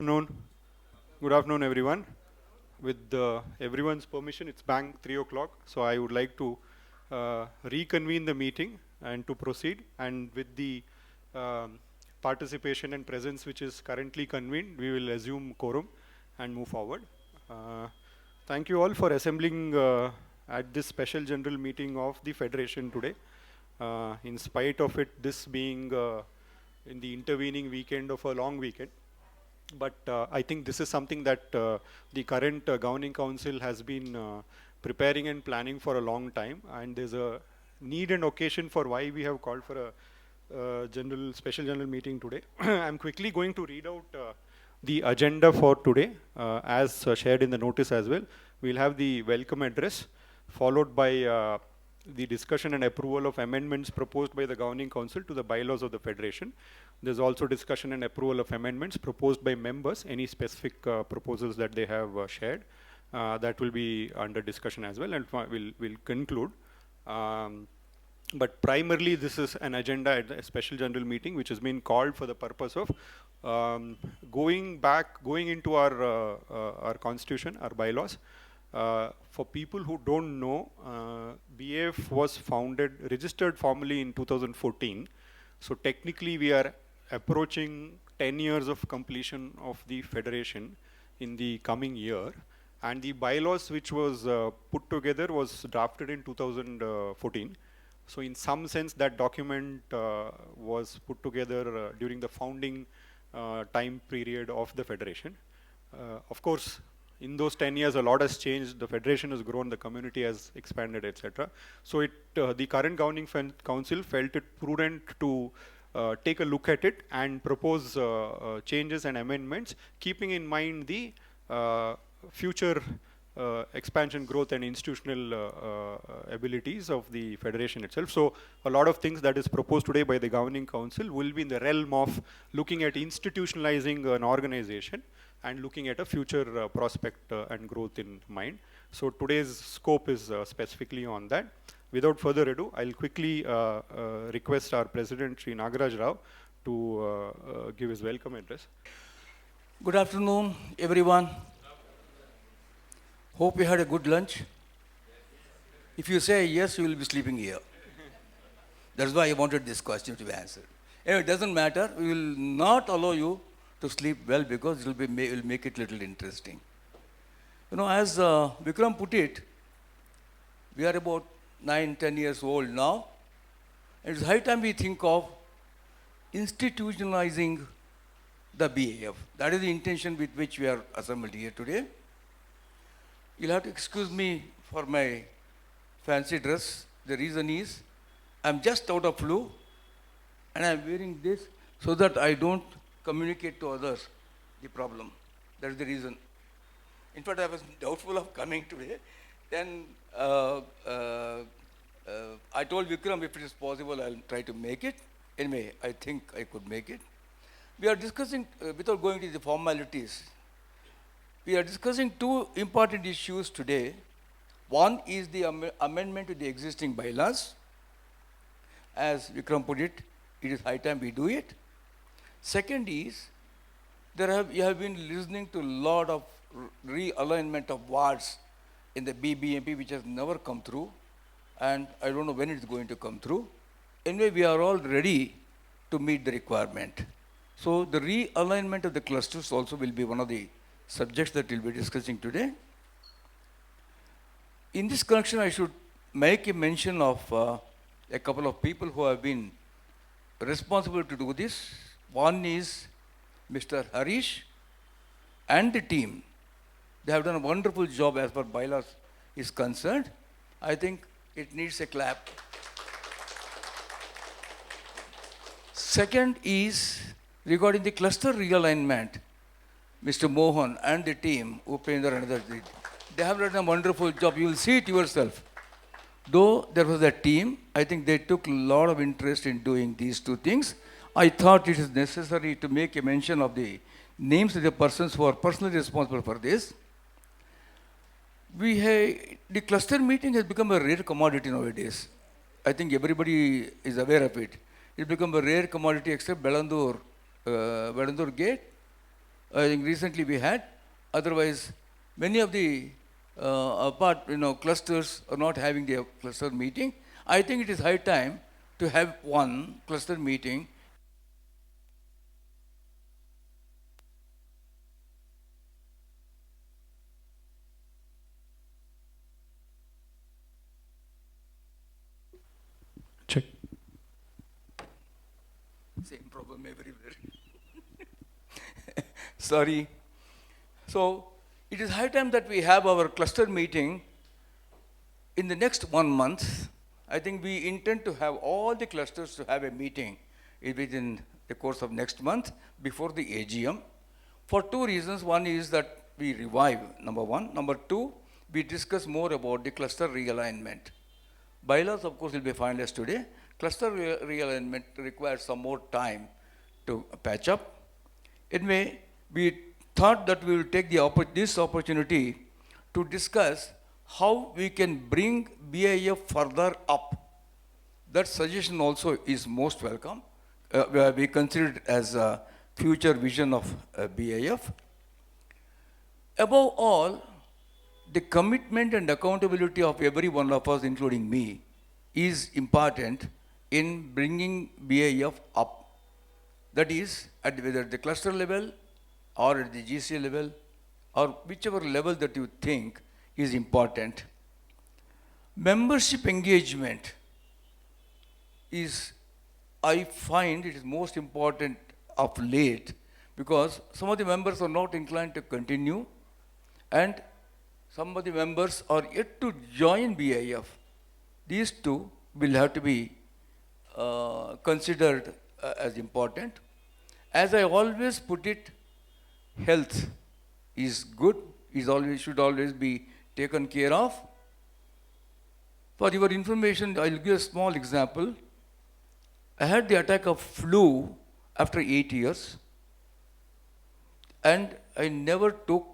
Afternoon. Good afternoon, everyone. With everyone's permission, it's bang 3 o'clock. So I would like to reconvene the meeting and to proceed. And with the um, participation and presence which is currently convened, we will assume quorum and move forward. Uh, Thank you all for assembling at this special general meeting of the Federation today. In spite of it, this being in the intervening weekend of a long weekend. But I think this is something that the current governing council has been preparing and planning for a long time, and there's a need and occasion for why we have called for a special general meeting today. I'm quickly going to read out the agenda for today, as shared in the notice as well. We'll have the welcome address, followed by the discussion and approval of amendments proposed by the governing council to the bylaws of the federation. There's also discussion and approval of amendments proposed by members, any specific proposals that they have shared. That will be under discussion as well, and we'll conclude. But primarily, this is an agenda at a special general meeting, which has been called for the purpose of going into our constitution, our bylaws. For people who don't know, BAF was registered formally in 2014. So technically, we are approaching 10 years of completion of the federation in the coming year. And the bylaws which was put together was drafted in 2014. So in some sense, that document was put together during the founding time period of the federation. Of course, in those 10 years, a lot has changed. The federation has grown, the community has expanded, etc. So the current governing council felt it prudent to take a look at it and propose changes and amendments, keeping in mind the future expansion, growth, and institutional abilities of the federation itself. So a lot of things that is proposed today by the governing council will be in the realm of looking at institutionalizing an organization and looking at a future prospect and growth in mind. So today's scope is specifically on that. Without further ado, I'll quickly request our President, Sri Nagaraj Rao, to give his welcome address. Good afternoon, everyone. Hope you had a good lunch. If you say yes, you will be sleeping here. That's why I wanted this question to be answered. Anyway, it doesn't matter. We will not allow you to sleep well because it will make it a little interesting. You know, as Vikram put it, we are about 9-10 years old now. It's high time we think of institutionalizing the BAF. That is the intention with which we are assembled here today. You'll have to excuse me for my fancy dress. The reason is I'm just out of flu and I'm wearing this so that I don't communicate to others the problem. That's the reason. In fact, I was doubtful of coming today. Then I told Vikram if it is possible, I'll try to make it. Anyway, I think I could make it. We are discussing, without going to the formalities, we are discussing two important issues today. One is the amendment to the existing bylaws. As Vikram put it, it is high time we do it. Second is, you have been listening to a lot of realignment of wards in the BBMP which has never come through, and I don't know when it's going to come through. Anyway, we are all ready to meet the requirement. So the realignment of the clusters also will be one of the subjects that we'll be discussing today. In this connection, I should make a mention of a couple of people who have been responsible to do this. One is Mr. Harish and the team. They have done a wonderful job as far as bylaws is concerned. I think it needs a clap. Second is regarding the cluster realignment. Mr. Mohan and the team, Upendra and others, they have done a wonderful job. You will see it yourself. Though there was a team, I think they took a lot of interest in doing these two things. I thought it is necessary to make a mention of the names of the persons who are personally responsible for this. The cluster meeting has become a rare commodity nowadays. I think everybody is aware of it. It become a rare commodity except Bengaluru Gate I think recently we had. Otherwise, many of the clusters are not having their cluster meeting. I think it is high time to have one cluster meeting. Check. Same problem everywhere. Sorry. So it is high time that we have our cluster meeting in the next 1 month. I think we intend to have all the clusters to have a meeting within the course of next month before the AGM. For two reasons. One is that we revive, number one. Number two, we discuss more about the cluster realignment. Bylaws, of course, will be finalized today. Cluster realignment requires some more time to patch up. Anyway, we thought that we will take this opportunity to discuss how we can bring BIF further up. That suggestion also is most welcome. We consider it as a future vision of BIF. Above all, the commitment and accountability of every one of us, including me, is important in bringing BIF up. That is, at whether the cluster level or at the GCA level or whichever level that you think is important. Membership engagement is, I find it is most important of late because some of the members are not inclined to continue and some of the members are yet to join BIF. These two will have to be considered as important. As I always put it, health is good, should always be taken care of. For your information, I'll give a small example. I had the attack of flu after 8 years, and I never took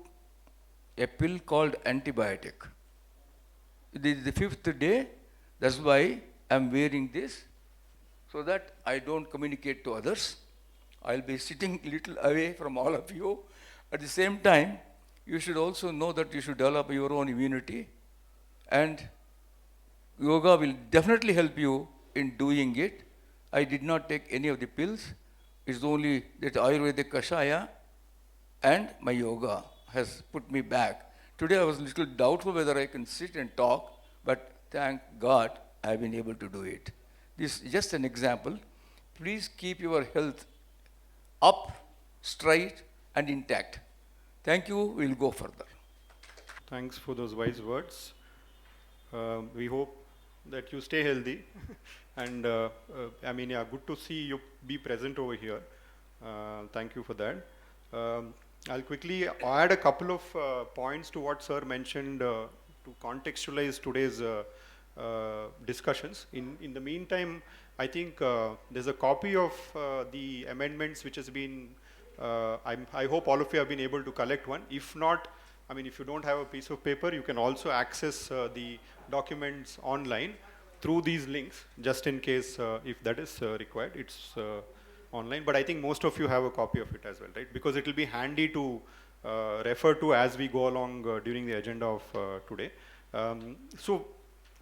a pill called antibiotic. This is the 5th day, that's why I'm wearing this, so that I don't communicate to others. I'll be sitting a little away from all of you. At the same time, you should also know that you should develop your own immunity, and yoga will definitely help you in doing it. I did not take any of the pills. It's only that Ayurvedic Kashaya and my yoga has put me back. Today I was a little doubtful whether I can sit and talk, but thank God I've been able to do it. This is just an example. Please keep your health up, straight, and intact. Thank you. We'll go further. Thanks for those wise words. We hope that you stay healthy. And good to see you be present over here. Thank you for that. I'll quickly add a couple of points to what Sir mentioned to contextualize today's discussions. In the meantime, I think there's a copy of the amendments which has been, I hope all of you have been able to collect one. If not, if you don't have a piece of paper, you can also access the documents online through these links, just in case if that is required. It's online, but I think most of you have a copy of it as well, right? Because it will be handy to refer to as we go along during the agenda of today. So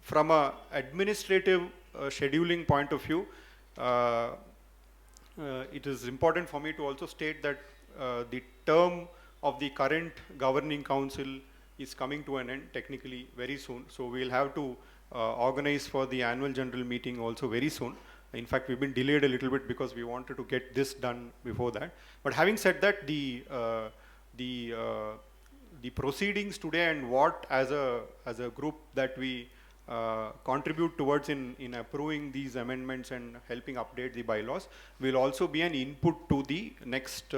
from a administrative scheduling point of view, it is important for me to also state that the term of the current governing council is coming to an end technically very soon. So we'll have to organize for the annual general meeting also very soon. In fact, we've been delayed a little bit because we wanted to get this done before that. But having said that, the proceedings today and what as a group that we contribute towards in approving these amendments and helping update the bylaws will also be an input to the next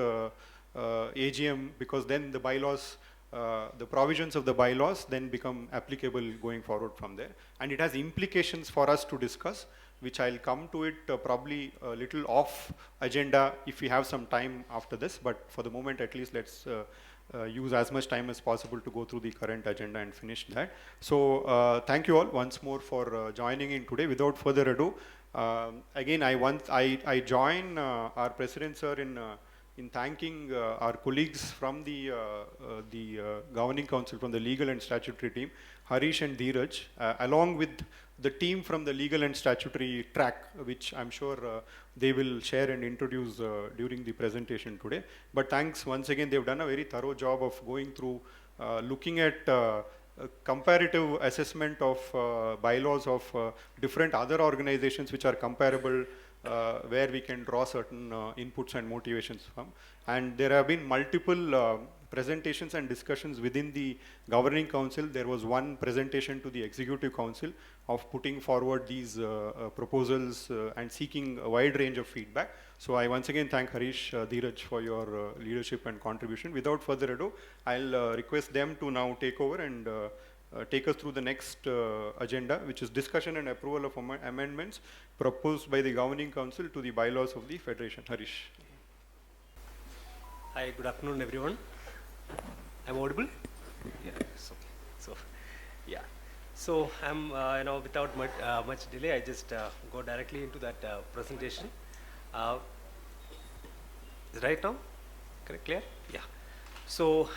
AGM, because then the bylaws, the provisions of the bylaws then become applicable going forward from there. And it has implications for us to discuss, which I'll come to it probably a little off agenda if we have some time after this. But for the moment, at least let's use as much time as possible to go through the current agenda and finish that. So thank you all once more for joining in today. Without further ado, again, I join our President Sir in in thanking our colleagues from the governing council, from the legal and statutory team, Harish and Dheeraj, along with the team from the legal and statutory track, which I'm sure they will share and introduce during the presentation today. But thanks once again, they've done a very thorough job of going through, looking at comparative assessment of bylaws of different other organizations which are comparable, where we can draw certain inputs and motivations from. And there have been multiple presentations and discussions within the governing council. There was one presentation to the executive council of putting forward these proposals and seeking a wide range of feedback. So I once again thank Harish, Dheeraj for your leadership and contribution. Without further ado, I'll request them to now take over and take us through the next agenda, which is discussion and approval of amendments proposed by the governing council to the bylaws of the federation. Harish. Hi, good afternoon, everyone. I'm audible? Yeah. So, yeah. So I'm, without much delay, I just go directly into that presentation. Is right now? Correct? Clear? Yeah. So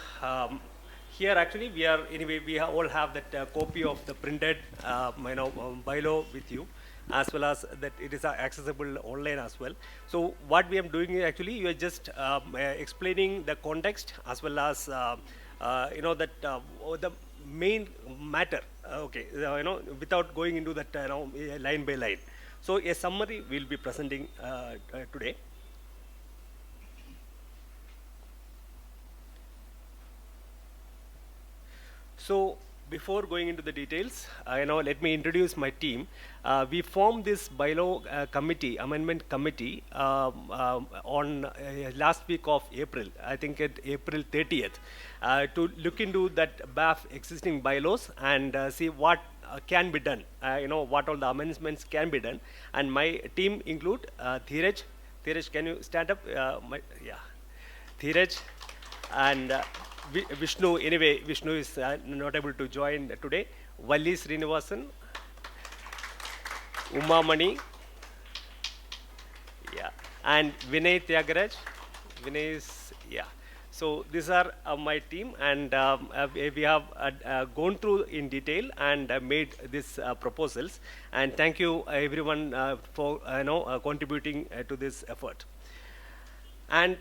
here actually we are, anyway, we all have that copy of the printed bylaw with you, as well as that it is accessible online as well. So what we are doing is actually you are just explaining the context as well as the main matter. Okay, without going into that line by line. So a summary we'll be presenting today. So before going into the details, let me introduce my team. We formed this bylaw committee, amendment committee, on last week of April, I think at April 30th, to look into that BAF existing bylaws and see what can be done, what all the amendments can be done. And my team include Dheeraj. Dheeraj, can you stand up? Dheeraj and Vishnu. Anyway, Vishnu is not able to join today. Valli Srinivasan, Uma Mani, and Vinay Tyagaraj. Vinay is, So these are my team, and we have gone through in detail and made these proposals. And thank you everyone for contributing to this effort. And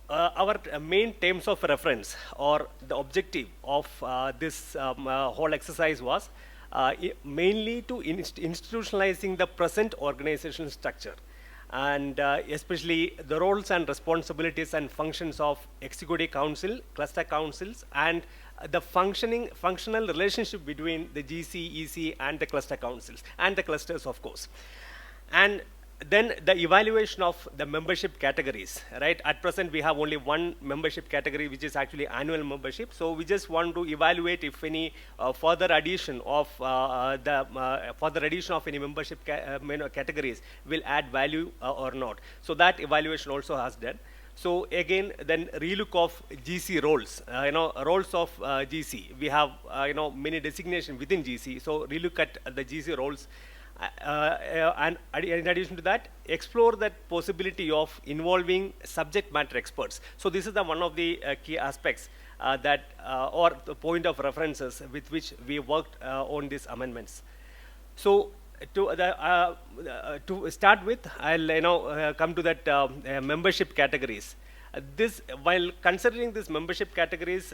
our main terms of reference or the objective of this whole exercise was mainly to institutionalizing the present organizational structure, and especially the roles and responsibilities and functions of executive council, cluster councils, and the functional relationship between the GC, EC, and the cluster councils, and the clusters, of course. And then the evaluation of the membership categories, right? At present, we have only one membership category, which is actually annual membership. So we just want to evaluate if any further addition of any membership categories will add value or not. So that evaluation also has done. So again, then relook of GC roles, roles of GC. We have, many designations within GC. So relook at the GC roles. And in addition to that, explore that possibility of involving subject matter experts. So this is one of the key aspects that, or the point of references with which we worked on these amendments. So to start with, I'll come to that membership categories. While considering these membership categories,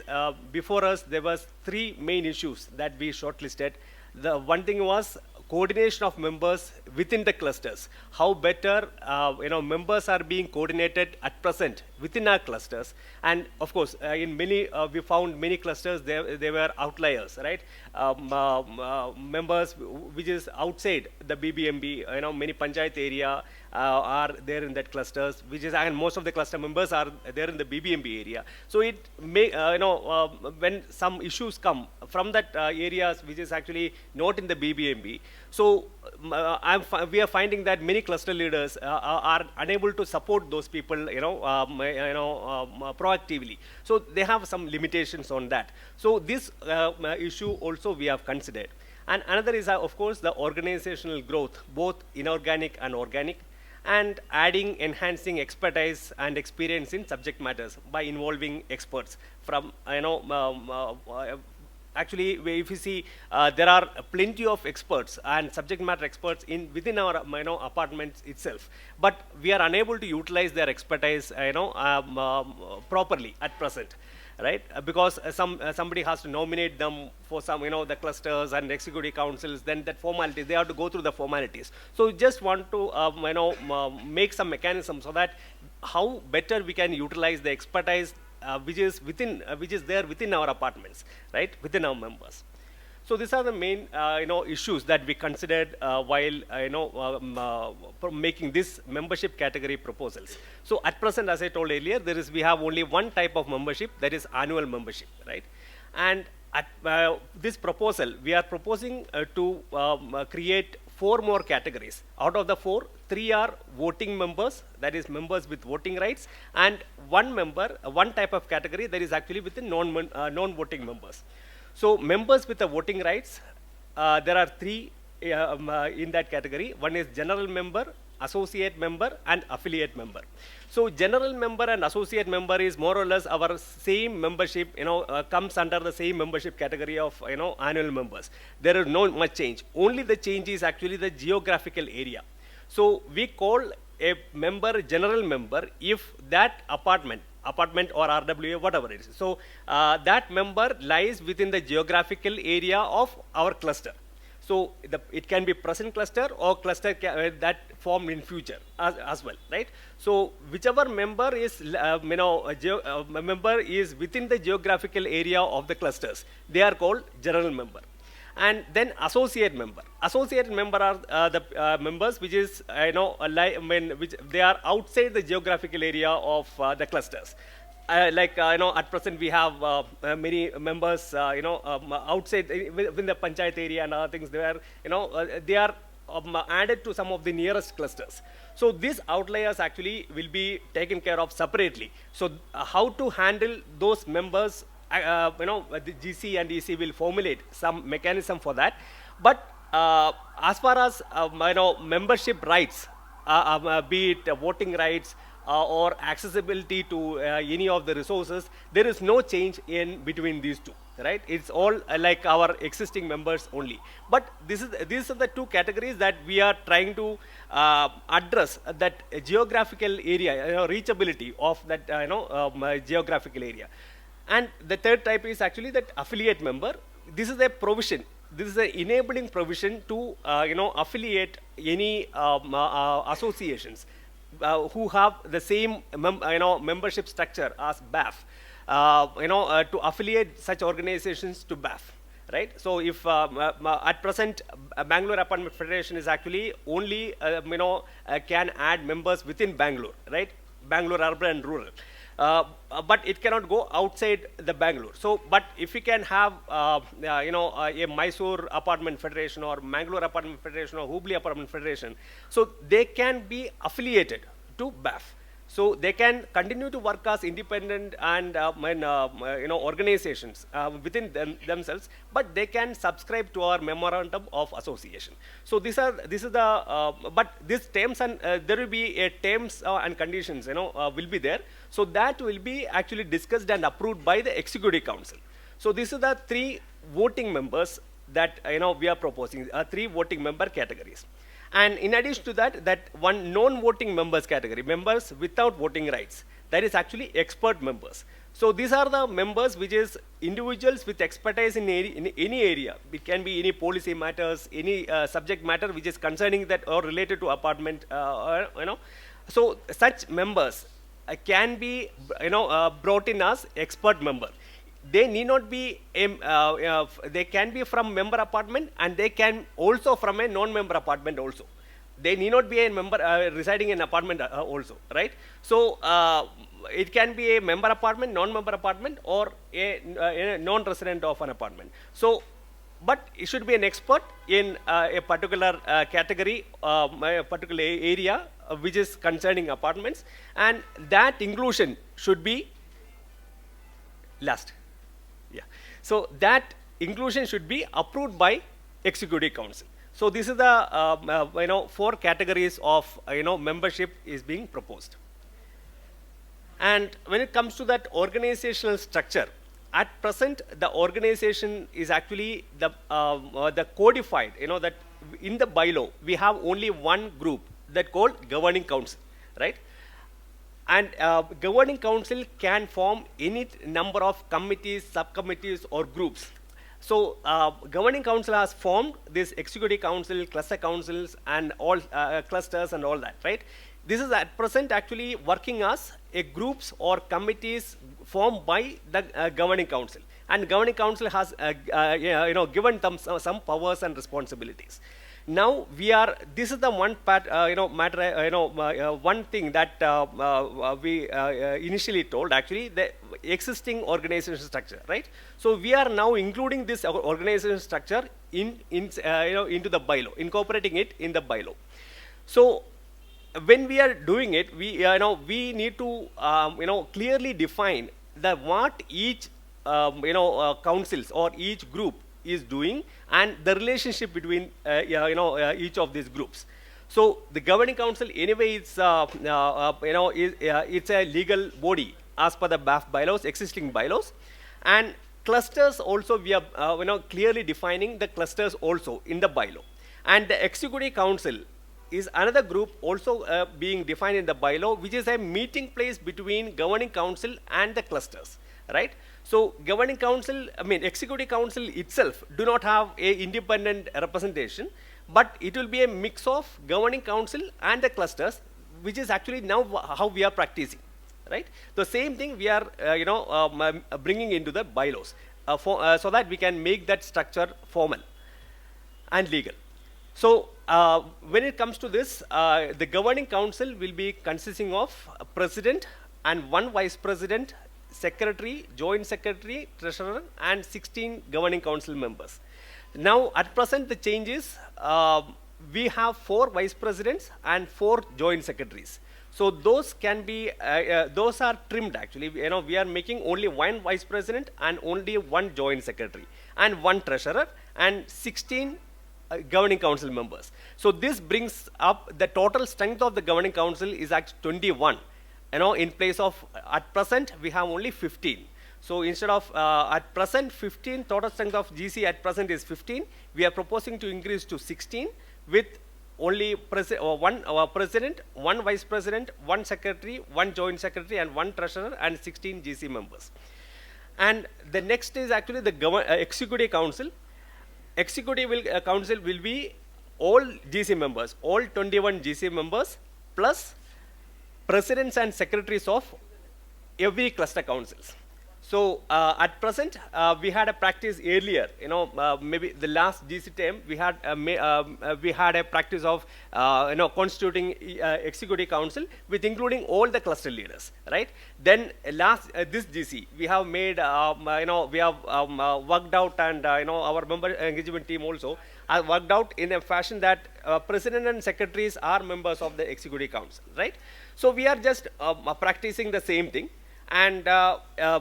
before us there was three main issues that we shortlisted. The one thing was coordination of members within the clusters. How better, members are being coordinated at present within our clusters. And of course, in many, we found many clusters, they were outliers, right? Members which is outside the BBMB, many panchayat area are there in that clusters, which is, and most of the cluster members are there in the BBMB area. So it may, when some issues come from that areas which is actually not in the BBMB, so we are finding that many cluster leaders are unable to support those people, proactively. So they have some limitations on that. So this issue also we have considered. And another is, of course, the organizational growth, both inorganic and organic. and adding, enhancing expertise and experience in subject matters by involving experts from, actually, if you see, there are plenty of experts and subject matter experts within our apartments itself, but we are unable to utilize their expertise properly at present, right? Because somebody has to nominate them for some, the clusters and executive councils. Then that formality, they have to go through the formalities. So just want to make some mechanism so that how better we can utilize the expertise which is there within our apartments, right, within our members. So these are the main issues that we considered while making this membership category proposals. So at present, as I told earlier, we have only one type of membership, that is annual membership, right? And at this proposal, we are proposing to create 4 more categories. Out of the 4, 3 are voting members, that is members with voting rights, and one type of category that is actually within non-voting members. So members with the voting rights, there are 3 in that category. One is general member, associate member, and affiliate member. So general member and associate member is more or less our same membership, comes under the same membership category of, annual members. There is no much change. Only the change is actually the geographical area. So we call a member general member if that apartment or RWA, whatever it is. So that member lies within the geographical area of our cluster. So it can be present cluster or cluster that formed in future as well, right? So whichever member is, member is within the geographical area of the clusters, they are called general member. And then associate member. Associate member are the members which is, which they are outside the geographical area of the clusters. At present we have many members, outside within the panchayat area and other things. They are added to some of the nearest clusters. So these outliers actually will be taken care of separately. So how to handle those members, the GC and EC will formulate some mechanism for that. But as far as membership rights, be it voting rights, or accessibility to any of the resources, there is no change in between these two, right? It's all like our existing members only. But these are the 2 categories that we are trying to address, that geographical area, reachability of that geographical area. And the third type is actually that affiliate member. This is a provision. This is an enabling provision to affiliate any associations who have the same membership structure as BAF, to affiliate such organizations to BAF, right? So if at present Bangalore Apartment Federation is actually only can add members within Bangalore, right? Bangalore urban and rural. But it cannot go outside the Bangalore. So, but if we can have, a Mysore Apartment Federation or Mangalore Apartment Federation or Hubli Apartment Federation, so they can be affiliated to BAF. So they can continue to work as independent and organizations within themselves, but they can subscribe to our memorandum of association. So this is the but these terms and there will be a terms and conditions will be there. So that will be actually discussed and approved by the executive council. So these are the 3 voting members that we are proposing, 3 voting member categories. And in addition to that, that one non-voting members category, members without voting rights, that is actually expert members. So these are the members which is individuals with expertise in any area. It can be any policy matters, any subject matter which is concerning that or related to apartment, So such members can be brought in as expert member. They need not be, they can be from member apartment and they can also from a non-member apartment also. They need not be a member residing in apartment also, right? So it can be a member apartment, non-member apartment, or a non-resident of an apartment. So, but it should be an expert in a particular category, a particular area which is concerning apartments, and that inclusion should be last. Yeah. So that inclusion should be approved by executive council. So this is the four categories of membership is being proposed. And when it comes to that organizational structure, at present the organization is actually the codified, that in the bylaw we have only one group that called governing council, right? And governing council can form any number of committees, subcommittees or groups. So governing council has formed this executive council, cluster councils and all clusters and all that, right? This is at present actually working as a groups or committees formed by the governing council. And governing council has given them some powers and responsibilities. Now this is the one part, one thing that we initially told, actually, the existing organization structure, right? So we are now including this organization structure into the bylaw, incorporating it in the bylaw. So when we are doing it, we need to clearly define what each councils or each group is doing and the relationship between each of these groups. So the governing council anyway it's it's a legal body as per the BAF bylaws, existing bylaws, and clusters also we are clearly defining the clusters also in the bylaw. And the executive council is another group also being defined in the bylaw, which is a meeting place between governing council and the clusters, right? So governing council, executive council itself do not have a independent representation, but it will be a mix of governing council and the clusters, which is actually now how we are practicing, right? The same thing we are bringing into the bylaws so that we can make that structure formal and legal. So when it comes to this, the governing council will be consisting of a president and one vice president, secretary, joint secretary, treasurer, and 16 governing council members. Now, at present, the change is we have 4 vice presidents and 4 joint secretaries. So those can be, those are trimmed actually. We are making only 1 vice president and only 1 joint secretary and 1 treasurer and 16 governing council members. So this brings up the total strength of the governing council is actually 21. In place of, at present, we have only 15. So instead of, at present, 15, total strength of GC at present is 15. We are proposing to increase to 16 with only one president, 1 vice president, 1 secretary, 1 joint secretary, and 1 treasurer, and 16 GC members. And the next is actually the executive council. Executive council will be all GC members, all 21 GC members, plus presidents and secretaries of every cluster councils. So at present, we had a practice earlier, maybe the last GC term, we had a practice of, constituting executive council with including all the cluster leaders, right? Then this GC, we have made, we have worked out, and our member engagement team also have worked out in a fashion that president and secretaries are members of the executive council, right? So we are just practicing the same thing. And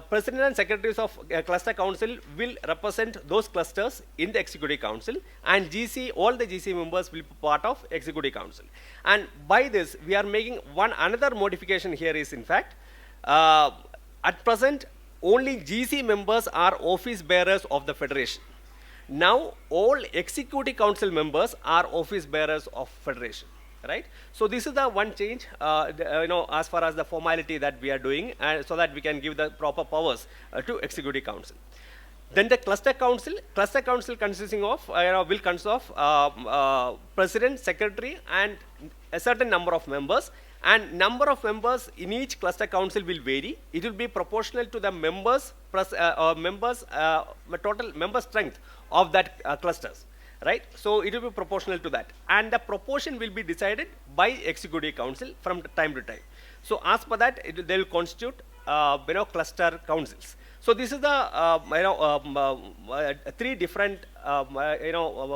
president and secretaries of cluster council will represent those clusters in the executive council, and GC, all the GC members will be part of executive council. And by this, we are making another modification here is, in fact, at present, only GC members are office bearers of the federation. Now, all executive council members are office bearers of federation. Right? So this is the one change, as far as the formality that we are doing, so that we can give the proper powers to executive council. Then the cluster council consisting of, will consist of president, secretary, and a certain number of members. And number of members in each cluster council will vary. It will be proportional to the members, total member strength of that clusters. Right? So it will be proportional to that. And the proportion will be decided by executive council from time to time. So as per that, they will constitute, cluster councils. So this is the, 3 different,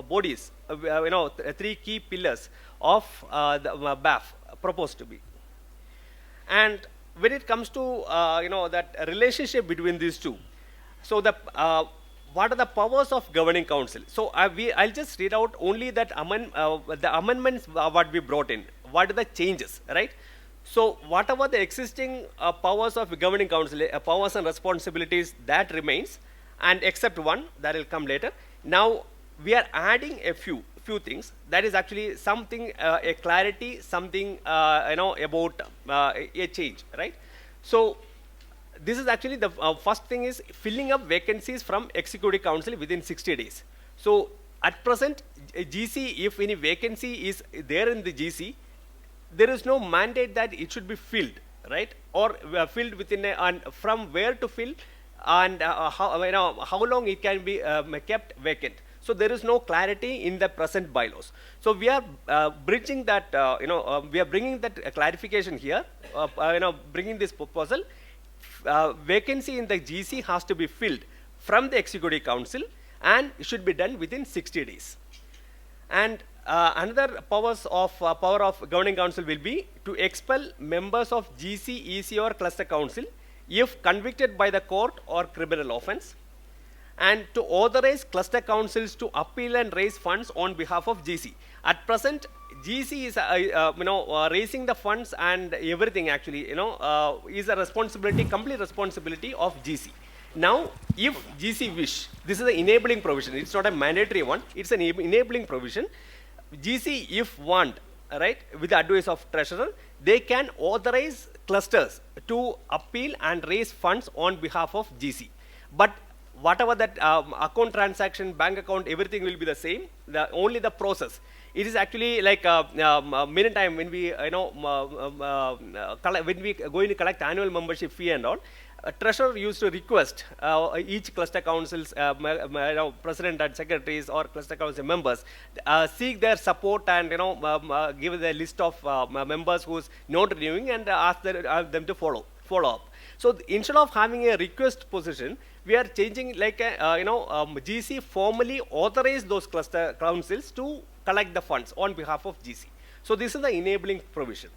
bodies, 3 key pillars of the BAF proposed to be. And when it comes to, that relationship between these two, so the what are the powers of governing council? So I'll just read out only that the amendments what we brought in. What are the changes, right? So whatever the existing powers of governing council, powers and responsibilities, that remains, and except one that will come later. Now we are adding a few things. That is actually something, a clarity, something about a change, right? So this is actually the first thing is filling up vacancies from executive council within 60 days. So at present, GC, if any vacancy is there in the GC, there is no mandate that it should be filled, right? Or filled within and from where to fill, and how long it can be kept vacant. So there is no clarity in the present bylaws. So we are bridging that, we are bringing that clarification here, bringing this proposal. Vacancy in the GC has to be filled from the executive council, and it should be done within 60 days. And another power of governing council will be to expel members of GC, EC or cluster council if convicted by the court or criminal offense, and to authorize cluster councils to appeal and raise funds on behalf of GC. At present, GC is raising the funds and everything actually is a responsibility, complete responsibility of GC. Now, if GC wish, this is an enabling provision. It's not a mandatory one. It's an enabling provision. GC, if want, right, with the advice of treasurer, they can authorize clusters to appeal and raise funds on behalf of GC. But whatever that account transaction, bank account, everything will be the same. Only the process. It is actually like many time when we when we are going to collect annual membership fee and all, treasurer used to request each cluster council's president and secretaries or cluster council members seek their support and give the list of members who's not renewing and ask them to follow up. So instead of having a request position, we are changing like GC formally authorize those cluster councils to collect the funds on behalf of GC. So this is the enabling provision.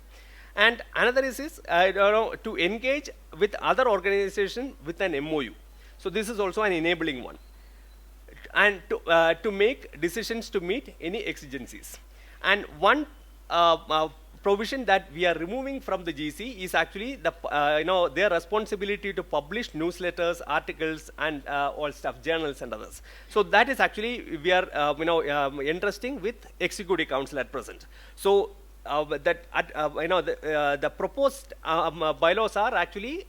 And another is to engage with other organizations with an MOU. So this is also an enabling one. And to make decisions to meet any exigencies. And one provision that we are removing from the GC is actually the their responsibility to publish newsletters, articles, and all stuff, journals and others. So that is actually we are interesting with executive council at present. So the proposed bylaws are actually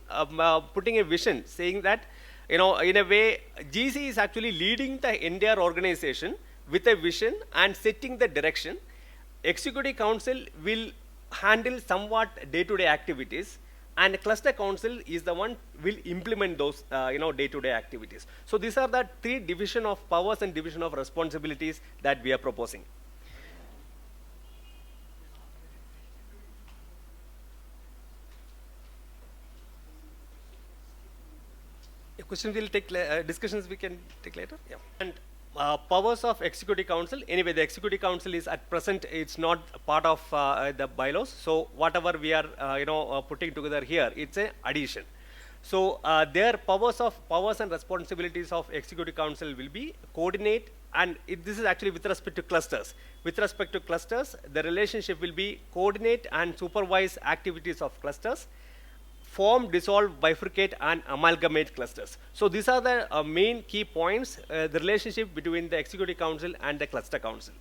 putting a vision, saying that in a way GC is actually leading the entire organization with a vision and setting the direction. Executive council will handle somewhat day-to-day activities, and cluster council is the one will implement those day-to-day activities. So these are the three division of powers and division of responsibilities that we are proposing. Questions will take discussions we can take later. Yeah. And powers of executive council. Anyway, the executive council is at present it's not part of the bylaws. So whatever we are putting together here, it's an addition. So their powers and responsibilities of executive council will be coordinate, and this is actually with respect to clusters. With respect to clusters, the relationship will be coordinate and supervise activities of clusters, form, dissolve, bifurcate, and amalgamate clusters. So these are the main key points, the relationship between the executive council and the cluster council.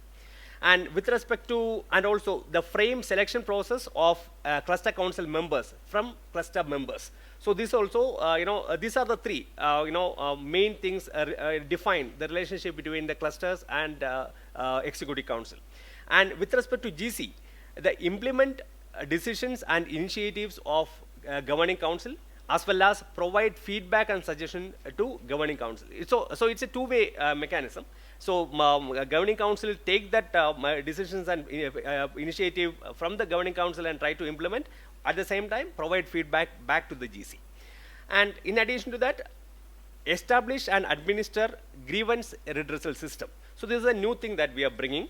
And with respect to, and also the frame selection process of cluster council members from cluster members. So this also, these are the three, main things define the relationship between the clusters and executive council. And with respect to GC, the implement decisions and initiatives of governing council, as well as provide feedback and suggestion to governing council. So it's a two-way mechanism. So governing council take that decisions and initiative from the governing council and try to implement. At the same time, provide feedback back to the GC. And in addition to that, establish and administer grievance redressal system. So this is a new thing that we are bringing.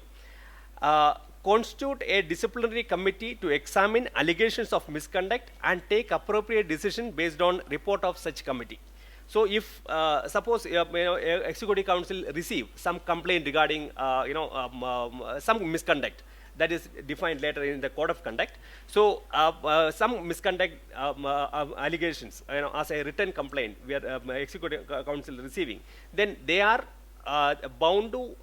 Constitute a disciplinary committee to examine allegations of misconduct and take appropriate decision based on report of such committee. So if suppose executive council receive some complaint regarding some misconduct that is defined later in the code of conduct. So some misconduct allegations, as a written complaint, we are executive council receiving, then they are bound to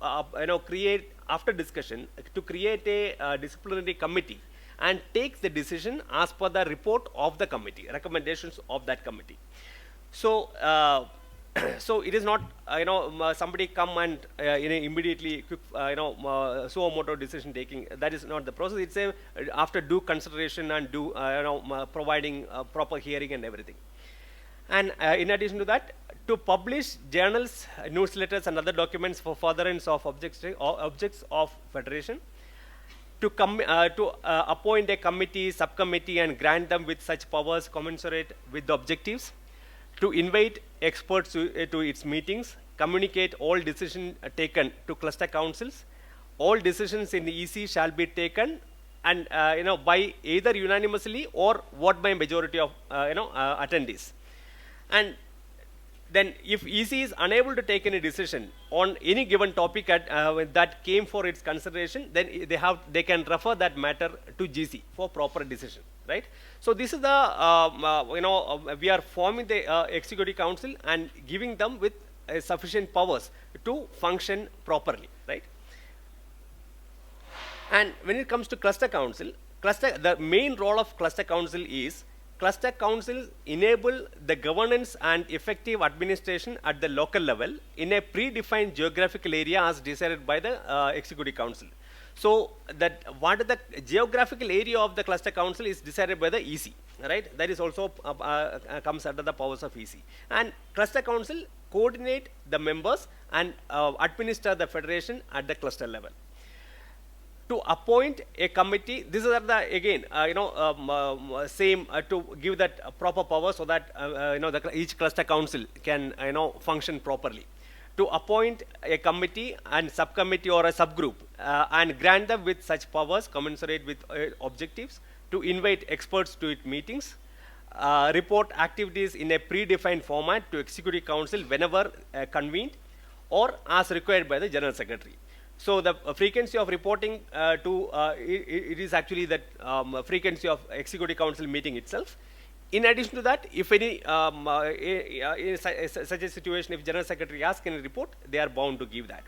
create, after discussion, to create a disciplinary committee and take the decision as per the report of the committee, recommendations of that committee. So, so it is not somebody come and immediately quick suo moto decision taking. That is not the process. It's a after due consideration and due providing proper hearing and everything. And in addition to that, to publish journals, newsletters, and other documents for furtherance of objects of federation. To appoint a committee, subcommittee, and grant them with such powers commensurate with the objectives. To invite experts to its meetings, communicate all decisions taken to cluster councils. All decisions in the EC shall be taken and by either unanimously or vote by majority of attendees. And then if EC is unable to take any decision on any given topic that came for its consideration, then they can refer that matter to GC for proper decision, right? So this is the, we are forming the executive council and giving them with sufficient powers to function properly, right? And when it comes to cluster council, the main role of cluster council is cluster councils enable the governance and effective administration at the local level in a predefined geographical area as decided by the executive council. So that what is the geographical area of the cluster council is decided by the EC, right? That is also comes under the powers of EC. And cluster council coordinate the members and administer the federation at the cluster level. To appoint a committee, this is the again same to give that proper power so that each cluster council can function properly. To appoint a committee and subcommittee or a subgroup and grant them with such powers commensurate with objectives. To invite experts to its meetings. Report activities in a predefined format to executive council whenever convened or as required by the general secretary. So the frequency of reporting it is actually that frequency of executive council meeting itself. In addition to that, if any such a situation, if general secretary asks any report, they are bound to give that.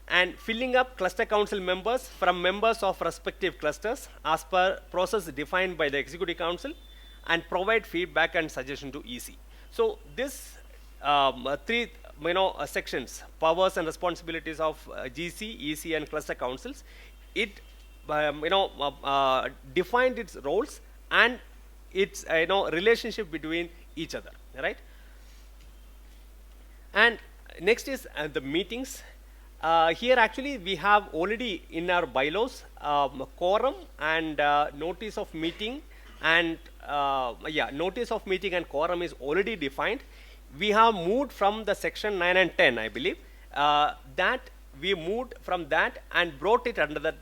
And filling up cluster council members from members of respective clusters as per process defined by the executive council and provide feedback and suggestion to EC. So this three sections, powers and responsibilities of GC, EC, and cluster councils, it defined its roles and its relationship between each other, right? And next is the meetings. Here actually we have already in our bylaws quorum and notice of meeting and notice of meeting and quorum is already defined. We have moved from the section 9 and 10, I believe, that we moved from that and brought it under the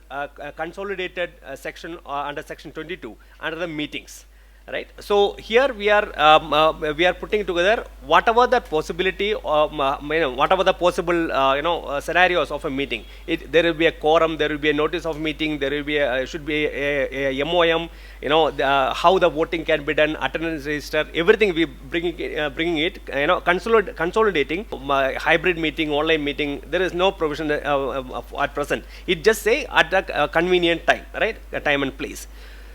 consolidated section under section 22 under the meetings, right? So here we are putting together whatever the possibility of whatever the possible scenarios of a meeting. There will be a quorum, there will be a notice of meeting, there will be should be a MOM, how the voting can be done, attendance register, everything we bringing it, consolidating hybrid meeting, online meeting. There is no provision at present. It just say at a convenient time, right? A time and place.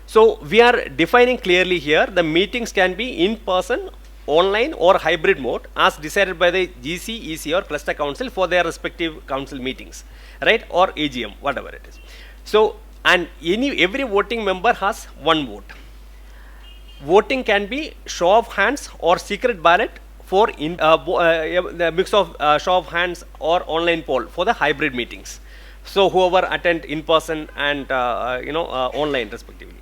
So we are defining clearly here the meetings can be in person, online or hybrid mode as decided by the GC, EC or cluster council for their respective council meetings, right? Or AGM, whatever it is. So, and every voting member has one vote. Voting can be show of hands or secret ballot for the mix of show of hands or online poll for the hybrid meetings. So whoever attend in person and online respectively.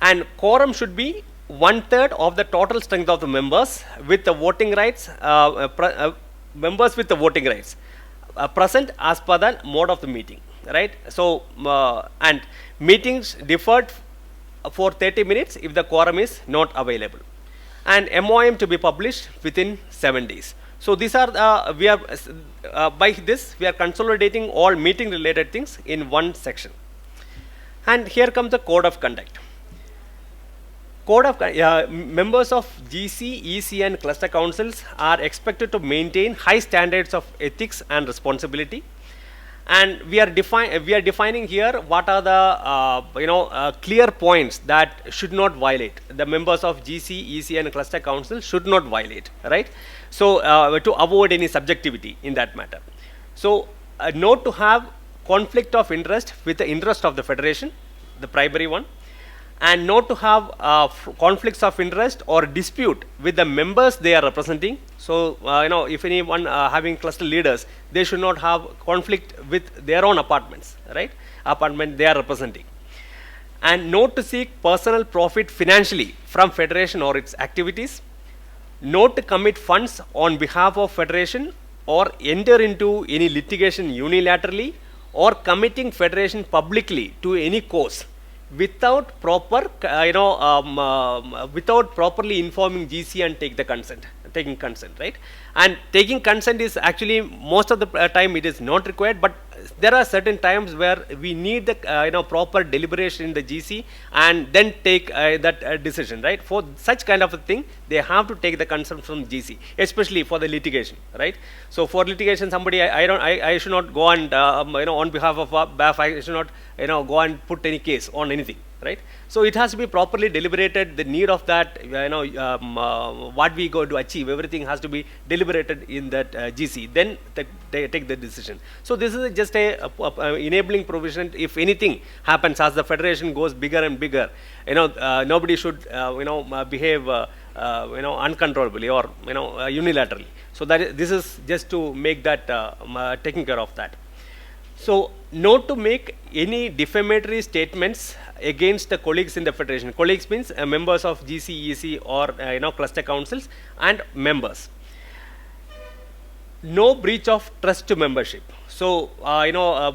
And quorum should be 1/3 of the total strength of the members with the voting rights, members with the voting rights present as per the mode of the meeting, right? So, and meetings deferred for 30 minutes if the quorum is not available. and MOM to be published within 7 days. So these are, by this, we are consolidating all meeting related things in one section. And here comes the code of conduct. Members of GC, EC and cluster councils are expected to maintain high standards of ethics and responsibility. And we are defining here what are the clear points that should not violate. The members of GC, EC and cluster council should not violate, right? So to avoid any subjectivity in that matter. So note to have conflict of interest with the interest of the federation, the primary one, and not to have conflicts of interest or dispute with the members they are representing. So, if anyone having cluster leaders, they should not have conflict with their own apartments, right? Apartment they are representing. And not to seek personal profit financially from federation or its activities. Not to commit funds on behalf of federation or enter into any litigation unilaterally or committing federation publicly to any cause without proper, without properly informing GC and taking consent, right? And taking consent is actually most of the time it is not required, but there are certain times where we need the proper deliberation in the GC and then take that decision, right? For such kind of a thing, they have to take the consent from GC, especially for the litigation, right? So for litigation, somebody I should not go and on behalf of BAF, I should not go and put any case on anything, right? So it has to be properly deliberated. The need of that, what we go to achieve, everything has to be deliberated in that GC. Then they take the decision. So this is just a enabling provision. If anything happens as the federation goes bigger and bigger, nobody should behave uncontrollably or unilaterally. So this is just to make that taking care of that. So, not to make any defamatory statements against the colleagues in the federation. Colleagues means members of GC, EC or cluster councils and members. No breach of trust to membership. So,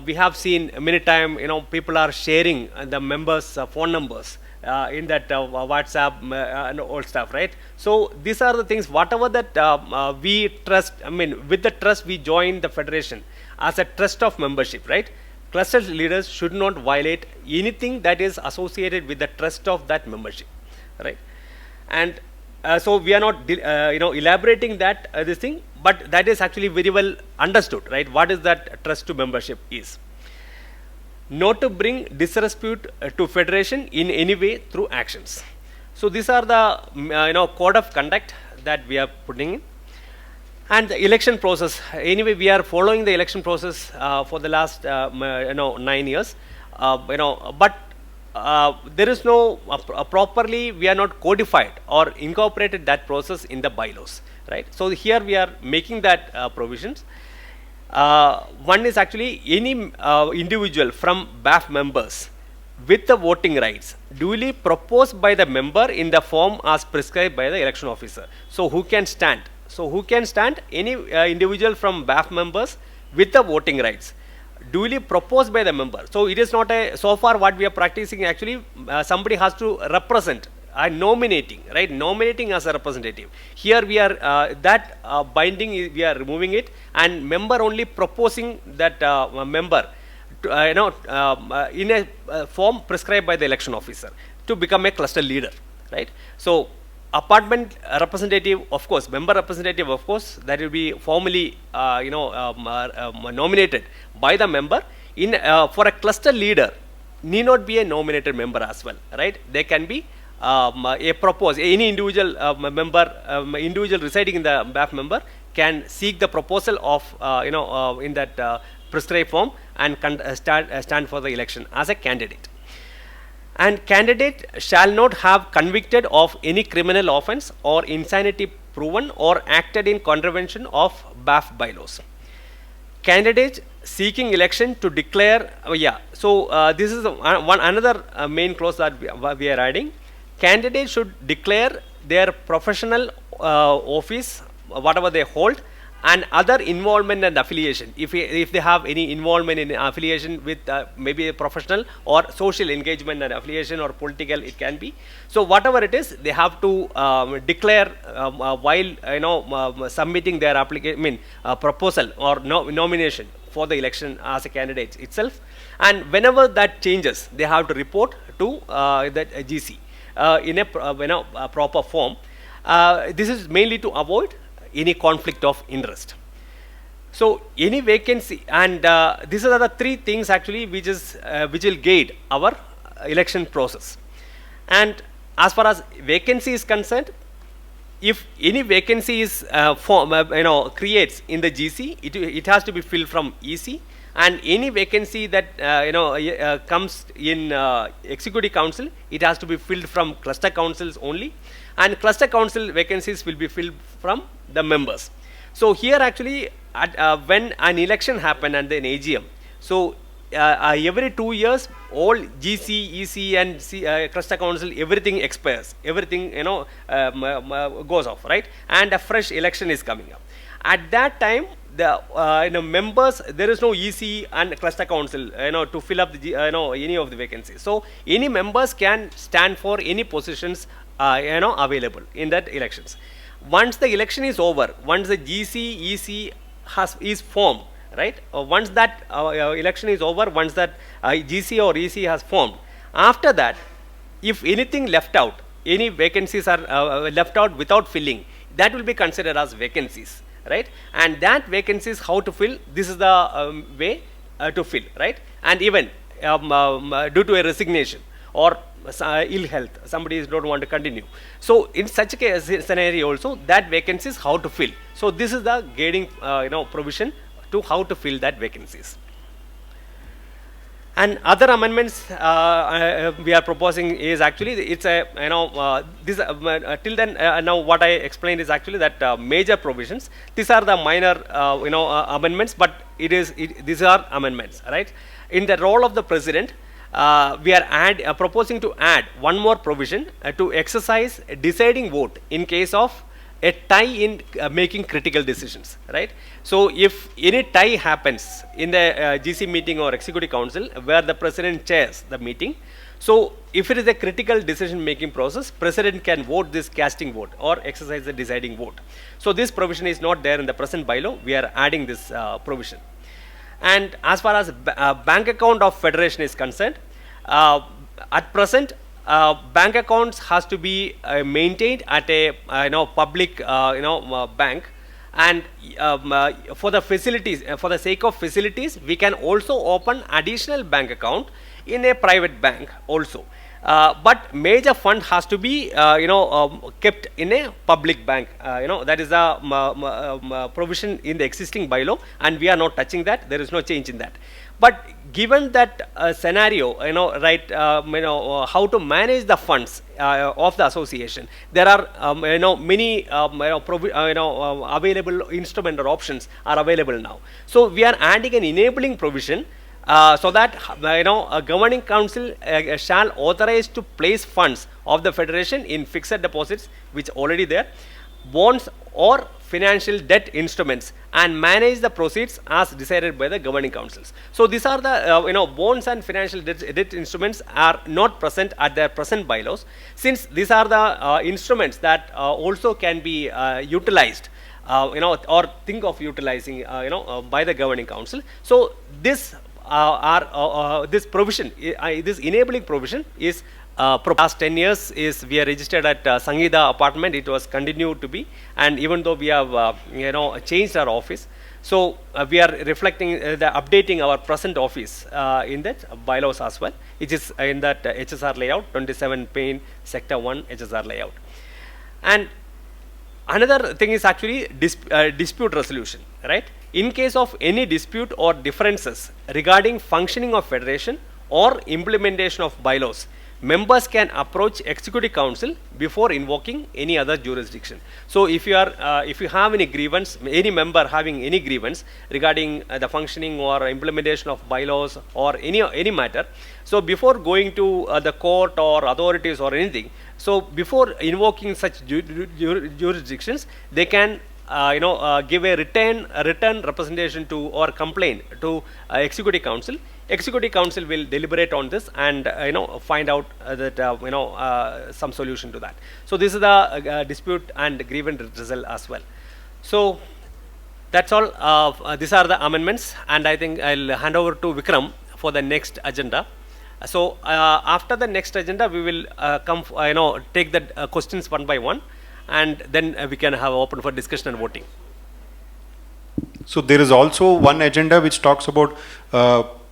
we have seen many times, people are sharing the members' phone numbers in that WhatsApp and all stuff, right? So, these are the things, whatever that we trust, with the trust we join the federation as a trust of membership, right? Cluster leaders should not violate anything that is associated with the trust of that membership, right? And so we are not elaborating that this thing, but that is actually very well understood, right? What is that trust to membership is. Not to bring disrepute to federation in any way through actions. So these are the code of conduct that we are putting in. And the election process, anyway, we are following the election process for the last 9 years, but there is no properly, we are not codified or incorporated that process in the bylaws, right? So here we are making that provisions. One is actually any individual from BAF members with the voting rights duly proposed by the member in the form as prescribed by the election officer. So who can stand? So who can stand? Any individual from BAF members with the voting rights duly proposed by the member. So it is not so far what we are practicing actually, somebody has to represent, nominating, right? Nominating as a representative. Here we are, that binding, we are removing it, and member only proposing that member to, in a form prescribed by the election officer to become a cluster leader, right? So apartment representative, of course, member representative, of course, that will be formally, nominated by the member. In for a cluster leader, need not be a nominated member as well, right? They can be a proposed, any individual member, individual residing in the BAF member can seek the proposal of, in that prescribed form and stand for the election as a candidate. And candidate shall not have convicted of any criminal offence or insanity proven or acted in contravention of BAF bylaws. Candidate seeking election to declare, this is another main clause that we are adding. Candidate should declare their professional office, whatever they hold, and other involvement and affiliation, if they have any involvement in affiliation with maybe a professional or social engagement and affiliation or political, it can be. So whatever it is, they have to declare while submitting their application, proposal or nomination for the election as a candidate itself. And whenever that changes, they have to report to the GC in a proper form. This is mainly to avoid any conflict of interest. So any vacancy, and these are the three things actually which will guide our election process. And as far as vacancy is concerned, if any vacancy is creates in the GC, it has to be filled from EC, and any vacancy that comes in executive council, it has to be filled from cluster councils only, and cluster council vacancies will be filled from the members. So here actually when an election happen and then AGM, so every 2 years all GC, EC and cluster council, everything expires, everything goes off, right, and a fresh election is coming up. At that time the members, there is no EC and cluster council to fill up the any of the vacancies. So any members can stand for any positions available in that elections. Once the election is over, once the GC, EC is formed, right, once that election is over, once that GC or EC has formed, after that, if anything left out, any vacancies are left out without filling, that will be considered as vacancies, right, and that vacancies how to fill, this is the way to fill, right, and even due to a resignation or ill health, somebody don't want to continue. So in such a case, scenario also, that vacancies how to fill. So this is the guiding provision to how to fill that vacancies. And other amendments we are proposing is actually, it's a this till then now what I explained is actually that major provisions. These are the minor amendments, but these are amendments, right? In the role of the president, we are proposing to add one more provision to exercise a deciding vote in case of a tie in making critical decisions, right? So if any tie happens in the GC meeting or executive council where the president chairs the meeting, so if it is a critical decision making process, president can vote this casting vote or exercise the deciding vote. So this provision is not there in the present bylaw. We are adding this provision. And as far as bank account of federation is concerned, at present bank accounts has to be maintained at a public bank, and for the facilities, for the sake of facilities, we can also open additional bank account in a private bank also. But major fund has to be kept in a public bank. That is the provision in the existing bylaw, and we are not touching that. There is no change in that. But given that scenario, right, how to manage the funds of the association, there are many available instrument or options are available now. So we are adding an enabling provision so that a governing council shall authorize to place funds of the federation in fixed deposits, which already there, bonds or financial debt instruments, and manage the proceeds as decided by the governing councils. So these are the bonds and financial debt instruments are not present at their present bylaws. Since these are the instruments that also can be utilized, or think of utilizing, by the governing council. So this this provision, this enabling provision is past 10 years is we are registered at Sangeeta apartment. It was continued to be, and even though we have changed our office, so we are reflecting updating our present office in that bylaws as well, which is in that HSR layout, 27 Payne Sector 1 HSR layout. And another thing is actually dispute resolution, right? In case of any dispute or differences regarding functioning of federation or implementation of bylaws, members can approach executive council before invoking any other jurisdiction. So if you are if you have any grievance, any member having any grievance regarding the functioning or implementation of bylaws or any matter, so before going to the court or authorities or anything, so before invoking such jurisdictions, they can give a written representation to or complaint to Executive Council. Executive Council will deliberate on this and find out that some solution to that. So this is the dispute and grievance result as well. So that's all. These are the amendments, and I think I'll hand over to Vikram for the next agenda. So after the next agenda, we will take the questions one by one, and then we can have open for discussion and voting. So there is also one agenda which talks about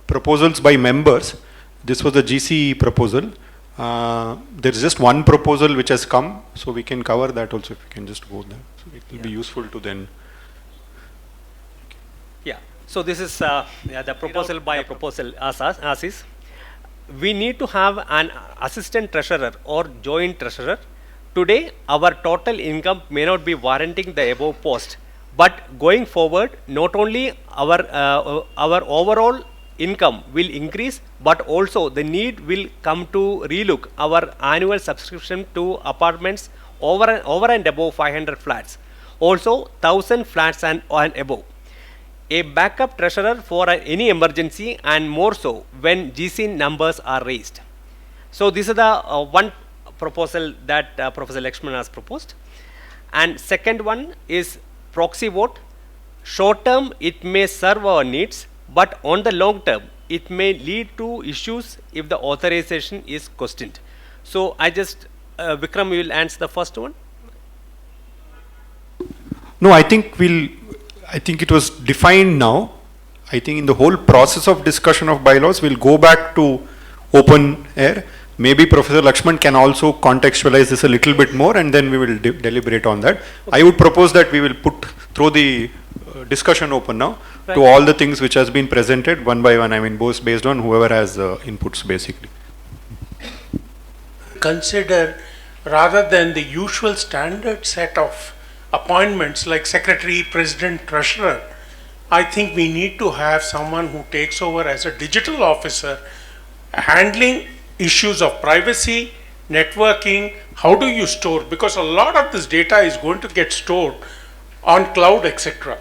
proposals by members. This was the GC proposal. There is just one proposal which has come, so we can cover that also if we can just go there. So it will be useful to then. Yeah. So this is the proposal by proposal as is. We need to have an assistant treasurer or joint treasurer. Today, our total income may not be warranting the above post, but going forward, not only our overall income will increase, but also the need will come to relook our annual subscription to apartments over and above 500 flats, also 1000 flats and above. A backup treasurer for any emergency, and more so when GC numbers are raised. So this is the one proposal that Professor Lakshman has proposed. And second one is proxy vote. Short term, it may serve our needs, but on the long term, it may lead to issues if the authorization is questioned. So I just, Vikram, you will answer the first one. No, I think it was defined now. I think in the whole process of discussion of bylaws, we'll go back to open air. Maybe Professor Lakshman can also contextualize this a little bit more, and then we will deliberate on that. Okay. I would propose that we will throw the discussion open now to all the things which has been presented one by one. I mean, both based on whoever has inputs basically. Consider, rather than the usual standard set of appointments like secretary, president, treasurer, I think we need to have someone who takes over as a digital officer, handling issues of privacy, networking, how do you store, because a lot of this data is going to get stored on cloud, etc.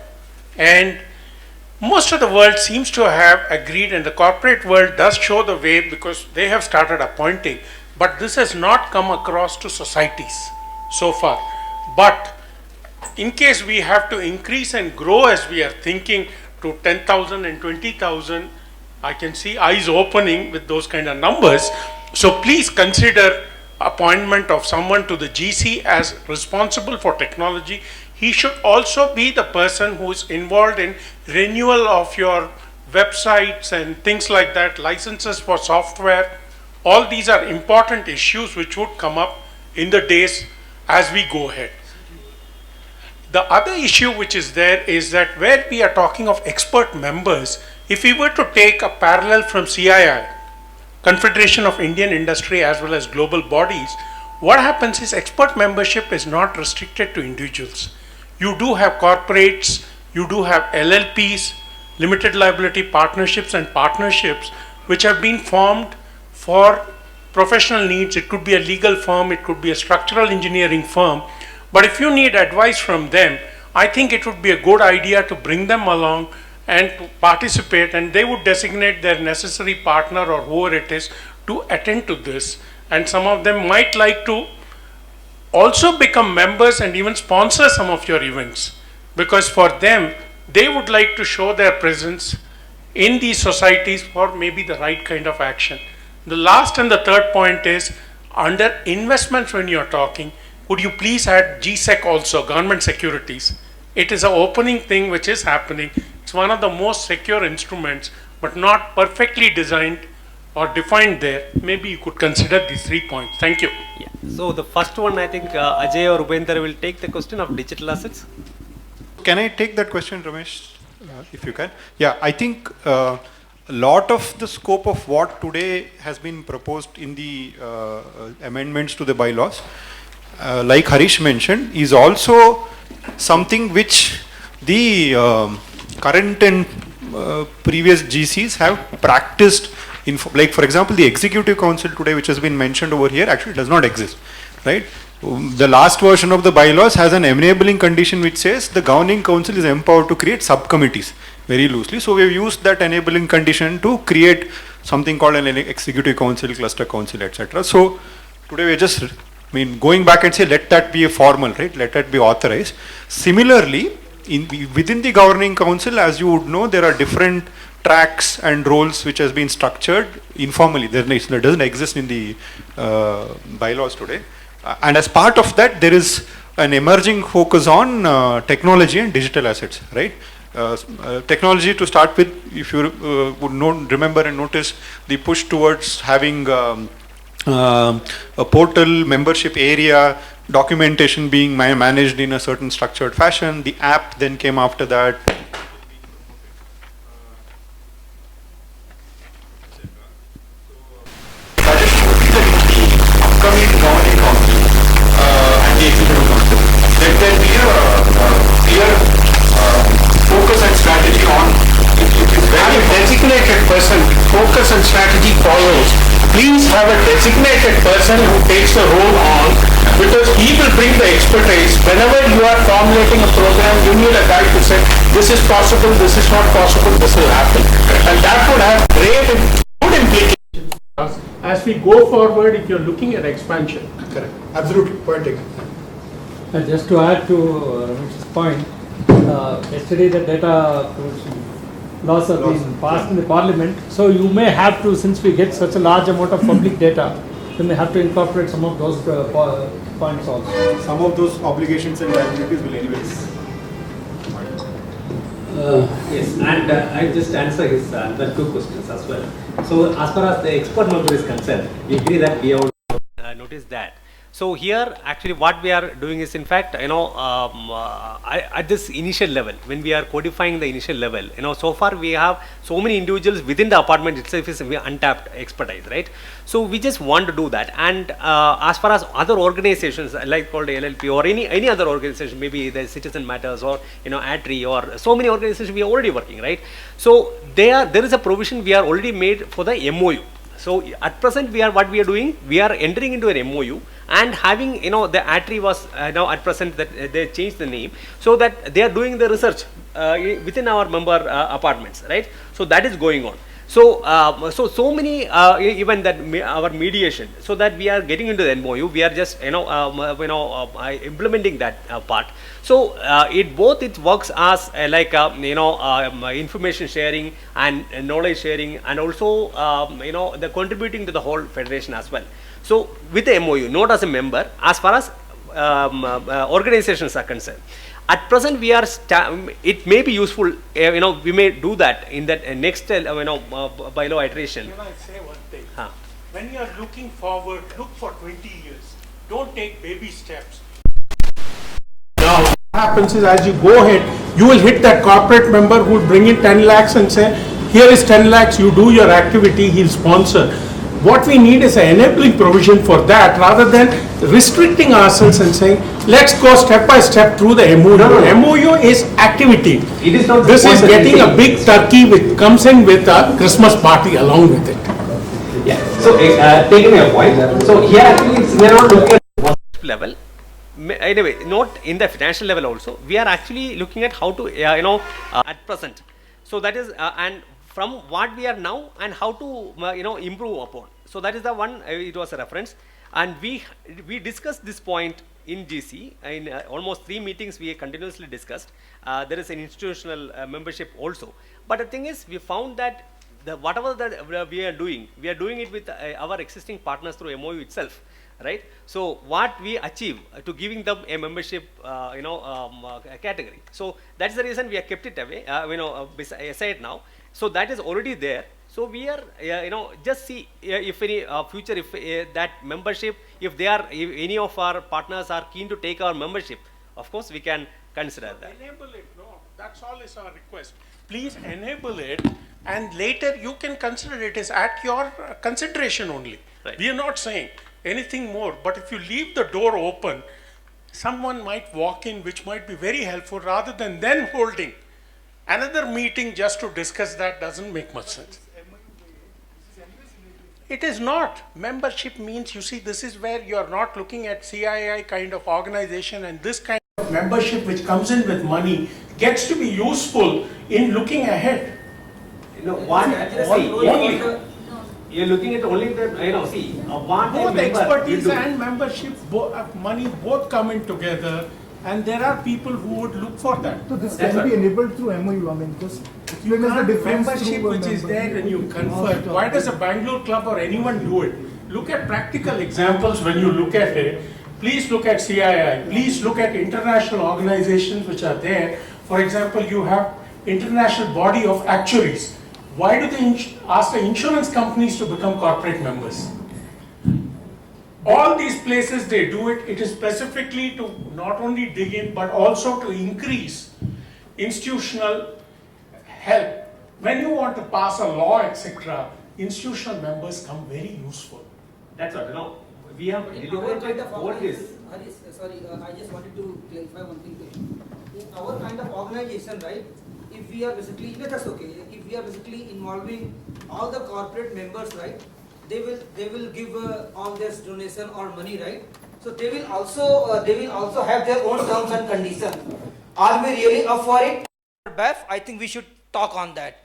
And most of the world seems to have agreed, and the corporate world does show the way because they have started appointing, but this has not come across to societies so far. But in case we have to increase and grow as we are thinking to 10,000 and 20,000, I can see eyes opening with those kind of numbers. So please consider appointment of someone to the GC as responsible for technology. He should also be the person who is involved in renewal of your websites and things like that, licenses for software. All these are important issues which would come up in the days as we go ahead. The other issue which is there is that where we are talking of expert members, if we were to take a parallel from CII, Confederation of Indian Industry, as well as global bodies, what happens is expert membership is not restricted to individuals. You do have corporates, you do have LLPs, limited liability partnerships and partnerships, which have been formed for professional needs. It could be a legal firm, it could be a structural engineering firm. But if you need advice from them, I think it would be a good idea to bring them along and to participate, and they would designate their necessary partner or whoever it is to attend to this. And some of them might like to also become members and even sponsor some of your events, because for them, they would like to show their presence in these societies for maybe the right kind of action. The last and the third point is, under investments when you're talking, would you please add GSEC also, government securities. It is an opening thing which is happening. It's one of the most secure instruments, but not perfectly designed or defined there. Maybe you could consider these 3 points. Thank you. Yeah. So the first one, I think Ajay or Rubendra will take the question of digital assets. Can I take that question, Ramesh, if you can? Yeah, I think a lot of the scope of what today has been proposed in the amendments to the bylaws, like Harish mentioned, is also something which the current and previous GCs have practiced. Like for example, the Executive Council today, which has been mentioned over here, actually does not exist, right? the last version of the bylaws has an enabling condition which says the governing council is empowered to create subcommittees, very loosely. So we've used that enabling condition to create something called an executive council, cluster council, etc. So today we're just, going back and say let that be a formal, right? Let that be authorized. Similarly, within the governing council, as you would know, there are different tracks and roles which has been structured informally. There doesn't exist in the bylaws today. And as part of that, there is an emerging focus on technology and digital assets, right? Technology to start with, if you would remember and notice the push towards having a portal membership area, documentation being managed in a certain structured fashion. The app then came after that. That is the upcoming governing council and the executive council. Let there be a clear focus and strategy on Have a designated person, focus and strategy follows. Please have a designated person who takes the role on, because he will bring the expertise. Whenever you are formulating a program, you need a guy to say, this is possible, this is not possible, this will happen. And that would have good implications as we go forward if you're looking at expansion. correct. Absolutely, point taken. Just to add to Ramesh's point, yesterday the data protection laws have been passed in the parliament. So you may have to, since we get such a large amount of public data, you may have to incorporate some of those points also. Some of those obligations and liabilities will anyways. Yes, and I just answer his the two questions as well. So as far as the expert member is concerned, we agree that we have noticed that. So here actually what we are doing is, in fact, at this initial level, when we are codifying the initial level, so far we have so many individuals within the apartment itself is untapped expertise, right? So we just want to do that. And as far as other organizations like called LLP or any other organization, maybe the Citizen Matters or ATRI or so many organizations we are already working, right? So there is a provision we are already made for the MOU. So at present we are doing, we are entering into an MOU and having, the ATRI was now at present that they changed the name, so that they are doing the research within our member apartments, right? So that is going on. So, so many even that our mediation, so that we are getting into the MOU, we are just implementing that part. So it works as like information sharing and knowledge sharing, and also the contributing to the whole federation as well. So with the MOU, not as a member, as far as organizations are concerned. At present, we are. It may be useful. We may do that in that next bylaw iteration. Can I say one thing? When you are looking forward, look for 20 years. Don't take baby steps. Now, what happens is, as you go ahead, you will hit that corporate member who will bring in 10 lakhs and say, here is 10 lakhs, you do your activity, he'll sponsor. What we need is an enabling provision for that, rather than restricting ourselves and saying, let's go step by step through the MOU. MOU is activity. It is not. This is getting a big turkey which comes in with a Christmas party along with it. Yeah. So taking your point. So here actually we are not looking at level. Anyway, not in the financial level also. We are actually looking at how to at present. So that is and from what we are now and how to improve upon. So that is the one. It was a reference, and we discussed this point in GC in almost 3 meetings. We continuously discussed. There is an institutional membership also, but the thing is, we found that whatever that we are doing it with our existing partners through MOU itself, right? So what we achieve to giving them a membership category. So that's the reason we have kept it away aside now. So that is already there. So we are, just see if any future, if that membership, if any of our partners are keen to take our membership, of course we can consider that. Enable it, no, that's all is our request. Please enable it, and later you can consider it as at your consideration only. Right. We are not saying anything more, but if you leave the door open, someone might walk in which might be very helpful, rather than then holding another meeting just to discuss that. Doesn't make much sense. It is not. Membership means, you see, this is where you are not looking at CII kind of organization, and this kind of membership which comes in with money gets to be useful in looking ahead. You know, one, Only. you're looking at only the, see, one Both member expertise will do. and membership, money both coming together, and there are people who would look for that. So this That's can be right. enabled through MOU. I mean, just You explain us the can't difference membership through a which is member. there and you convert. Why does a Bangalore club or anyone do it? Look at practical examples when you look at it. Please look at CII. Please look at international organizations which are there. For example, you have international body of actuaries. Why do they ask the insurance companies to become corporate members? All these places they do it, it is specifically to not only dig in but also to increase institutional help. When you want to pass a law, etc., institutional members come very useful. That's what, we have In our kind deliberated of all this. I just wanted to clarify one thing. In our kind of organization, right, if we are basically, that's okay, if we are basically involving all the corporate members, right, they will give all their donation or money, right? So they will also have their own terms and conditions. Are we really up for it? BAF, I think we should talk on that.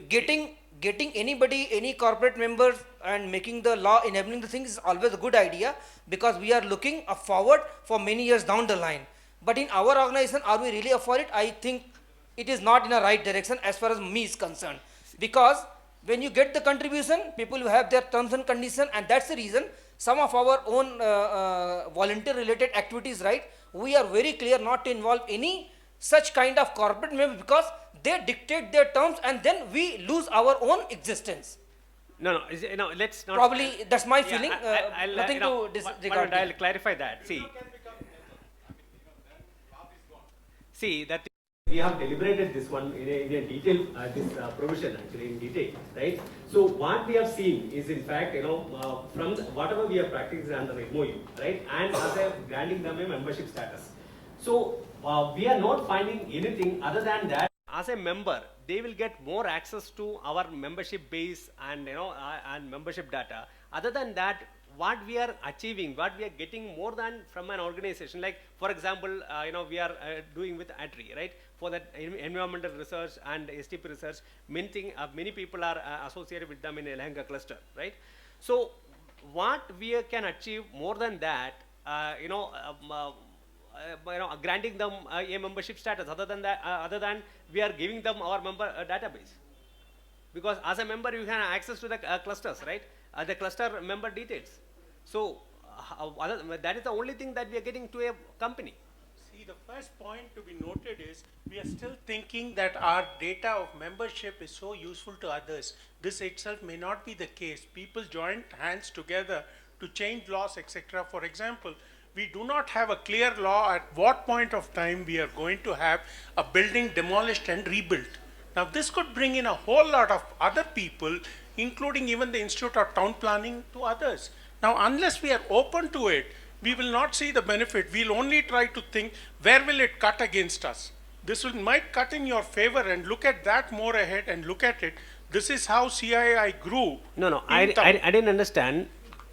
Getting anybody, any corporate members and making the law, enabling the things is always a good idea because we are looking forward for many years down the line. But in our organization, are we really up for it? I think it is not in a right direction as far as me is concerned. Because when you get the contribution, people will have their terms and conditions, and that's the reason some of our own volunteer related activities, right, we are very clear not to involve any such kind of corporate member because they dictate their terms and then we lose our own existence. No, let's not. Probably that's my Yeah, feeling. I'll, Nothing to disregard. I'll clarify that. See that. We have deliberated this one in a detail, this provision actually in detail, right? So what we have seen is in fact, from whatever we have practiced under MOU, right? And as a granting them a membership status. So we are not finding anything other than that. As a member, they will get more access to our membership base and and membership data. Other than that, what we are achieving, what we are getting more than from an organization, like for example, we are doing with ATRI, right? For that environmental research and STP research, many people are associated with them in a Lehenga cluster, right? So what we can achieve more than that, granting them a membership status. Other than we are giving them our member database, because as a member you can access to the clusters, right? The cluster member details. So that is the only thing that we are getting to a company. See, the first point to be noted is we are still thinking that our data of membership is so useful to others. This itself may not be the case. People joined hands together to change laws, etc. For example, we do not have a clear law at what point of time we are going to have a building demolished and rebuilt. Now, this could bring in a whole lot of other people, including even the Institute of Town Planning, to others. Now, unless we are open to it, we will not see the benefit. We'll only try to think, where will it cut against us? This might cut in your favor, and look at that more ahead and look at it. This is how CII grew. No, I didn't understand.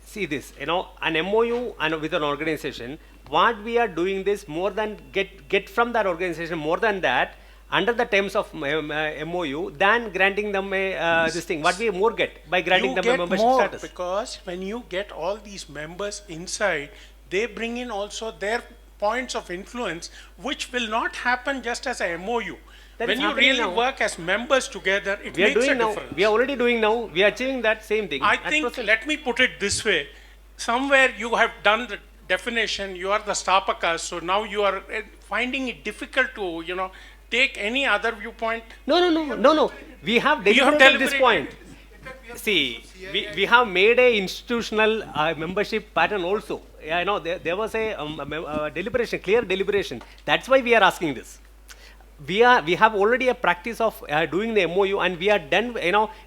See this, an MOU and with an organization, what we are doing this more than get from that organization, more than that, under the terms of MOU, than granting them this thing. What we more get by granting them a membership more status? Because when you get all these members inside, they bring in also their points of influence, which will not happen just as a MOU. That when is you happening really now. work as members together, it We are makes a doing now. difference. We are already doing now. We are achieving that same thing. I at think, present. let me put it this way. Somewhere you have done the definition, you are the Stapakas, so now you are finding it difficult to, take any other viewpoint. No. We have deliberated this point. See, we have made a institutional membership pattern also. There was a deliberation, clear deliberation. That's why we are asking this. We have already a practice of doing the MOU, and we are done.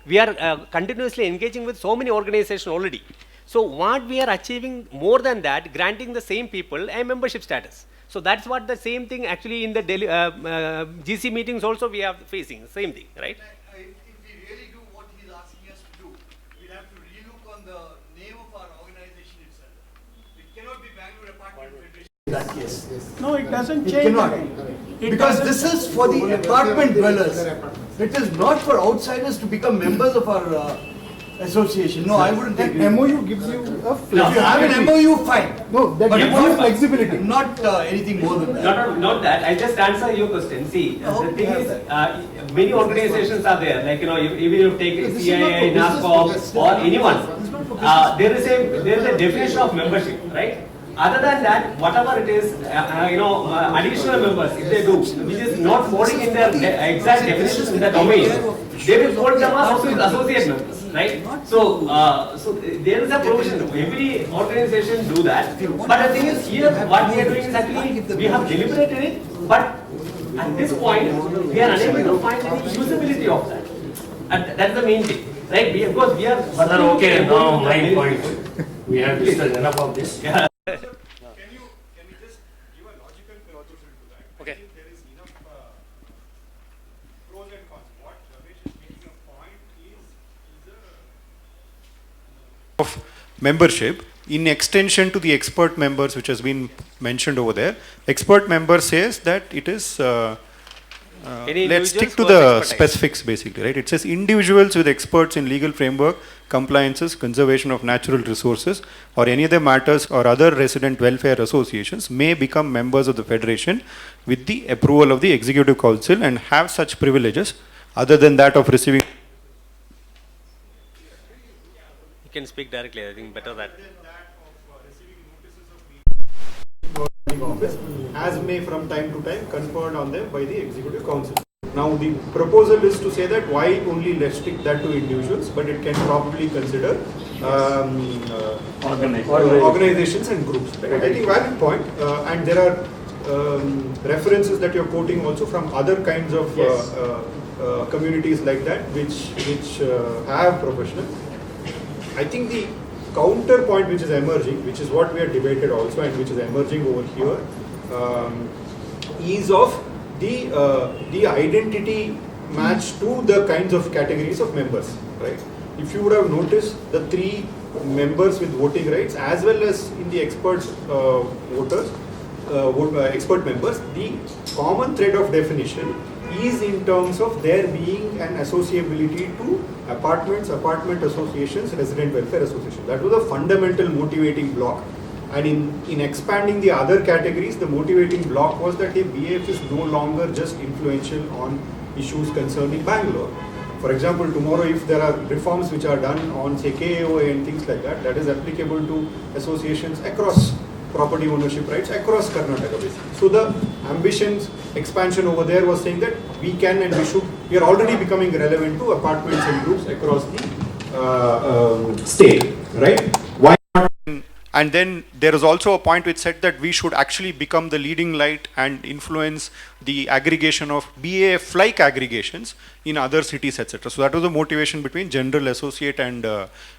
We are continuously engaging with so many organizations already. So what we are achieving more than that, granting the same people a membership status. So that's what the same thing actually in the GC meetings also we are facing, same thing, right? If we really do what he's asking us to do, we'll have to relook on the that case. No, it doesn't It change. cannot. It Because doesn't- this is for the apartment dwellers. It is not for outsiders to become members of our association. No, I wouldn't agree. An MOU gives you a If you have an MOU, fine. No, that But gives not- you flexibility. Not anything more than that. Not that. I just answer your question. See, Oh, the thing yeah, is, that. many organizations are there. Like even if you take This is not CIA, for business, NASCOM, yes. or anyone, It's not for business. there is a definition of membership, right? Other than that, whatever it is, additional members, if they do, which is not falling in their exact definitions in the domain, they will call them as associate members, right? So there is a provision. Every organization do that. But the thing is, here what we are doing is actually we have deliberated it, but at this point we are unable to find any usability of that. And that's the main thing, right? Because we are. Sir, okay, now my point. We have discussed enough of this. Yeah. Can you just give a logical conclusion to that? Okay. I think there is enough pros and cons. What Ramesh is making a point is of membership in extension to the expert members, which has been mentioned over there. Expert member says that it is. Any Let's stick to individuals who the have expertise. specifics basically, right? It says individuals with experts in legal framework, compliances, conservation of natural resources, or any other matters or other resident welfare associations may become members of the federation with the approval of the executive council and have such privileges other than that of receiving. You can speak directly. I think better that. As may from time to time conferred on them by the executive council. Now the proposal is to say that why only restrict that to individuals, but it can probably consider organizations and groups. Right? I think valid point, and there are references that you're quoting also from other kinds of communities like that, which have professionals. I think the counterpoint which is emerging, which is what we have debated also and which is emerging over here, is of the identity match to the kinds of categories of members, right? If you would have noticed the three members with voting rights as well as in the experts voters, expert members, the common thread of definition is in terms of there being an associability to apartments, apartment associations, resident welfare associations. That was a fundamental motivating block. And in expanding the other categories, the motivating block was that BAF is no longer just influential on issues concerning Bangalore. For example, tomorrow if there are reforms which are done on say KAOA and things like that, that is applicable to associations across property ownership rights across Karnataka basically. So the ambitions expansion over there was saying that we can and we should, we are already becoming relevant to apartments and groups across the state, right? Why not? And then there is also a point which said that we should actually become the leading light and influence the aggregation of BAF-like aggregations in other cities, etc. So that was the motivation between general, associate and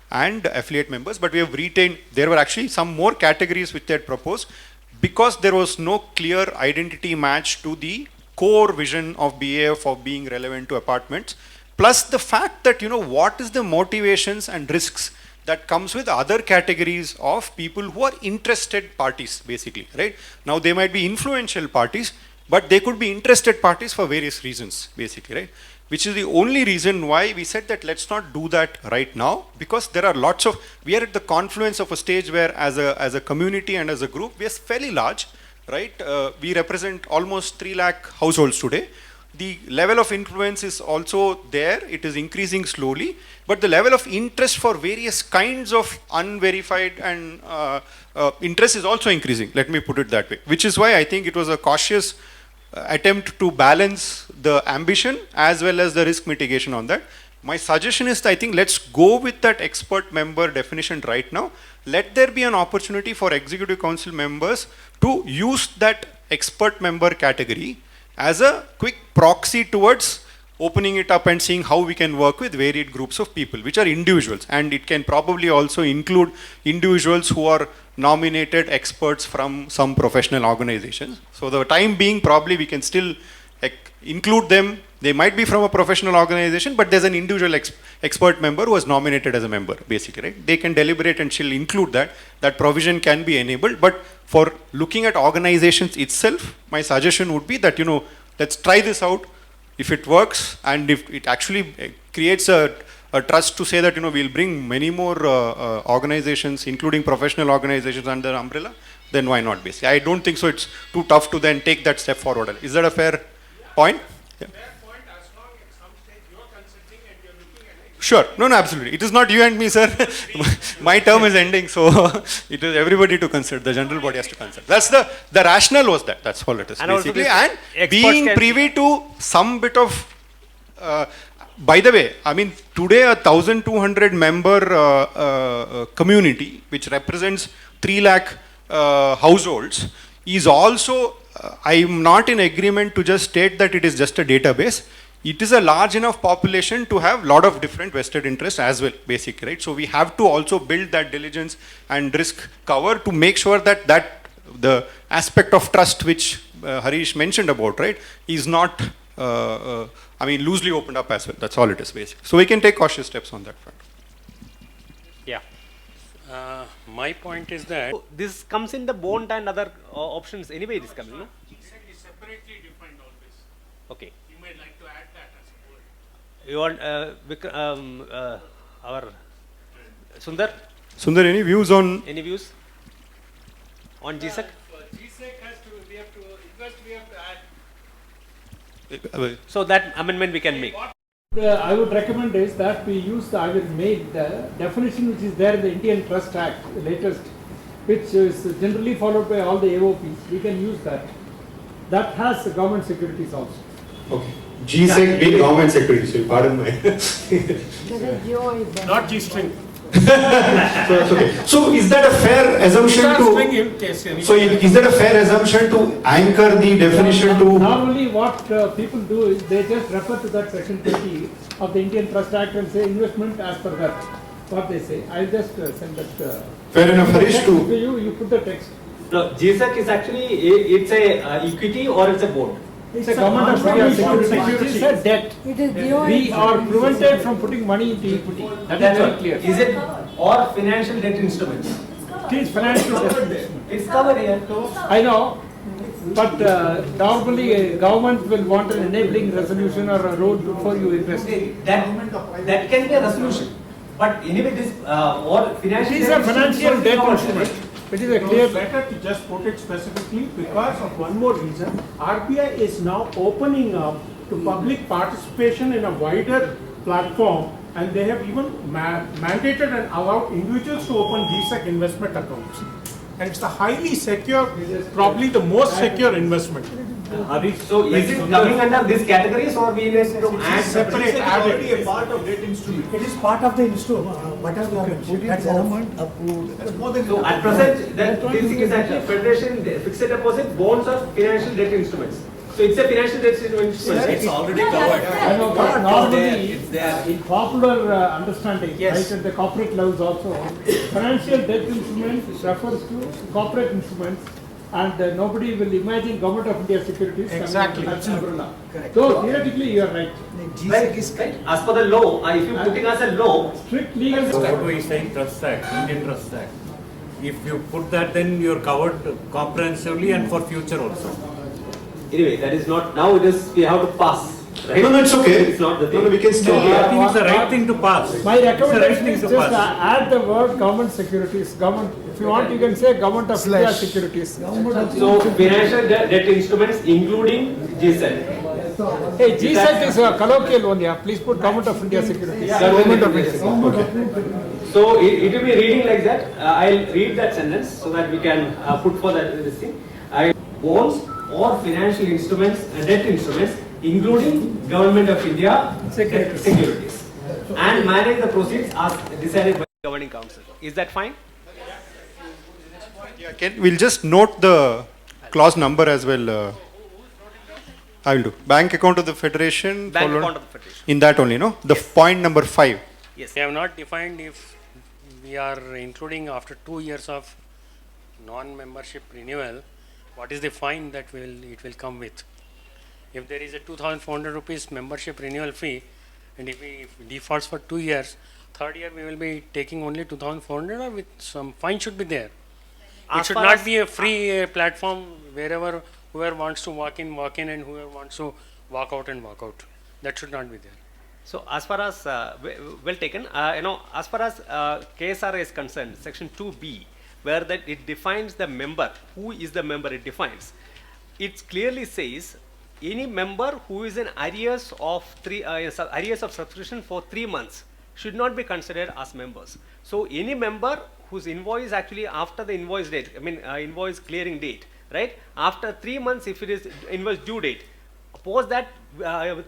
affiliate members. But we have retained, there were actually some more categories which they had proposed because there was no clear identity match to the core vision of BAF of being relevant to apartments. Plus the fact that, you know, what is the motivations and risks that comes with other categories of people who are interested parties, basically, right? Now, they might be influential parties, but they could be interested parties for various reasons, basically, right? Which is the only reason why we said that let's not do that right now, because there are lots of, we are at the confluence of a stage where as a community and as a group, we are fairly large, right? We represent almost 3 lakh households today. The level of influence is also there, it is increasing slowly, but the level of interest for various kinds of unverified and interest is also increasing, let me put it that way, which is why I think it was a cautious attempt to balance the ambition as well as the risk mitigation on that. My suggestion is, I think let's go with that expert member definition right now. Let there be an opportunity for executive council members to use that expert member category as a quick proxy towards opening it up and seeing how we can work with varied groups of people, which are individuals. And it can probably also include individuals who are nominated experts from some professional organizations. So the time being, probably we can still include them They might be from a professional organization, but there's an individual expert member who was nominated as a member, basically, right? They can deliberate and she'll include that. That provision can be enabled. But for looking at organizations itself, my suggestion would be that, let's try this out. If it works and if it actually creates a trust to say that, we'll bring many more organizations, including professional organizations under the umbrella, then why not, basically? I don't think so it's too tough to then take that step forward. Is that a fair point? Yeah. Sure. No, absolutely. It is not you and me, sir. My term is ending, so it is everybody to consider. The general body has to consider. That's the rationale was that. That's all it is, and basically. And being privy to some bit of, by the way, I mean, today a 1,200 member community, which represents 3 lakh households, is also, I am not in agreement to just state that it is just a database. It is a large enough population to have a lot of different vested interests as well, basically, right? So we have to also build that diligence and risk cover to make sure that the aspect of trust which Harish mentioned about, right, is not, loosely opened up as well. That's all it is, basically. So we can take cautious steps on that front. Yeah. My point is that So this comes in the bond and other options. Anyway, it is coming, no? Separately defined always. Okay. You may like to add that as a word. You want our Sundar? Sundar, any views on? Any views on GSEC? GSEC has to, we have to invest, we have to add. So that amendment we can make. I would recommend is that we use I will make the definition which is there in the Indian Trust Act, the latest, which is generally followed by all the AOPs. We can use that. That has the government securities also. Okay. GSEC being government securities, so pardon my. Not G-string. So that's okay. So is that a fair assumption So is that a fair assumption to anchor the definition to? Normally what people do is they just refer to that section 20 of the Indian Trust Act and say investment as per that. What they say. I'll just send that. Fair enough, Harish, to you put the text. No, GSEC is actually, it's a equity or it's a bond. It's a government of India security. It's a debt. We are prevented from putting money into equity. That is very clear. Is it or financial debt instruments? It is financial debt. It's covered here. I know, but normally a government will want an enabling resolution or a rule before you invest. That can be a resolution. But anyway, this or financial It is debt a financial debt instrument. It is a No, clear. it's better to just put it specifically because of one more reason. RBI is now opening up to public participation in a wider platform, and they have even mandated and allowed individuals to open GSEC investment accounts. And it's the highly secure, probably the most secure investment. So is it coming under these categories or we need to add Separate, added. a part of debt instrument. It is part of the instrument, whatever you have put it government approved. That's more than So at present, that this thing is actually federation fixed deposit bonds or financial debt instruments. So it's a financial debt instrument. It's already covered. I know, but normally in popular understanding, right at the corporate levels also, financial debt instruments refers to corporate instruments, and nobody will imagine government of India securities. Exactly. Umbrella. So theoretically you are right. Right. As per the law, if you put it as a law, Strict legal. what we saying Trust Act, Indian Trust Act. If you put that, then you're covered comprehensively and for future also. anyway, that is not, now it is, we have to pass. Right? No, it's okay. It's not the thing. No, we can still. I think it's the right thing to pass. My recommendation It's is the right just thing to pass. add the word government securities. Government, if you want, you can say government of India securities. So financial debt instruments including GSEC. Hey, GSEC is a colloquial one, yeah. Please put government of India securities. Government of India. So it will be reading like that. I'll read that sentence so that we can put for that this thing. Bonds or financial instruments and debt instruments, including Government of India securities, and manage the proceeds as decided by Governing Council. Is that fine? Yeah, we'll just note the clause number as well. I will do. Bank account of the Federation. Bank followed- account of the Federation. In that only, no? The point number 5. Yes. We have not defined if we are including after 2 years of non-membership renewal, what is the fine that it will come with? If there is a 2,400 rupees membership renewal fee, and if we defaults for 2 years, third year we will be taking only 2,400, or with some fine should be there. It As should far not as- be a free platform wherever whoever wants to walk in, and whoever wants to walk out and walk out. That should not be there. So as far as well taken, as far as KSR is concerned, section 2B, where that it defines the member, who is the member, it defines. It clearly says any member who is in arrears of arrears of subscription for 3 months should not be considered as members. So any member whose invoice actually after the invoice date, invoice clearing date, right? After 3 months, if it is invoice due date, suppose that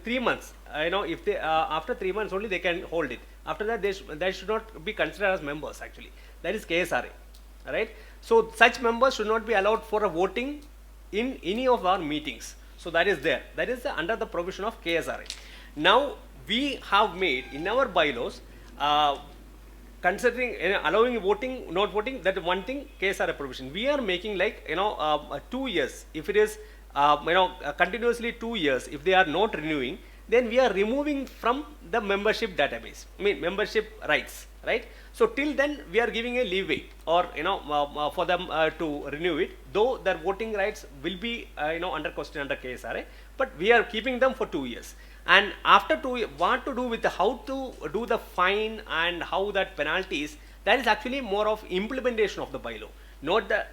3 months, if they after 3 months only they can hold it. After that, they should not be considered as members actually. That is KSRA, right? So such members should not be allowed for a voting in any of our meetings. So that is there. That is under the provision of KSRA. Now we have made in our bylaws, considering allowing voting, not voting, that one thing KSRA provision. We are making like 2 years. If it is continuously 2 years, if they are not renewing, then we are removing from the membership database. Membership rights, right? So till then we are giving a leeway, or for them to renew it. Though their voting rights will be under question under KSRA, but we are keeping them for 2 years. And after 2 years, what to do with how to do the fine and how that penalties, that is actually more of implementation of the bylaw. Not the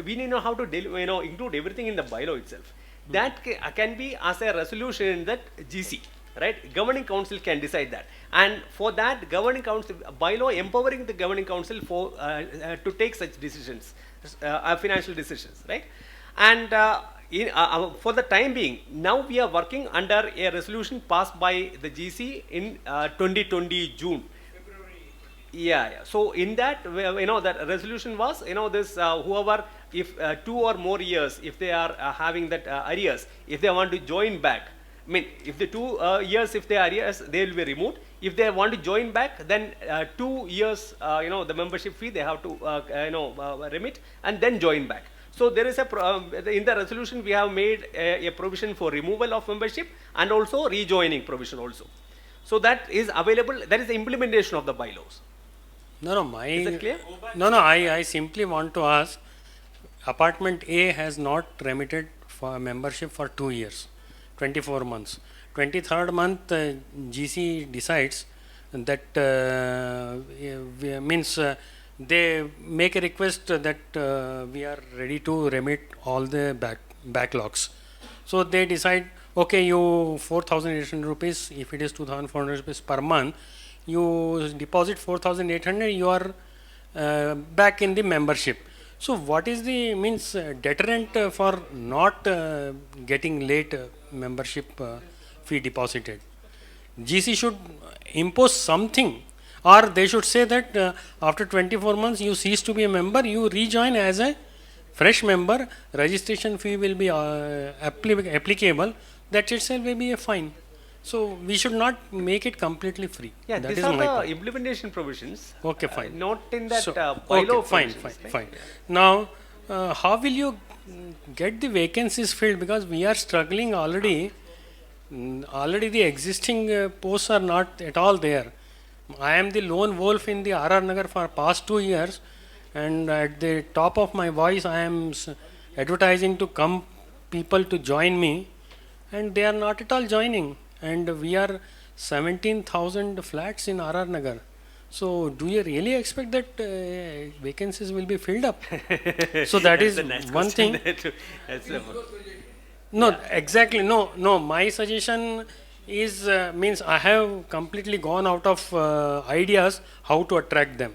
we need to know how to include everything in the bylaw itself. That can be as a resolution in that GC, right? Governing council can decide that, and for that governing council bylaw empowering the governing council for to take such decisions, financial decisions, right? And for the time being, now we are working under a resolution passed by the GC in 2020 June. Yeah. So in that, that resolution was, this whoever, if 2 or more years, if they are having that arrears, if they want to join back, if the 2 years, if they are arrears, they will be removed. If they want to join back, then 2 years, the membership fee they have to remit and then join back. So there is in the resolution we have made a provision for removal of membership and also rejoining provision also. So that is available. That is the implementation of the bylaws. Is it clear? I simply want to ask, apartment A has not remitted for membership for 2 years, 24 months. 23rd month, GC decides that means they make a request that we are ready to remit all the backlogs. So they decide, okay, you 4,800 rupees, if it is 2,400 rupees per month, you deposit 4,800, you are back in the membership. So what is the deterrent for not getting late membership fee deposited? GC should impose something, or they should say that after 24 months you cease to be a member, you rejoin as a fresh member, registration fee will be applicable, that itself will be a fine. So we should not make it completely free. Yeah, that these are the implementation provisions. Okay, fine. Not in that bylaw. Okay, fine. Now, how will you get the vacancies filled? Because we are struggling already. Already the existing posts are not at all there. I am the lone wolf in the RR Nagar for past 2 years, and at the top of my voice I am advertising to come people to join me, and they are not at all joining. And we are 17,000 flats in RR Nagar. So do you really expect that vacancies will be filled up? So that is one thing. No, exactly. No. My suggestion is I have completely gone out of ideas how to attract them.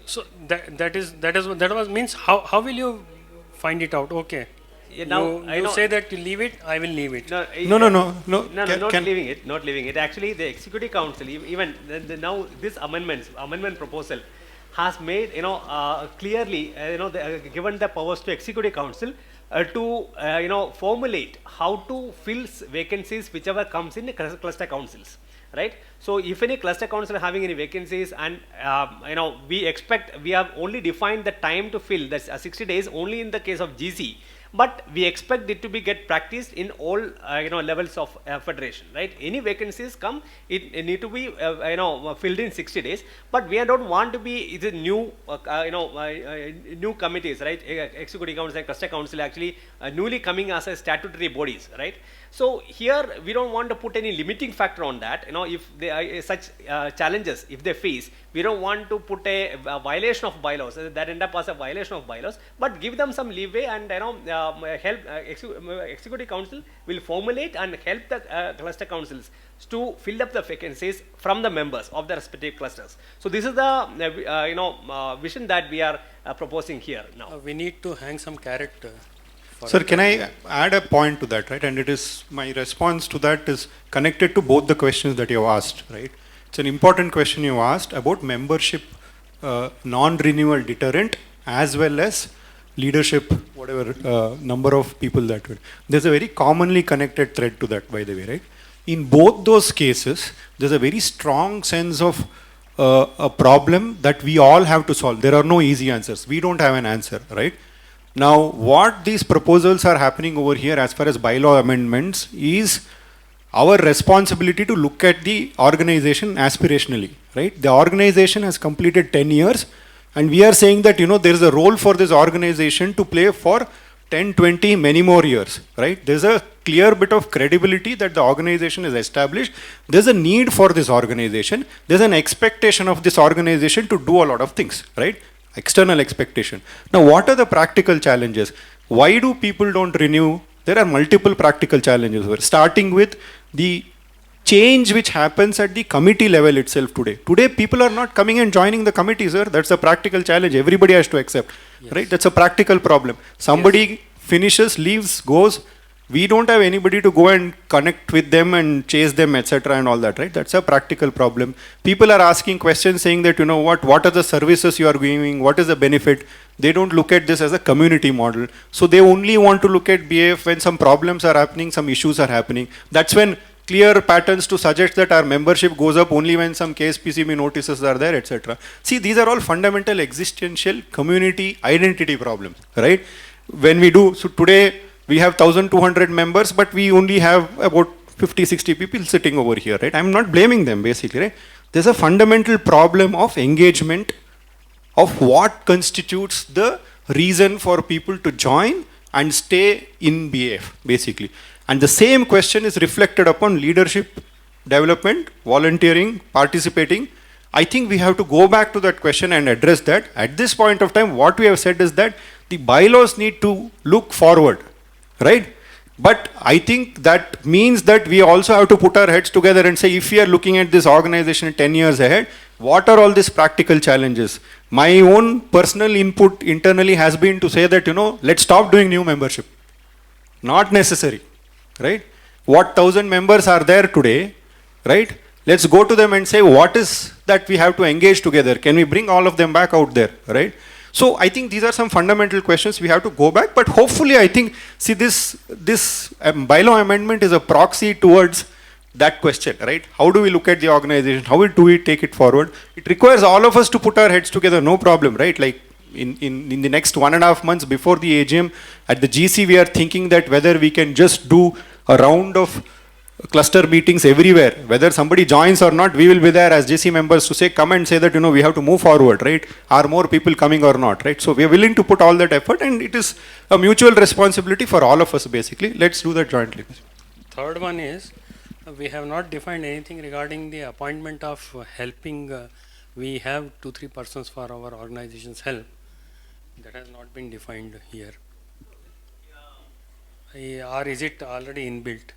So that was means how will you find it out? Okay. Yeah, now you say that you leave it, I will leave it. No. Not leaving it. Actually, the executive council, even now this amendment proposal has made clearly given the powers to executive council to formulate how to fill vacancies whichever comes in cluster councils, right? So if any cluster council having any vacancies, and we have only defined the time to fill, that's 60 days only in the case of GC. but we expect it to be get practiced in all levels of federation, right? Any vacancies come, it need to be filled in 60 days, but we don't want to be the new new committees, right? Executive council and cluster council actually newly coming as a statutory bodies, right? So here we don't want to put any limiting factor on that. If they are such challenges, if they face, we don't want to put a violation of bylaws that end up as a violation of bylaws, but give them some leeway and help executive council will formulate and help the cluster councils to fill up the vacancies from the members of the respective clusters. So this is the vision that we are proposing here now. We need to hang some carrot. Sir, can I add a point to that, right? And it is, my response to that is connected to both the questions that you have asked, right? It's an important question you asked about membership, non-renewal deterrent, as well as leadership, whatever number of people that would. There's a very commonly connected thread to that, by the way, right? In both those cases, there's a very strong sense of a problem that we all have to solve. There are no easy answers. We don't have an answer, right? Now, what these proposals are happening over here as far as bylaw amendments is our responsibility to look at the organization aspirationally, right? The organization has completed 10 years and we are saying that, there is a role for this organization to play for 10, 20, many more years, right? There's a clear bit of credibility that the organization is established. There's a need for this organization. There's an expectation of this organization to do a lot of things, right? External expectation. Now, what are the practical challenges? Why do people don't renew? There are multiple practical challenges. We're starting with the change which happens at the committee level itself today. Today, people are not coming and joining the committee, sir. That's a practical challenge. Everybody has to accept, right? That's a practical problem. Somebody finishes, leaves, goes. We don't have anybody to go and connect with them and chase them, etc. and all that, right? That's a practical problem. People are asking questions saying that, what are the services you are giving? What is the benefit? They don't look at this as a community model. So they only want to look at BAF when some problems are happening, some issues are happening. That's when clear patterns to suggest that our membership goes up only when some KSPCB notices are there, etc. See, these are all fundamental existential community identity problems, right? When we do, so today, we have 1,200 members, but we only have about 50, 60 people sitting over here, right? I'm not blaming them, basically, right? There's a fundamental problem of engagement of what constitutes the reason for people to join and stay in BAF, basically. And the same question is reflected upon leadership, development, volunteering, participating. I think we have to go back to that question and address that. At this point of time, what we have said is that the bylaws need to look forward, right? But I think that means that we also have to put our heads together and say, if we are looking at this organization 10 years ahead, what are all these practical challenges? My own personal input internally has been to say that, let's stop doing new membership. Not necessary, right? What 1,000 members are there today, right? Let's go to them and say, what is that we have to engage together? Can we bring all of them back out there, right? So I think these are some fundamental questions we have to go back, but hopefully I think, see, this bylaw amendment is a proxy towards that question, right? How do we look at the organization? How do we take it forward? It requires all of us to put our heads together, no problem, right? Like in the next 1.5 months before the AGM, at the GC we are thinking that whether we can just do a round of cluster meetings everywhere, whether somebody joins or not, we will be there as GC members to say, come and say that, we have to move forward, right? Are more people coming or not, right? So we are willing to put all that effort, and it is a mutual responsibility for all of us, basically. Let's do that jointly. Third one is, we have not defined anything regarding the appointment of helping. We have 2-3 persons for our organization's help. That has not been defined here. Or is it already inbuilt?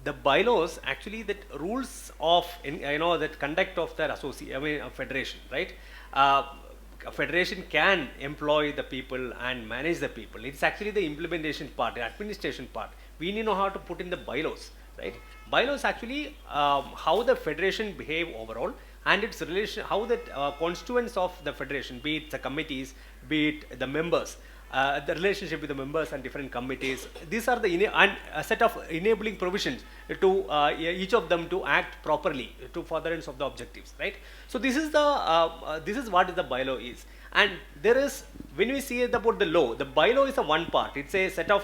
The bylaws actually, that rules of that conduct of the federation, right? A federation can employ the people and manage the people. It's actually the implementation part, the administration part. We need to know how to put in the bylaws, right? Bylaws actually how the federation behave overall, and its relation, how the constituents of the federation, be it the committees, be it the members, the relationship with the members and different committees. These are the and a set of enabling provisions to each of them to act properly to furtherance of the objectives, right? So this is the this is what the bylaw is, And there is, when we see it about the law, the bylaw is a one part. It's a set of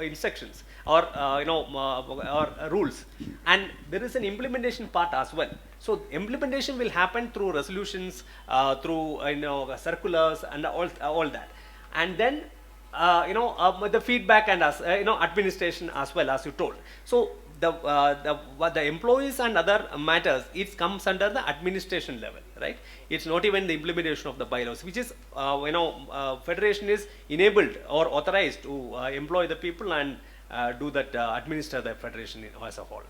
instructions or or rules, and there is an implementation part as well. So implementation will happen through resolutions, through circulars and all that, and then the feedback and administration as well, as you told. So the employees and other matters, it comes under the administration level, right? It's not even the implementation of the bylaws, which is federation is enabled or authorized to employ the people and do that, administer the federation as a whole.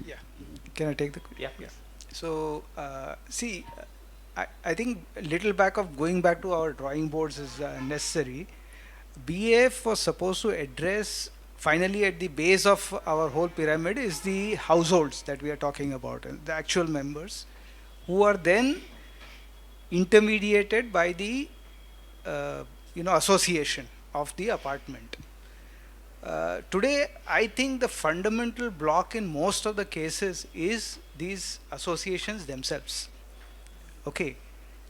Yeah. Can I take the? Yeah. Yes. So see, I think a little back of going back to our drawing boards is necessary. BAF was supposed to address, finally at the base of our whole pyramid is the households that we are talking about, and the actual members, who are then intermediated by the association of the apartment. Today, I think the fundamental block in most of the cases is these associations themselves. Okay,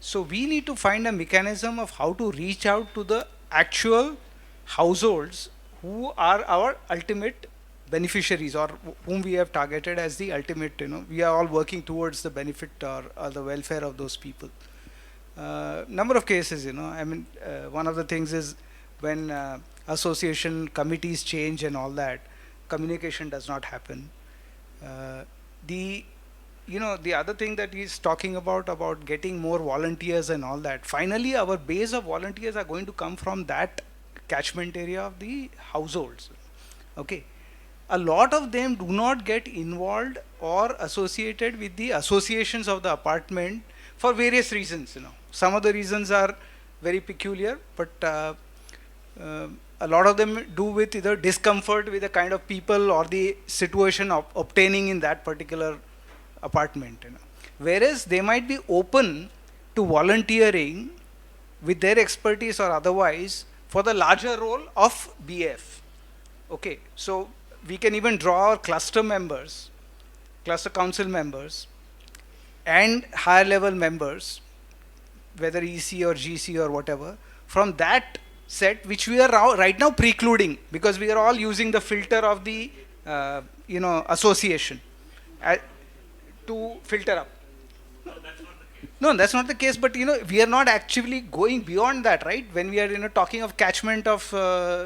so we need to find a mechanism of how to reach out to the actual households who are our ultimate beneficiaries, or whom we have targeted as the ultimate, we are all working towards the benefit or the welfare of those people. Number of cases, one of the things is when association committees change and all that, communication does not happen. The other thing that he's talking about getting more volunteers and all that, finally our base of volunteers are going to come from that catchment area of the households. Okay, a lot of them do not get involved or associated with the associations of the apartment for various reasons. Some of the reasons are very peculiar, but a lot of them do with either discomfort with the kind of people or the situation of obtaining in that particular apartment. Whereas they might be open to volunteering with their expertise or otherwise for the larger role of BF. Okay, so we can even draw our cluster members, cluster council members, and higher level members, whether EC or GC or whatever, from that set, which we are right now precluding, because we are all using the filter of the association to filter up. No, that's not the case, but we are not actually going beyond that, right? When we are talking of catchment of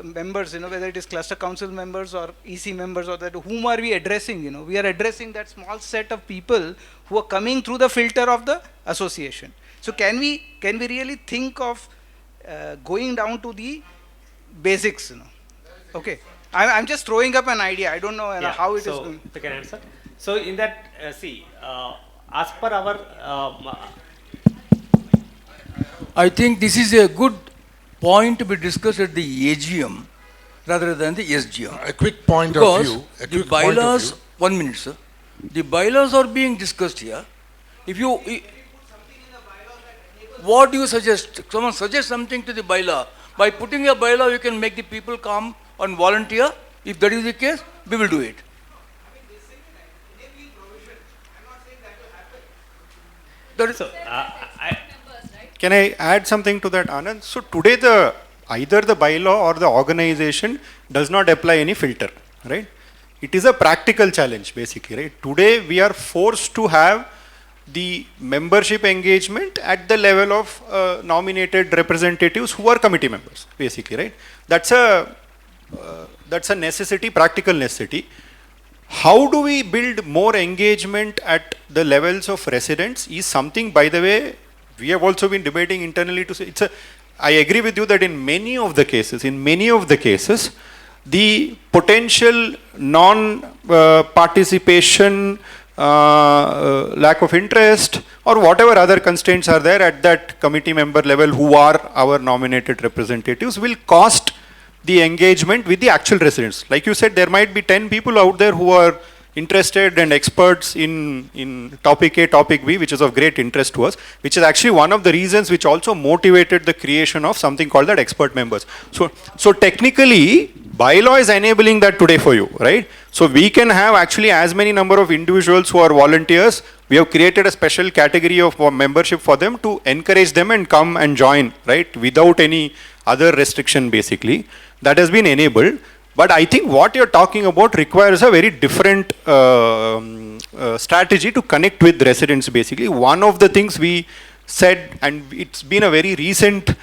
members, whether it is cluster council members or EC members or that, whom are we addressing? We are addressing that small set of people who are coming through the filter of the association. So can we really think of going down to the basics? Okay, I'm just throwing up an idea. I don't know how it is going. So can I answer? So in that, as per our I think this is a good point to be discussed at the AGM rather than the SGM. A quick point because of view. The bylaws, 1 minute, sir. The bylaws are being discussed here. If you, what do you suggest? Someone suggest something to the bylaw. By putting a bylaw, you can make the people come and volunteer. If that is the case, we will do it. That is, Can I add something to that, Anand? So today either the bylaw or the organization does not apply any filter, right? It is a practical challenge basically, right? Today we are forced to have the membership engagement at the level of nominated representatives who are committee members, basically, right? That's a necessity, practical necessity. How do we build more engagement at the levels of residents is something, by the way, we have also been debating internally to say, I agree with you that in many of the cases, the potential non-participation, lack of interest, or whatever other constraints are there at that committee member level who are our nominated representatives will cost the engagement with the actual residents. Like you said, there might be 10 people out there who are interested and experts in topic A, topic B, which is of great interest to us, which is actually one of the reasons which also motivated the creation of something called that expert members. So technically, bylaw is enabling that today for you, right? So we can have actually as many number of individuals who are volunteers We have created a special category of membership for them to encourage them and come and join, right? Without any other restriction, basically. That has been enabled. But I think what you're talking about requires a very different strategy to connect with residents, basically. One of the things we said, and it's been a very recent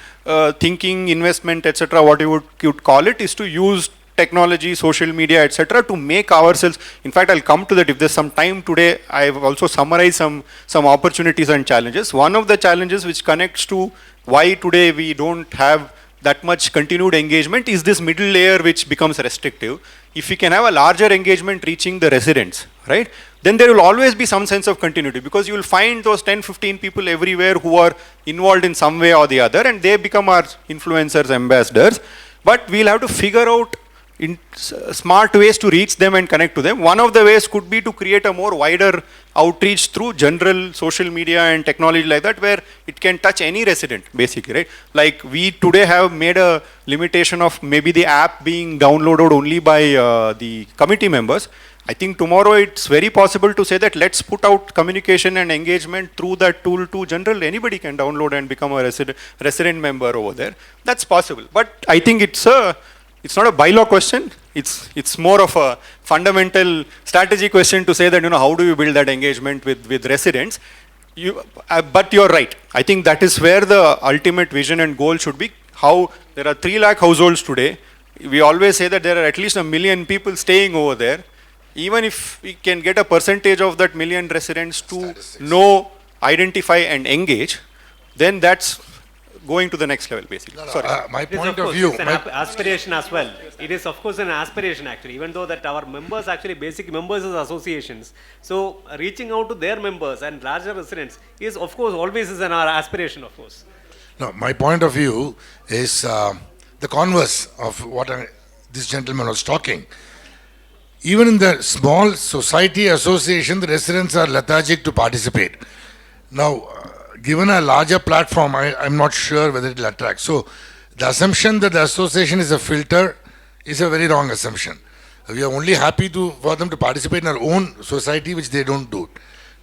thinking, investment, etc., what you would call it, is to use technology, social media, etc., to make ourselves, in fact, I'll come to that if there's some time today. I've also summarized some opportunities and challenges. One of the challenges which connects to why today we don't have that much continued engagement is this middle layer which becomes restrictive. If we can have a larger engagement reaching the residents, right, then there will always be some sense of continuity, because you will find those 10-15 people everywhere who are involved in some way or the other, and they become our influencers, ambassadors. But we'll have to figure out smart ways to reach them and connect to them. One of the ways could be to create a more wider outreach through general social media and technology like that, where it can touch any resident, basically, right? Like we today have made a limitation of maybe the app being downloaded only by the committee members. I think tomorrow it's very possible to say that let's put out communication and engagement through that tool to general. Anybody can download and become a resident member over there. That's possible. But I think it's not a bylaw question. It's more of a fundamental strategy question to say that, how do you build that engagement with residents? But you're right. I think that is where the ultimate vision and goal should be. How there are 3 lakh households today. We always say that there are at least 1 million people staying over there. Even if we can get a percentage of that 1 million residents to know, identify and engage, then that's going to the next level, basically. Sorry. My point of view. It's an aspiration as well. It is, of course, an aspiration, actually, even though that our members, actually, basic members as associations. So, reaching out to their members and larger residents is, of course, always is an aspiration, of course. No, my point of view is the converse of what this gentleman was talking. Even in the small society association, the residents are lethargic to participate. Now, given a larger platform, I'm not sure whether it will attract. So, the assumption that the association is a filter is a very wrong assumption. We are only happy for them to participate in our own society, which they don't do.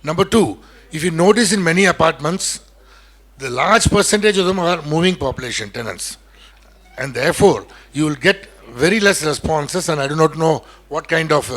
Number 2, if you notice in many apartments, the large percentage of them are moving population tenants. And therefore, you will get very less responses, and I do not know what kind of,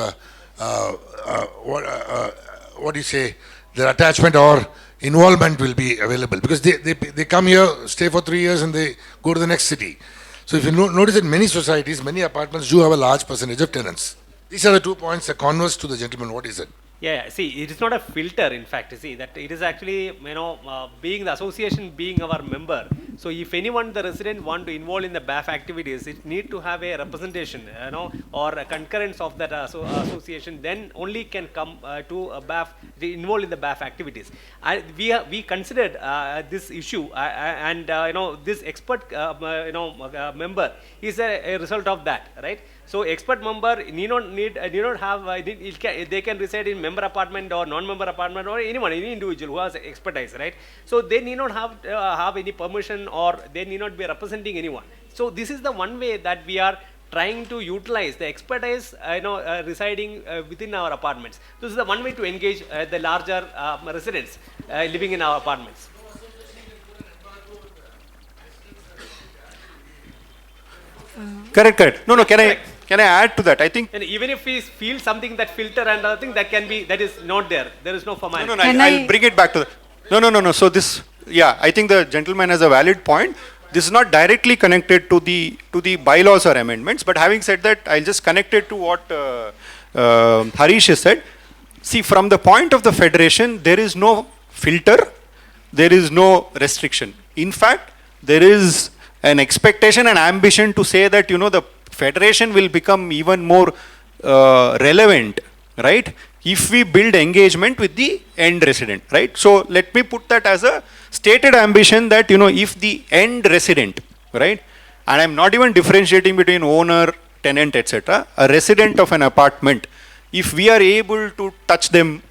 what do you say, their attachment or involvement will be available, because they come here, stay for 3 years, and they go to the next city. So if you notice that many societies, many apartments do have a large percentage of tenants. These are the 2 points, the converse to the gentleman. What is it? Yeah, see, it is not a filter, in fact. See, that it is actually, being the association, being our member. So, if anyone, the resident, want to involve in the BAF activities, it need to have a representation, or a concurrence of that association. Then only can come to a BAF, involved in the BAF activities. We considered this issue, and this expert, member is a result of that, right? So, expert member they can reside in member apartment or non-member apartment, or any individual who has expertise, right? So, they need not have any permission, or they need not be representing anyone. So, this is the one way that we are trying to utilize the expertise, residing within our apartments. This is the one way to engage the larger residents living in our apartments. Correct. No, can I add to that? I think. And even if we feel something that filter and other thing, that is not there. There is no formality. No, I'll bring it back to that. No. So this, I think the gentleman has a valid point. This is not directly connected to the bylaws or amendments, but having said that, I'll just connect it to what Harish has said. See, from the point of the federation, there is no filter, there is no restriction. In fact, there is an expectation and ambition to say that, the federation will become even more relevant, right, if we build engagement with the end resident, right? So let me put that as a stated ambition that, if the end resident, right, and I'm not even differentiating between owner, tenant, etc., a resident of an apartment, if we are able to touch them,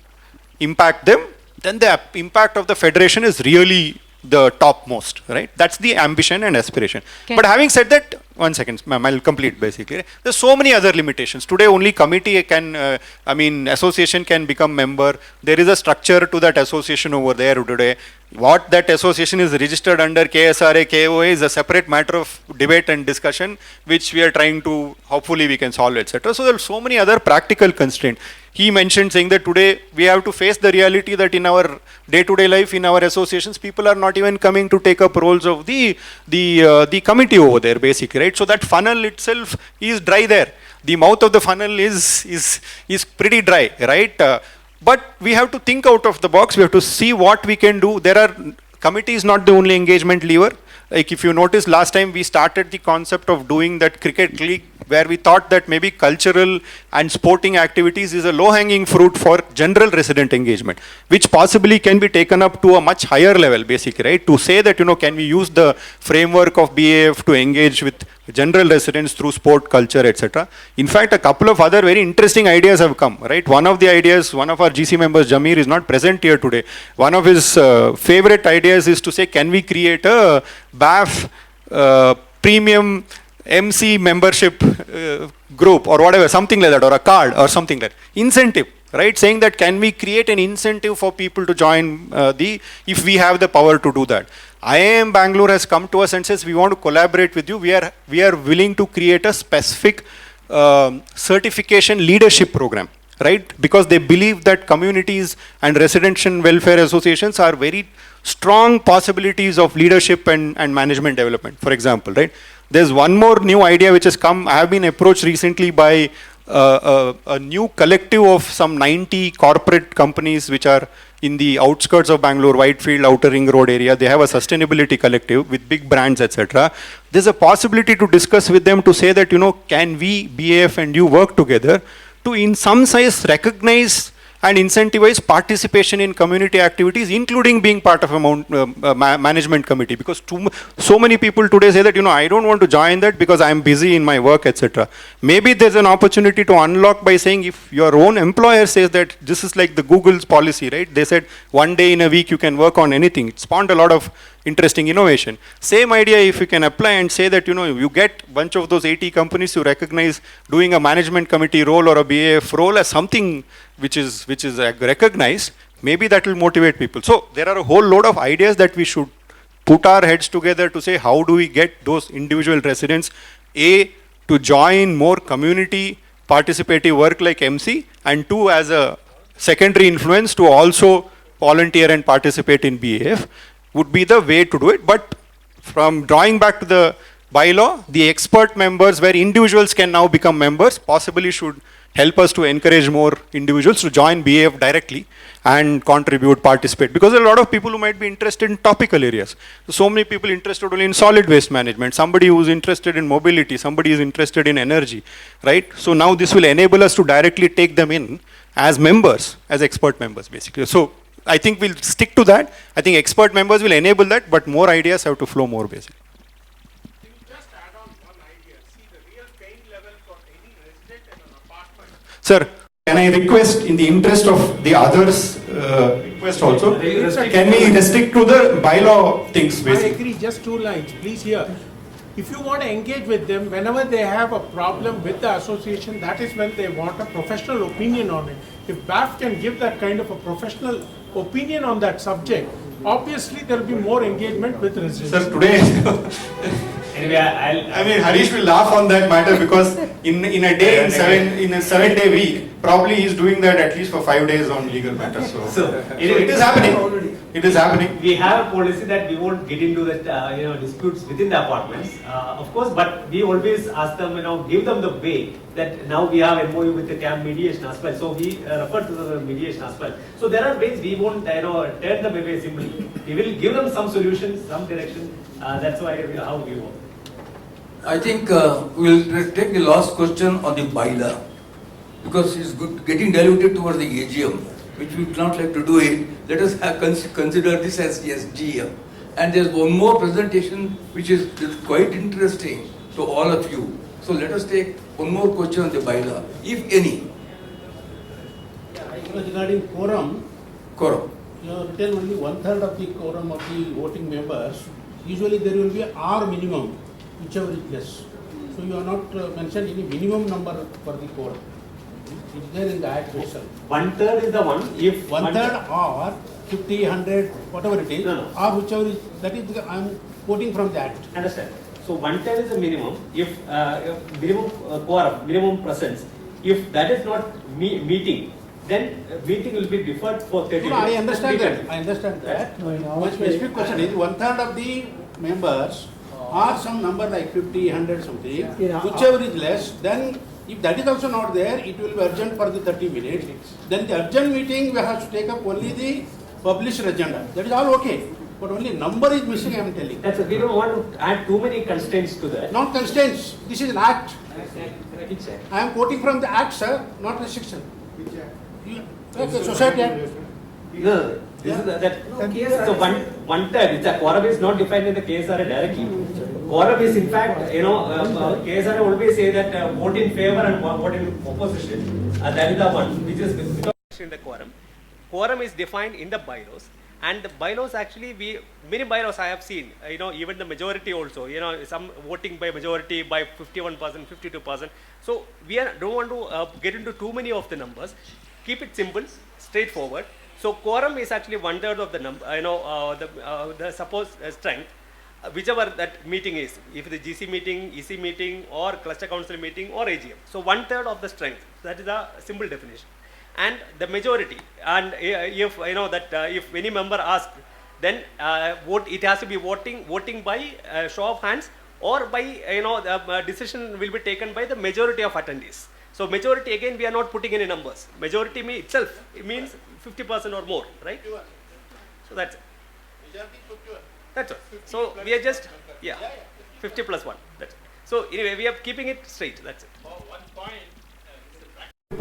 impact them, then the impact of the federation is really the topmost, right? That's the ambition and aspiration. But having said that, one second, ma'am, I'll complete basically. There's so many other limitations. Today only committee can, association can become member. There is a structure to that association over there today. What that association is registered under KSRA, KOA is a separate matter of debate and discussion, which we are trying to, hopefully we can solve, etc. So there are so many other practical constraints. He mentioned saying that today we have to face the reality that in our day-to-day life, in our associations, people are not even coming to take up roles of the committee over there, basically, right? So that funnel itself is dry there. The mouth of the funnel is pretty dry, right? But we have to think out of the box. We have to see what we can do. There are committees, not the only engagement lever. Like if you notice, last time we started the concept of doing that cricket league, where we thought that maybe cultural and sporting activities is a low-hanging fruit for general resident engagement, which possibly can be taken up to a much higher level, basically, right? To say that, can we use the framework of BAF to engage with general residents through sport, culture, etc. In fact, a couple of other very interesting ideas have come, right? One of the ideas, one of our GC members, Jamir, is not present here today. One of his favorite ideas is to say, can we create a BAF premium MC membership group or whatever, something like that, or a card or something like that. Incentive, right? Saying that can we create an incentive for people to join if we have the power to do that. IIM Bangalore has come to us and says we want to collaborate with you. We are willing to create a specific certification leadership program, right? Because they believe that communities and residential welfare associations are very strong possibilities of leadership and management development, for example, right? There's one more new idea which has come. I have been approached recently by a new collective of some 90 corporate companies which are in the outskirts of Bangalore, Whitefield, Outer Ring Road area. They have a sustainability collective with big brands, etc. There's a possibility to discuss with them to say that, can we, BAF and you, work together to in some size recognize and incentivize participation in community activities, including being part of a management committee. Because so many people today say that, I don't want to join that because I'm busy in my work, etc. Maybe there's an opportunity to unlock by saying, if your own employer says that this is like the Google's policy, right? They said one day in a week you can work on anything. It spawned a lot of interesting innovation. Same idea if you can apply and say that, you get a bunch of those 80 companies to recognize doing a management committee role or a BAF role as something which is recognized, maybe that will motivate people. So there are a whole load of ideas that we should put our heads together to say, how do we get those individual residents, A, to join more community participative work like MC, and 2, as a secondary influence to also volunteer and participate in BAF, would be the way to do it. But from drawing back to the bylaw, the expert members where individuals can now become members possibly should help us to encourage more individuals to join BAF directly and contribute, participate. Because there are a lot of people who might be interested in topical areas. So many people interested only in solid waste management, somebody who's interested in mobility, somebody is interested in energy, right? So now this will enable us to directly take them in as members, as expert members basically. So I think we'll stick to that. I think expert members will enable that, but more ideas have to flow more basically. Sir, can I request, in the interest of the others, request also, can we restrict to the bylaw things basically? I agree, just 2 lines, please hear. If you want to engage with them, whenever they have a problem with the association, that is when they want a professional opinion on it. If BAF can give that kind of a professional opinion on that subject, obviously there will be more engagement with residents. Sir, today, anyway, Harish will laugh on that matter because in a day, in a 7-day week, probably he's doing that at least for 5 days on legal matters. So it is happening. It is happening. We have a policy that we won't get into that disputes within the apartments, of course. But we always ask them, give them the way that now we have MOU with the camp mediation as well. So we refer to the mediation as well. So there are ways we won't turn them away simply. We will give them some solutions, some direction. That's why how we work. I think we'll take the last question on the bylaw, because it's getting diluted towards the AGM, which we would not like to do it. Let us consider this as SGM. And there's one more presentation which is quite interesting to all of you. So let us take one more question on the bylaw, if any. Regarding quorum, you have written only 1/3 of the quorum of the voting members. Usually there will be R minimum, whichever is less. So you are not mentioned any minimum number for the quorum. It's there in the act itself. 1/3 is the one. If 1/3 or 50, 100, whatever it is, No. or whichever is, that is, I am quoting from the act. Understand. So 1/3 is the minimum. If minimum quorum, minimum presence, if that is not meeting, then meeting will be deferred for 30 No, I minutes. understand that. I understand that. No, in our My specific question is 1/3 of the members or some number like 50, 100 something, Yeah. whichever is less, then if that is also not there, it will be urgent for the 30 minutes. Then the urgent meeting, we have to take up only the published agenda. That is all okay. But only number is missing, I am telling. That's we don't want to add too many constraints to that. Not constraints. This is an act. I am quoting from the act, sir, not restriction. The Society Act. No, this is that. So 1/3. It's a quorum is not defined in the KSRA directly. Quorum is in fact, KSRA always say that vote in favor and vote in opposition. That is the one which is without in the quorum. Quorum is defined in the bylaws. And the bylaws actually, many bylaws I have seen, even the majority also, some voting by majority by 51%, 52%. So we don't want to get into too many of the numbers. Keep it simple, straightforward. So quorum is actually 1/3 of the number, the supposed strength, whichever that meeting is, if the GC meeting, EC meeting, or cluster council meeting, or AGM. So 1/3 of the strength. That is a simple definition. And the majority, and if if any member asks, then vote. It has to be voting by show of hands, or by the decision will be taken by the majority of attendees. So majority, again, we are not putting any numbers. Majority itself, it means 50% or more, right? So that's it. That's all. So we are just 50 plus 1. That's it. So anyway, we are keeping it straight. That's it.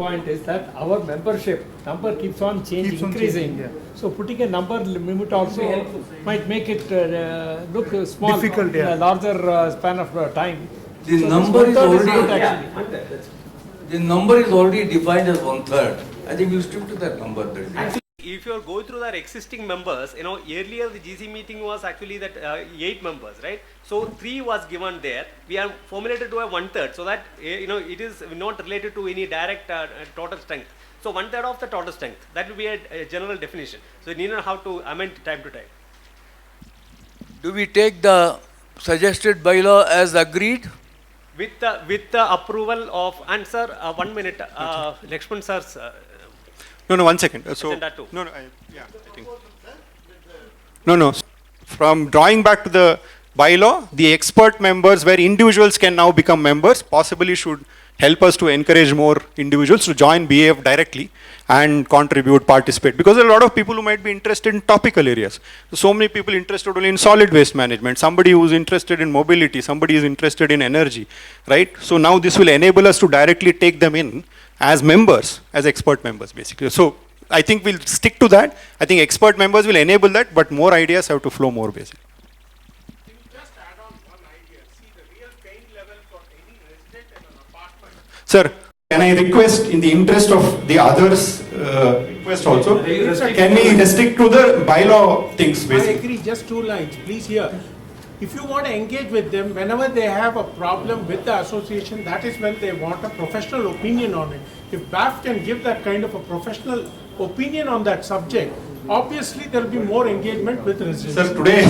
Point is that our membership number keeps on increasing. So putting a number limit also might make it look small Difficult, in a larger span of time. The So number this is 1/3 already good actually. the number is already defined as 1/3. I think you stick to that number. Actually, if you go through the existing members, earlier the GC meeting was actually that 8 members, right? So 3 was given there. We have formulated to a 1/3, so that it is not related to any direct total strength. So 1/3 of the total strength. That will be a general definition. So you need not have to amend time to time. Do we take the suggested bylaw as agreed? With the approval of, and sir, 1 minute, Lakshman sir's. No, 1 second. Agenda two. I think. No. From drawing back to the bylaw, the expert members where individuals can now become members possibly should help us to encourage more individuals to join BAF directly and contribute, participate. Because there are a lot of people who might be interested in topical areas. So many people interested only in solid waste management, somebody who is interested in mobility, somebody is interested in energy, right? So now this will enable us to directly take them in as members, as expert members basically. So I think we'll stick to that. I think expert members will enable that, but more ideas have to flow more basically. Just add on one idea. See, the real pain level for any resident in an apartment. Sir, can I request in the interest of the others, request also, can we restrict to the bylaw things I basically? agree, just 2 lines, please hear. If you want to engage with them, whenever they have a problem with the association, that is when they want a professional opinion on it. If BAF can give that kind of a professional opinion on that subject, obviously there will be more engagement with residents. Sir, today,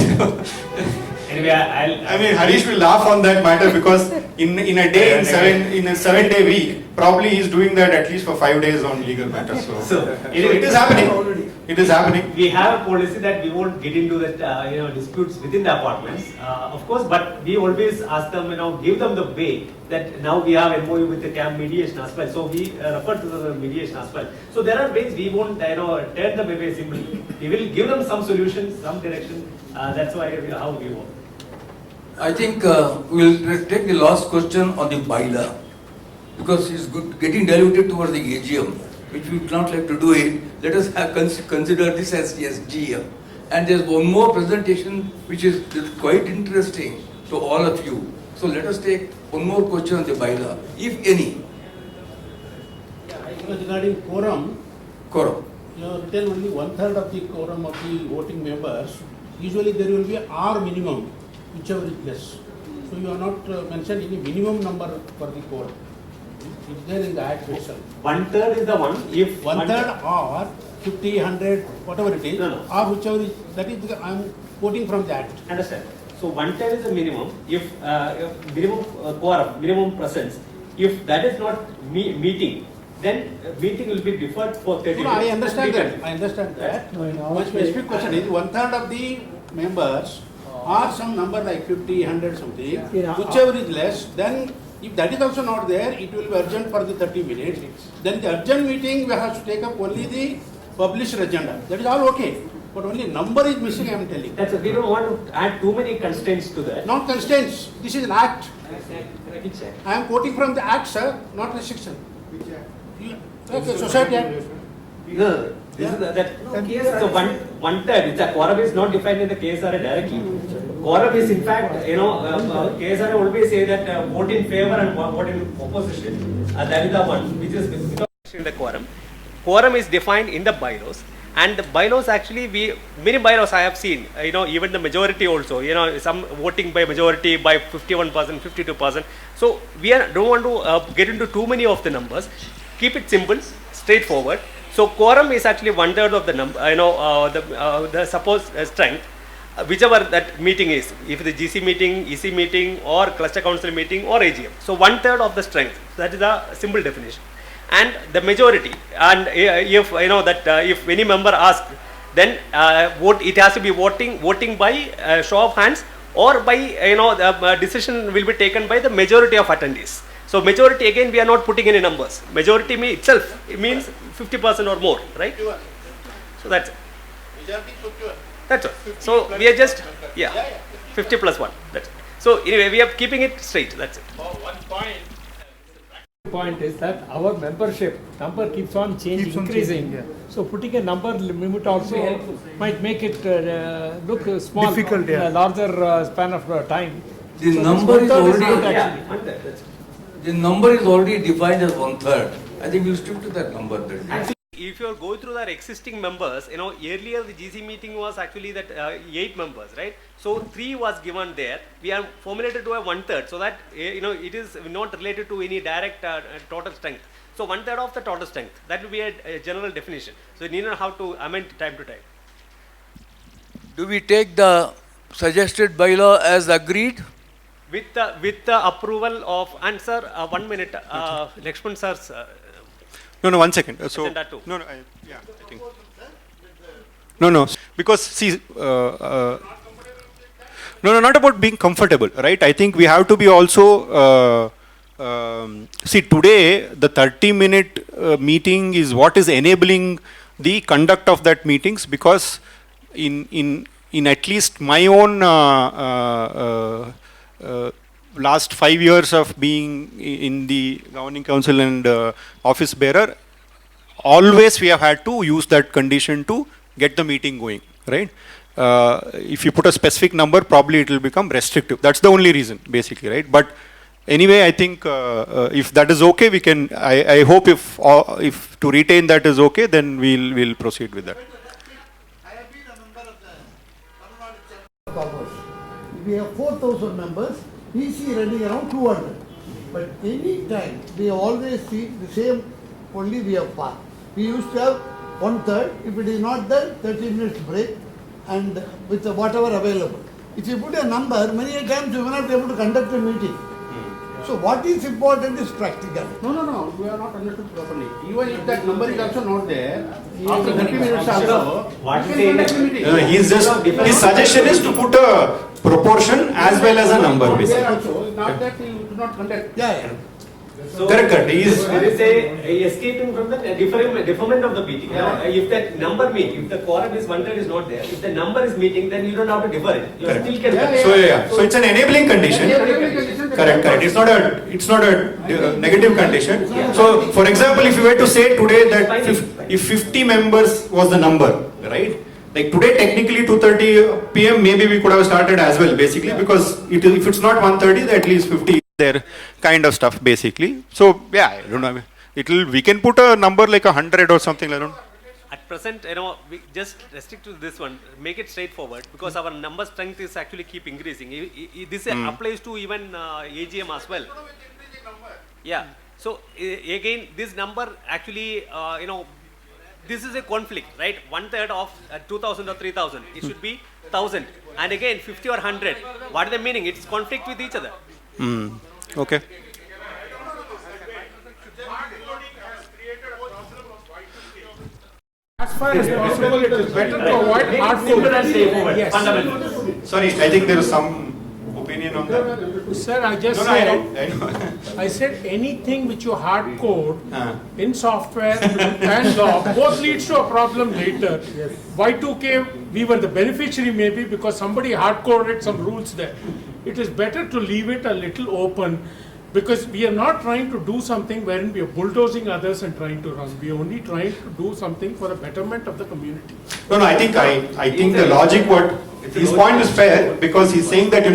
Anyway, I mean, Harish will laugh on that matter because in a day, in a 7-day week, probably he's doing that at least for 5 days on legal matters. So it is happening. It is happening. We have a policy that we won't get into that disputes within the apartments, of course, but we always ask them, give them the way that now we have MOU with the camp mediation as well. So we refer to the mediation as well. So there are ways we won't turn them away simply. We will give them some solutions, some direction. That's why how we work. I think we'll take the last question on the bylaw, because it's getting diluted towards the AGM, which we would not like to do it. Let us consider this as SGM. And there's one more presentation which is quite interesting to all of you. So let us take one more question on the bylaw, if any. Regarding quorum, Quorum. you have written only 1/3 of the quorum of the voting members. Usually there will be R minimum, whichever is less. So you have not mentioned any minimum number for the quorum. It's there in the act itself. 1/3 is the one. If 1/3 or 50, 100, whatever it is, No, no. or whichever is, that is, I am quoting from the act. Understand. So 1/3 is the minimum. If minimum quorum, minimum presence, if that is not meeting, then meeting will be deferred for 30 No, I minutes. understand that. I understand that. No, in our My specific case- question is 1/3 of the members or some number like 50, 100 something, Yeah. whichever is less, then if that is also not there, it will be urgent for the 30 minutes. Then the urgent meeting, we have to take up only the published agenda. That is all okay. But only number is missing, I am telling. That's we don't want to add too many constraints to that. Not constraints. This is an act. Which act? I am quoting from the act, sir, not restriction. Okay, society act. No, this is that. So 1/3. It's a quorum is not defined in the KSRA directly. Quorum is in fact, KSRA always say that vote in favor and vote in opposition. That is the one which is without in the quorum. Quorum is defined in the bylaws. And the bylaws actually, many bylaws I have seen, even the majority also, some voting by majority by 51%, 52%. So we don't want to get into too many of the numbers. Keep it simple, straightforward. So quorum is actually 1/3 of the number, the supposed strength, whichever that meeting is, if the GC meeting, EC meeting, or cluster council meeting, or AGM. So 1/3 of the strength. That is a simple definition. And the majority, and if if any member asks, then it has to be voting by show of hands, or by the decision will be taken by the majority of attendees. So majority, again, we are not putting any numbers. Majority itself, it means 50% or more, right? So that's it. That's all. So we are just 50 plus 1. That's it. So anyway, we are keeping it straight. That's it. Point is that our membership number keeps on increasing. So putting a number limit also might make it look small Difficult, in a larger span of time. The So number this is 1/3 already good actually. the number is already defined as 1/3. I think you stick to that number. Actually, if you are going through our existing members, earlier the GC meeting was actually that 8 members, right? So 3 was given there. We are formulated to a 1/3, so that it is not related to any direct total strength. So 1/3 of the total strength. That will be a general definition. So you need not have to amend time to time. Do we take the suggested bylaw as agreed? With the approval of, and sir, 1 minute, Lakshman sir's. No, 1 second. So Agenda two. no, I think. No, because see, no, not about being comfortable, right? I think we have to be also. See, today the 30-minute meeting is what is enabling the conduct of that meetings, because in at least my own last 5 years of being in the governing council and office bearer, always we have had to use that condition to get the meeting going, right? If you put a specific number, probably it will become restrictive. That's the only reason, basically, right? But anyway, I think if that is okay, we can. I hope if to retain that is okay, then we'll proceed with that. I have been a member of the Tamil Nadu Congress. We have 4,000 members. We see running around 200. But any time we always see the same. Only we have passed. We used to have 1/3. If it is not there, 30 minutes break, and with whatever available. If you put a number, many times you will not be able to conduct a meeting. So what is important is practical. No, we are not understood properly. Even if that number is also not there, after 30 minutes also, What you is can conduct a meeting. He's just, his suggestion is to put a proportion as well as a number, There basically. also, not that you do not conduct. Yeah. So Correct. He's there is a escaping from the deferment of the meeting. If that number meet, if the quorum is 1/3 is not there, if the number is meeting, then you don't have to defer it. You Correct. still can. So it's an enabling condition. Correct. It's not a negative condition. So, for example, if you were to say today that if 50 members was the number, right? Like today, technically 2:30 p.m. maybe we could have started as well, basically, because if it's not 1:30, then at least 50 there, kind of stuff, basically. So I don't know. We can put a number like 100 or something. I don't know. at present, we just restrict to this one, make it straightforward, because our number strength is actually keep increasing. This applies to even AGM as well. Yeah. So again, this number actually, this is a conflict, right? 1/3 of 2,000 or 3,000. It should be 1,000. And again, 50 or 100. What is the meaning? It's conflict with each other. Okay. As far as possible, it is better to avoid hard code. Yes. Sorry, I think there is some opinion on that. Sir, I just said, I said anything which you hard code in software and law, both leads to a problem later. Yes. Y2K, we were the beneficiary maybe because somebody hard coded some rules there. It is better to leave it a little open, because we are not trying to do something wherein we are bulldozing others and trying to run. We are only trying to do something for the betterment of the community. No, I think the logic, his point is fair, because he's saying that,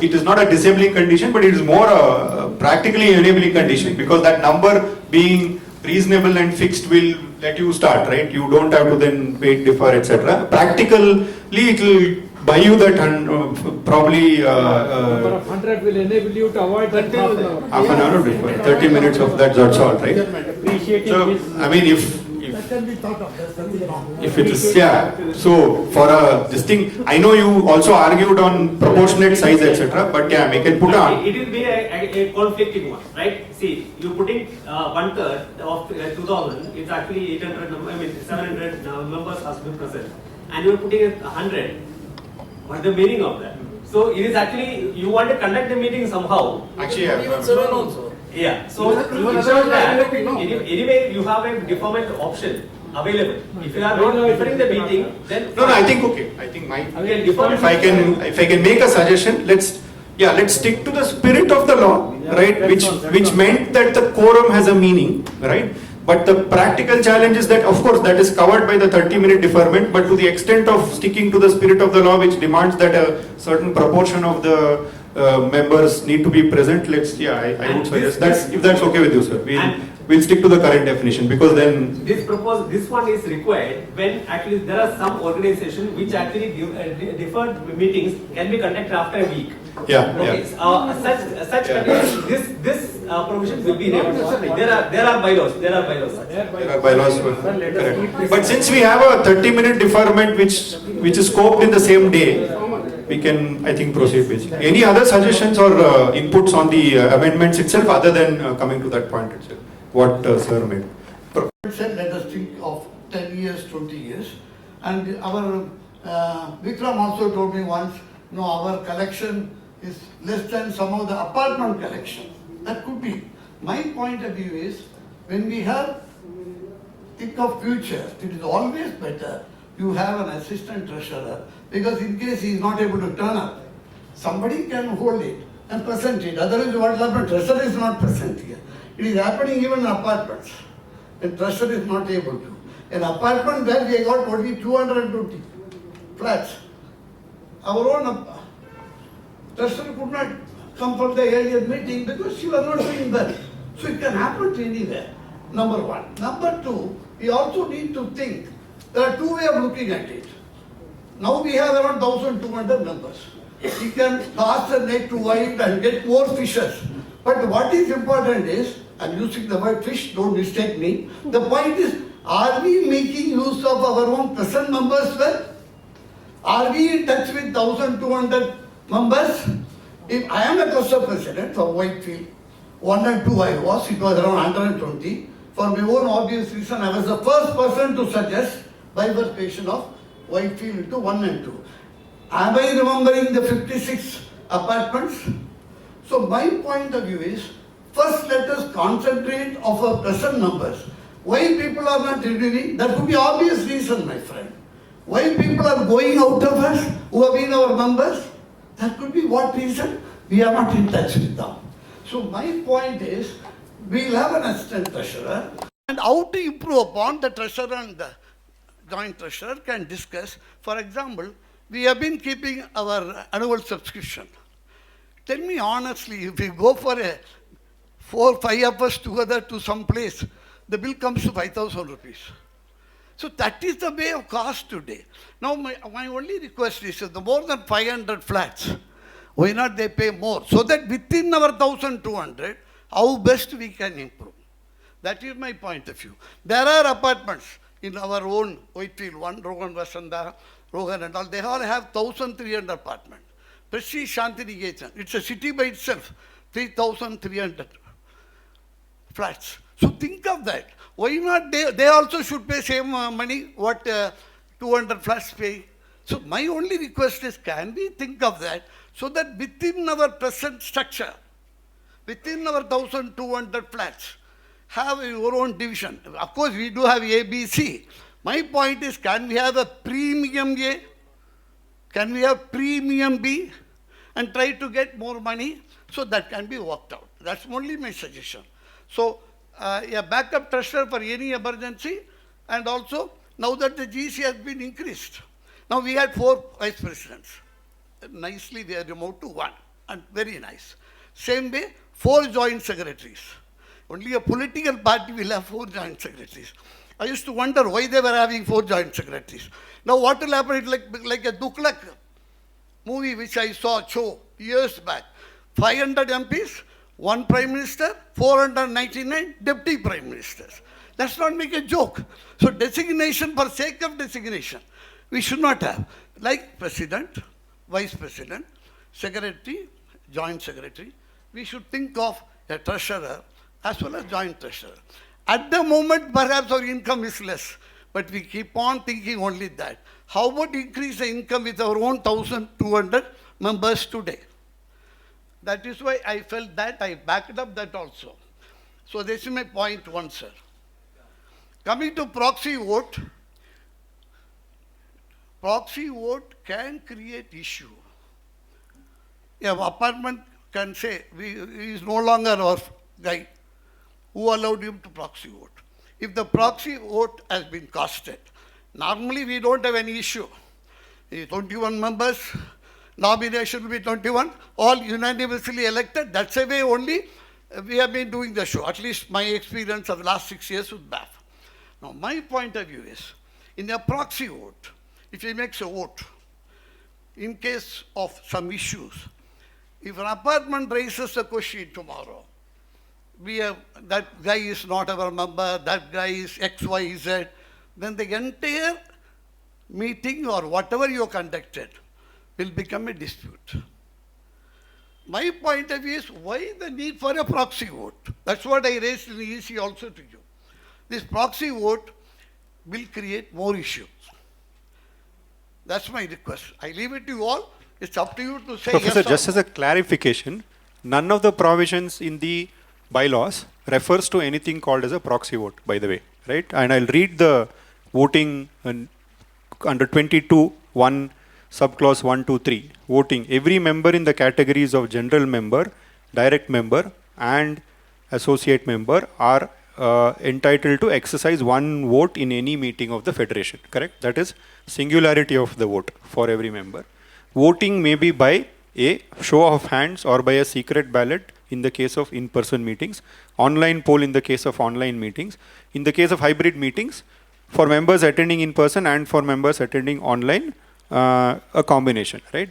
it is not a disabling condition, but it is more a practically enabling condition, because that number being reasonable and fixed will let you start, right? You don't have to then wait, defer, etc. Practically, it will buy you that probably number of 100 will enable you to avoid that half an hour before, 30 minutes of that's all, right? So, I mean, that can be thought of. There's nothing wrong. If it is, so for this thing, I know you also argued on proportionate size, etc. But yeah, we can put on. It will be a conflicting one, right? See, you putting 1/3 of 2,000, it's actually 800, 700 members has been present, and you are putting 100. What is the meaning of that? So it is actually, you want to conduct the meeting somehow. Actually, yeah. Even 7 also. Yeah. So it shows that anyway you have a deferment option available. If you are not deferring the meeting, then no, I think okay. I think if I can make a suggestion, let's stick to the spirit of the law, right? Which meant that the quorum has a meaning, right? But the practical challenge is that, of course, that is covered by the 30-minute deferment, but to the extent of sticking to the spirit of the law, which demands that a certain proportion of the members need to be present, I would suggest that, if that's okay with you, sir. We'll stick to the current definition, because then... This one is required when actually there are some organizations which actually deferred meetings can be conducted after a week. Yeah. Okay. Such conditions, this provision will be enabled. There are bylaws. There are bylaws. Correct. But since we have a 30-minute deferment which is scoped in the same day, we can, I think, proceed basically. Any other suggestions or inputs on the amendments itself, other than coming to that point itself? What sir made? Said, let us think of 10 years, 20 years. And our Vikram also told me once, our collection is less than some of the apartment collection. That could be. My point of view is, when we have think of future, it is always better you have an assistant treasurer, because in case he is not able to turn up, somebody can hold it and present it. Otherwise, what will happen? Treasurer is not present here. It is happening even in apartments. And treasurer is not able to. An apartment where we got only 220 flats. Our own treasurer could not come from the earlier meeting because she was not doing well. So it can happen to anywhere, number one. Number two, we also need to think, there are two ways of looking at it. Now we have around 1,200 members. We can cast the net too wide and get more fishes. But what is important is, I'm using the word fish, don't mistake me. The point is, are we making use of our own present members well? Are we in touch with 1,200 members? If I am a cluster president for Whitefield, 1 and 2 I was, it was around 120. For my own obvious reason, I was the first person to suggest bifurcation of Whitefield into 1 and 2. Am I remembering the 56 apartments? So my point of view is, first let us concentrate of our present numbers. Why people are not renewing? That could be obvious reason, my friend. Why people are going out of us, who have been our members? That could be what reason? We are not in touch with them. So my point is, we will have an assistant treasurer, and how to improve upon the treasurer and the joint treasurer can discuss. For example, we have been keeping our annual subscription. Tell me honestly, if we go for a 4 or 5 of us together to some place, the bill comes to 5,000 rupees. So that is the way of cost today. Now my only request is the more than 500 flats, why not they pay more? So that within our 1,200, how best we can improve. That is my point of view. There are apartments in our own Whitefield 1, Rohan Vasanda, Rohan and all. They all have 1,300 apartments. Prestige Shantiniketan, it's a city by itself, 3,300 flats. So think of that. Why not they also should pay same money what 200 flats pay? So my only request is, can we think of that so that within our present structure, within our 1,200 flats, have your own division. Of course, we do have A, B, C. My point is, can we have a premium A? Can we have premium B? And try to get more money so that can be worked out. That's only my suggestion. So, a backup treasurer for any emergency, and also now that the GC has been increased. Now we had 4 vice presidents. Nicely they are removed to 1, and very nice. Same way, 4 joint secretaries. Only a political party will have 4 joint secretaries. I used to wonder why they were having 4 joint secretaries. Now what will happen? It's like a Duklak movie which I saw show years back. 500 MPs, 1 Prime Minister, 499 Deputy Prime Ministers. Let's not make a joke. So designation for sake of designation, we should not have. Like President, Vice President, Secretary, Joint Secretary, we should think of a treasurer as well as joint treasurer. At the moment, perhaps our income is less, but we keep on thinking only that. How about increase the income with our own 1,200 members today? That is why I felt that, I backed up that also. So this is my point 1, sir. Coming to proxy vote can create issue. A apartment can say, he is no longer our guy. Who allowed him to proxy vote? If the proxy vote has been casted, normally we don't have any issue. 21 members, nomination will be 21, all unanimously elected. That's the way only we have been doing the show. At least my experience of the last 6 years with BAF. Now my point of view is, in a proxy vote, if he makes a vote, in case of some issues, if an apartment raises a question tomorrow, that guy is not our member, that guy is X, Y, Z, then the entire meeting or whatever you conducted will become a dispute. My point of view is, why the need for a proxy vote? That's what I raised in the EC also to you. This proxy vote will create more issues. That's my request. I leave it to you all. It's up to you to say Professor, yes or just no. as a clarification, none of the provisions in the bylaws refers to anything called as a proxy vote, by the way, right? And I'll read the voting under 22(1), subclause 1, 2, 3. Voting. Every member in the categories of general member, direct member, and associate member are entitled to exercise 1 vote in any meeting of the federation, correct? That is singularity of the vote for every member. Voting may be by a show of hands or by a secret ballot in the case of in-person meetings, online poll in the case of online meetings. In the case of hybrid meetings, for members attending in person and for members attending online, a combination, right?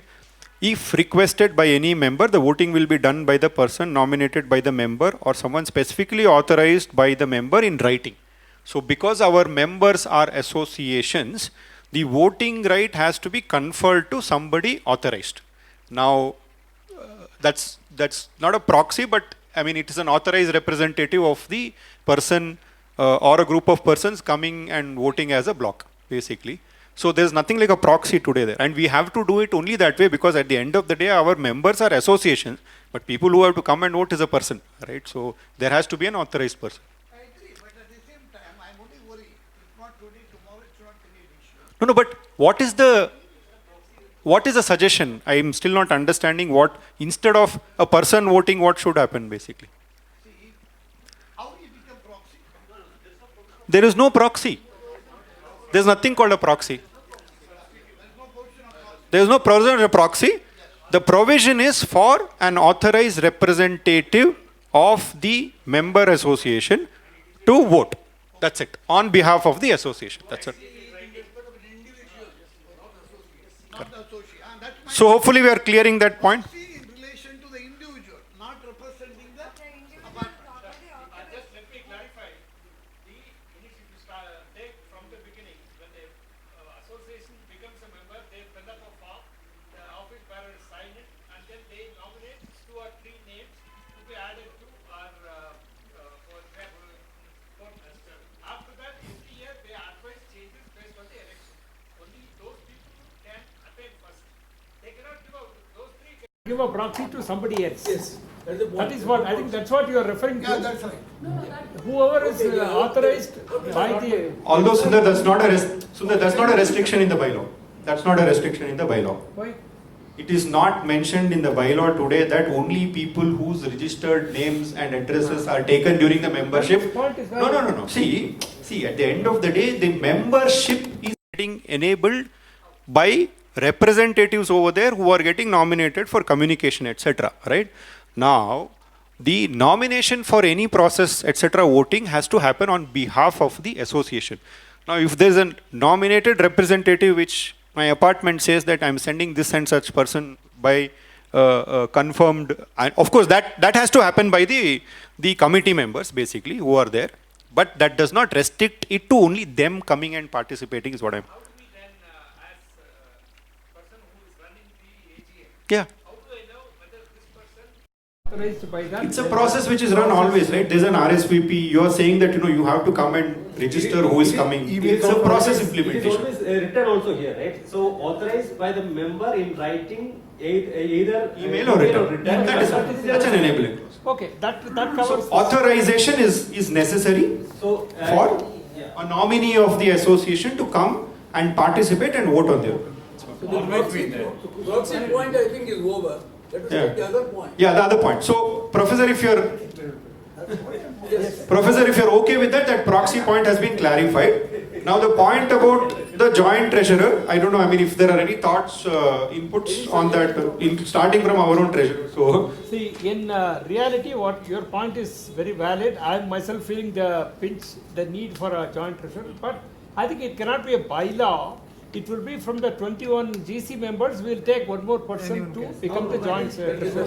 If requested by any member, the voting will be done by the person nominated by the member or someone specifically authorized by the member in writing. So because our members are associations, the voting right has to be conferred to somebody authorized. Now, that's not a proxy, but I mean, it is an authorized representative of the person or a group of persons coming and voting as a block, basically. So there's nothing like a proxy today there. And we have to do it only that way because at the end of the day, our members are associations, but people who have to come and vote is a person, right? So there has to be an authorized person. I agree, but at the same time, I'm only worried. If not today, tomorrow it should not create issue. No, but what is the suggestion? I am still not understanding what, instead of a person voting, what should happen basically? See, how do you become proxy? There is no proxy. There's nothing called a proxy. There is no provision of a proxy. The provision is for an authorized representative of the member association to vote. That's it. On behalf of the association. That's it. So hopefully we are clearing that point. In relation to the individual, not representing the apartment. Just let me clarify. Take from the beginning, when the association becomes a member, they fill up a form, the office bearers sign it, and then they nominate 2 or 3 names to be added to our for president. After that, every year they advise changes based on the election. Only those people can attend first. They cannot give out those 3. Give a proxy to somebody else. Yes. That is what, I think that's what you are referring to. Yeah, that's right. Whoever is authorized by the... Although Sundar, that's not a restriction in the bylaw. That's not a restriction in the bylaw. Why? It is not mentioned in the bylaw today that only people whose registered names and addresses are taken during the membership. No. See, at the end of the day, the membership is getting enabled by representatives over there who are getting nominated for communication, etc. Right? Now, the nomination for any process, etc. voting has to happen on behalf of the association. Now, if there is a nominated representative which my apartment says that I'm sending this and such person by confirmed, and of course that has to happen by the committee members basically who are there, but that does not restrict it to only them coming and participating is what I'm. How do we then, as person who is running the AGM, Yeah. how do I know whether this person Authorized by that. It's a process which is run always, right? There's an RSVP. You are saying that you have to come and register who is coming. It's a process It is implementation. always written also here, right? So authorized by the member in writing either Email or written. That's an enabling process. Okay, that covers. So authorization is necessary So for a nominee of the association to come and participate and vote on their own. always be there? Proxy point I think is over. Let us take the other point. Yeah, the other point. So, Professor, if you're okay with that proxy point has been clarified. Now, the point about the joint treasurer, I don't know. I mean, if there are any thoughts, inputs on that, starting from our own treasurer. So, See, in reality, what your point is very valid. I am myself feeling the need for a joint treasurer, but I think it cannot be a bylaw. It will be from the 21 GC members. We will take one more person to become the joint treasurer.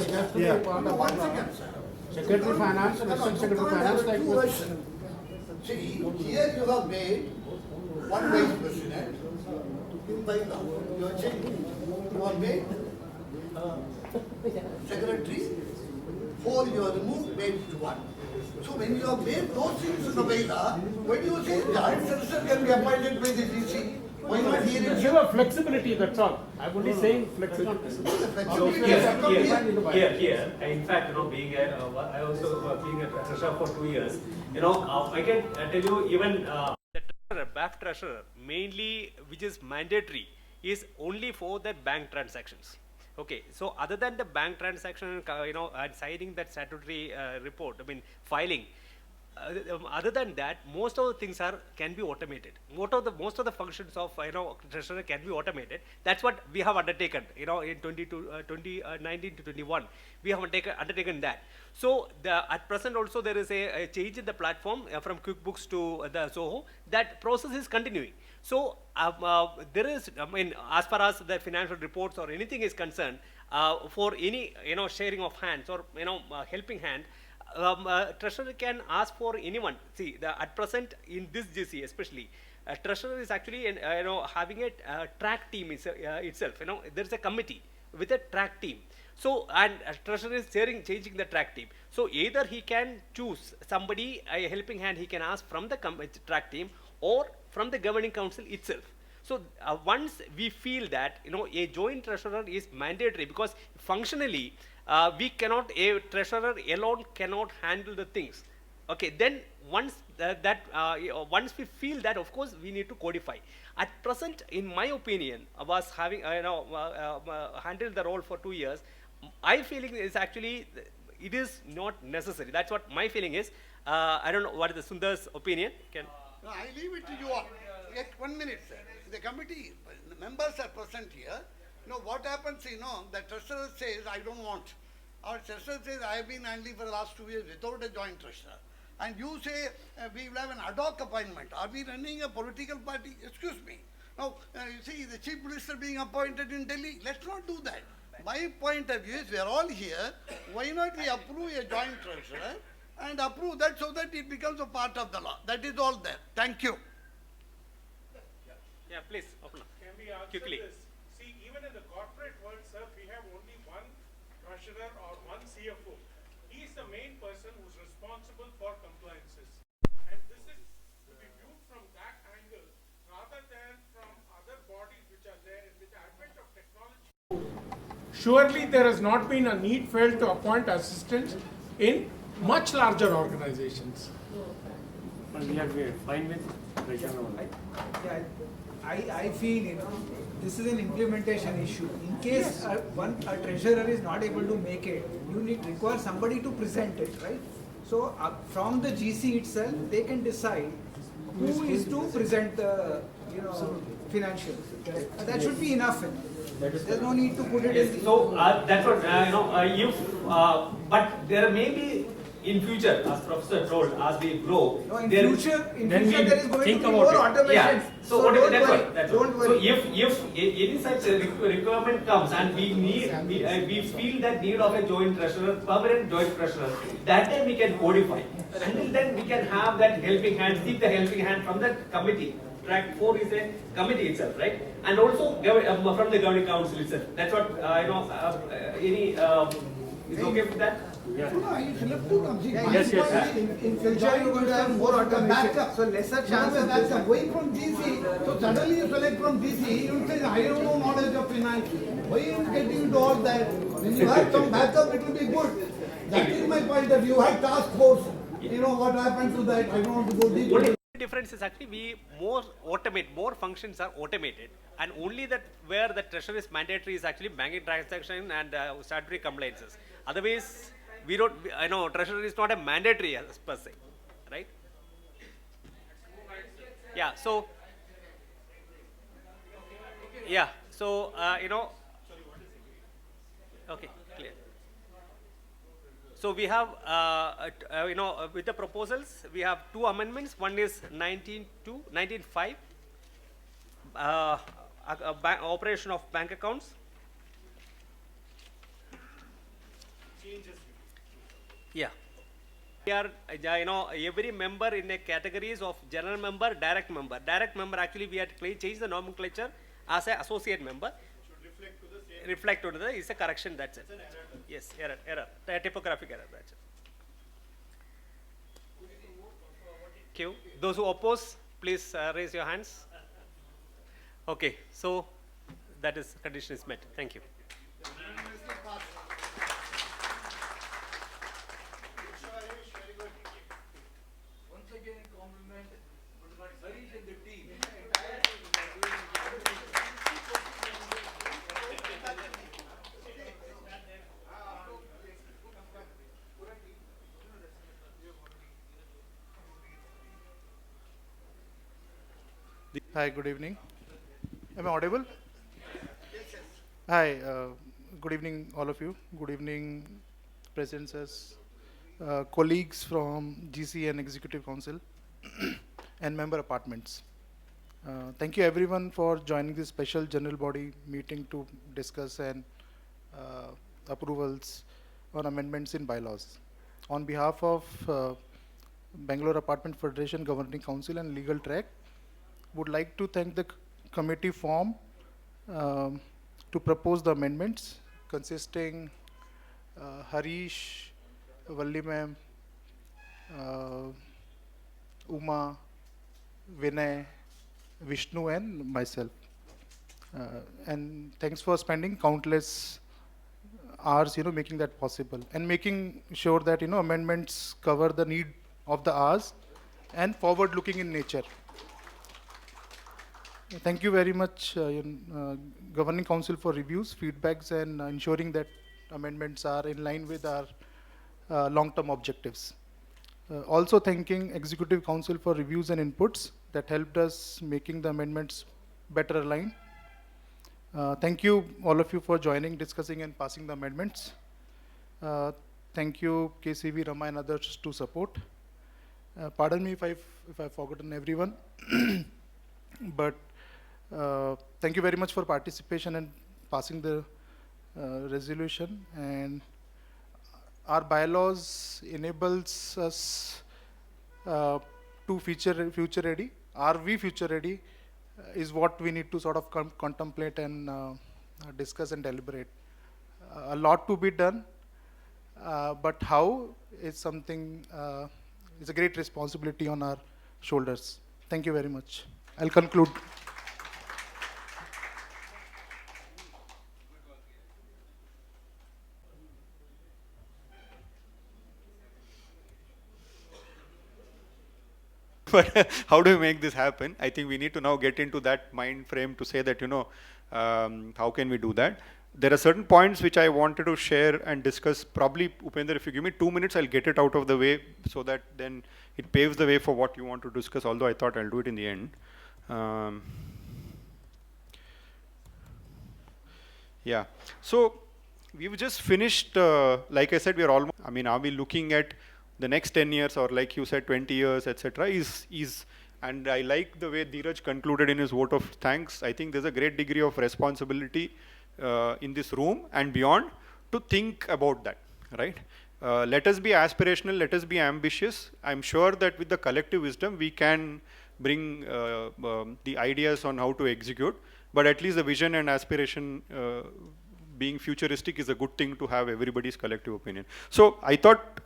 Secretary Finance, Assistant Secretary Finance, like Two versions. See, here you have made one vice president in bylaw. You are changing. You have made secretary. 4 you have removed, made it 1. So when you have made those things in the bylaw, when you say joint treasurer can be appointed by the GC, why not here Give itself? a flexibility, that's all. I'm only saying flexibility. Here, in fact, being I also being a treasurer for 2 years, I can tell you even the treasurer, BAF treasurer, mainly which is mandatory, is only for the bank transactions. Okay, so other than the bank transaction, and signing that statutory report, filing. Other than that, most of the things can be automated. Most of the functions of treasurer can be automated. That's what we have undertaken. In 2019 to 21, we have undertaken that. So at present also there is a change in the platform from QuickBooks to the Zoho. That process is continuing. So there is, as far as the financial reports or anything is concerned, for any sharing of hands or helping hand. Treasurer can ask for anyone. See, at present in this GC especially, treasurer is actually having a track team itself. There is a committee with a track team. So, and treasurer is changing the track team. So either he can choose somebody, a helping hand he can ask from the track team or from the governing council itself. So once we feel that a joint treasurer is mandatory, because functionally we cannot, a treasurer alone cannot handle the things. Okay, then once once we feel that, of course we need to codify. At present, in my opinion, was having handled the role for 2 years. My feeling is actually it is not necessary. That's what my feeling is. I don't know what is the Sundar's opinion. No, I leave it to you all. Yet 1 minute, sir. The committee members are present here. What happens, the treasurer says, I don't want. Our treasurer says, I have been handling for the last 2 years without a joint treasurer. and you say we will have an ad hoc appointment. Are we running a political party? Excuse me. Now, you see the chief minister being appointed in Delhi. Let's not do that. My point of view is we are all here. Why not we approve a joint treasurer and approve that so that it becomes a part of the law? That is all there. Thank you. Yeah, please, open up. Can we answer Quickly. this? See, even in the corporate world, sir, we have only one treasurer or one CFO. He is the main person who is responsible for compliances. And this is to be viewed from that angle rather than from other bodies which are there with the advent of technology. Surely there has not been a need felt to appoint assistants in much larger organizations. We are fine with treasurer only. Yeah, I feel, this is an implementation issue. In case a treasurer is not able to make it, you require somebody to present it, right? So from the GC itself, they can decide who is to present the, financials. That should be enough. There's no need to put it in. So that's what but there may be in future, as Professor told, as we grow. No, in there future there is going to be about more it. automation. Yeah. So, don't that's worry. what. That's Don't what. worry. So if any such requirement comes and we feel that need of a joint treasurer, permanent joint treasurer, that time we can codify. Until then we can have that helping hand, seek the helping hand from the committee. Track 4 is a committee itself, right? And also from the governing council itself. That's what is okay with that? No, it's left to come. See, my Yes, yes. point is, In future you are going to have more automation. backup. So lesser No, chances. that's going from GC. So suddenly you select from GC, you say, I have no knowledge of finance. Why are you getting into all that? When you have some backup, it will be good. That is my point of view. You have task force. What happened to that? I don't want to go deep. Only difference is actually we more functions are automated, and only that where the treasurer is mandatory is actually banking transaction and statutory compliances. Otherwise, we don't. I know treasurer is not a mandatory per se, right? Yeah. So. Yeah. So Okay. Clear. So we have, with the proposals, we have 2 amendments. One is 19.5, operation of bank accounts. Yeah. We are, every member in a categories of general member, direct member. Direct member, actually, we had to change the nomenclature as an associate member. Reflect to the is a correction, that's it. Yes, error, typographic error, that's it. Q. Those who oppose, please raise your hands. Okay, so that is condition is met. Thank you. Once again, compliment Harish and the team. Hi, good evening. Am I audible? Hi, good evening, all of you. Good evening, presents, colleagues from GC and Executive Council and member apartments. Thank you everyone for joining this special general body meeting to discuss and approvals on amendments in bylaws. On behalf of Bangalore Apartment Federation Governing Council and Legal Track, would like to thank the committee form to propose the amendments consisting Harish, Valli ma'am, Uma, Vinay, Vishnu and myself. And thanks for spending countless hours, making that possible and making sure that, amendments cover the need of the hours and forward looking in nature. Thank you very much, Governing Council, for reviews, feedbacks, and ensuring that amendments are in line with our long-term objectives. Also thanking Executive Council for reviews and inputs that helped us making the amendments better aligned. Thank you, all of you, for joining, discussing, and passing the amendments. Thank you, KCV, Rama, and others to support. Pardon me if I've forgotten everyone, but thank you very much for participation and passing the resolution. And our bylaws enables us to future ready. Are we future ready? Is what we need to sort of contemplate and discuss and deliberate. A lot to be done, but how is something, is a great responsibility on our shoulders. Thank you very much. I'll conclude. But how do we make this happen? I think we need to now get into that mind frame to say that, how can we do that? There are certain points which I wanted to share and discuss. Probably, Upender, if you give me 2 minutes, I'll get it out of the way so that then it paves the way for what you want to discuss, although I thought I'll do it in the end. Yeah. So we've just finished, like I said, we are almost, are we looking at the next 10 years or like you said, 20 years, etc. And I like the way Dheeraj concluded in his vote of thanks. I think there's a great degree of responsibility in this room and beyond to think about that, right? Let us be aspirational, let us be ambitious. I'm sure that with the collective wisdom, we can bring the ideas on how to execute, but at least the vision and aspiration being futuristic is a good thing to have everybody's collective opinion. So I thought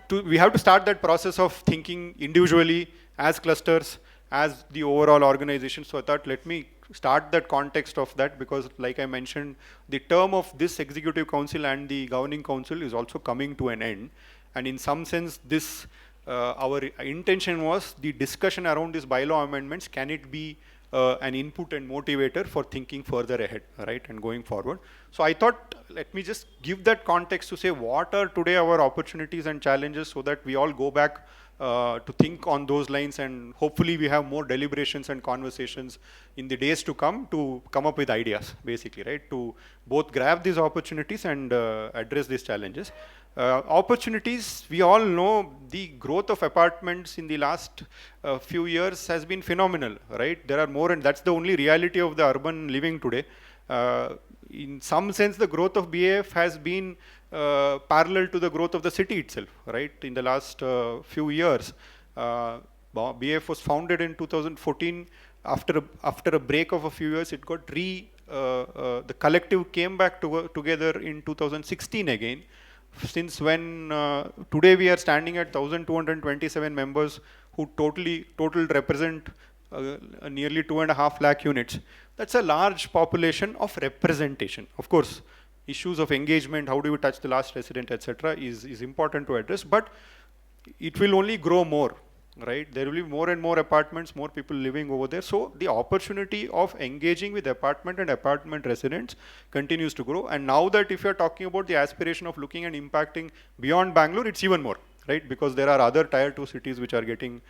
we have to start that process of thinking individually, as clusters, as the overall organization. So I thought, let me start that context of that, because like I mentioned, the term of this executive council and the governing council is also coming to an end. And in some sense, this our intention was the discussion around these bylaw amendments, can it be an input and motivator for thinking further ahead, right, and going forward. So I thought, let me just give that context to say what are today our opportunities and challenges, so that we all go back to think on those lines, and hopefully we have more deliberations and conversations in the days to come up with ideas, basically, right, to both grab these opportunities and address these challenges. Opportunities, we all know the growth of apartments in the last few years has been phenomenal, right? There are more, and that's the only reality of the urban living today. In some sense, the growth of BAF has been parallel to the growth of the city itself, right? In the last few years, BAF was founded in 2014. After a break of a few years, it got the collective came back together in 2016 again. Since when today we are standing at 1,227 members who total represent nearly 2.5 lakh units. That's a large population of representation. Of course, issues of engagement, how do you touch the last resident, etc., is important to address, but it will only grow more, right? There will be more and more apartments, more people living over there. So the opportunity of engaging with apartment and apartment residents continues to grow. And now that if you're talking about the aspiration of looking and impacting beyond Bangalore, it's even more, right? Because there are other tier 2 cities which are getting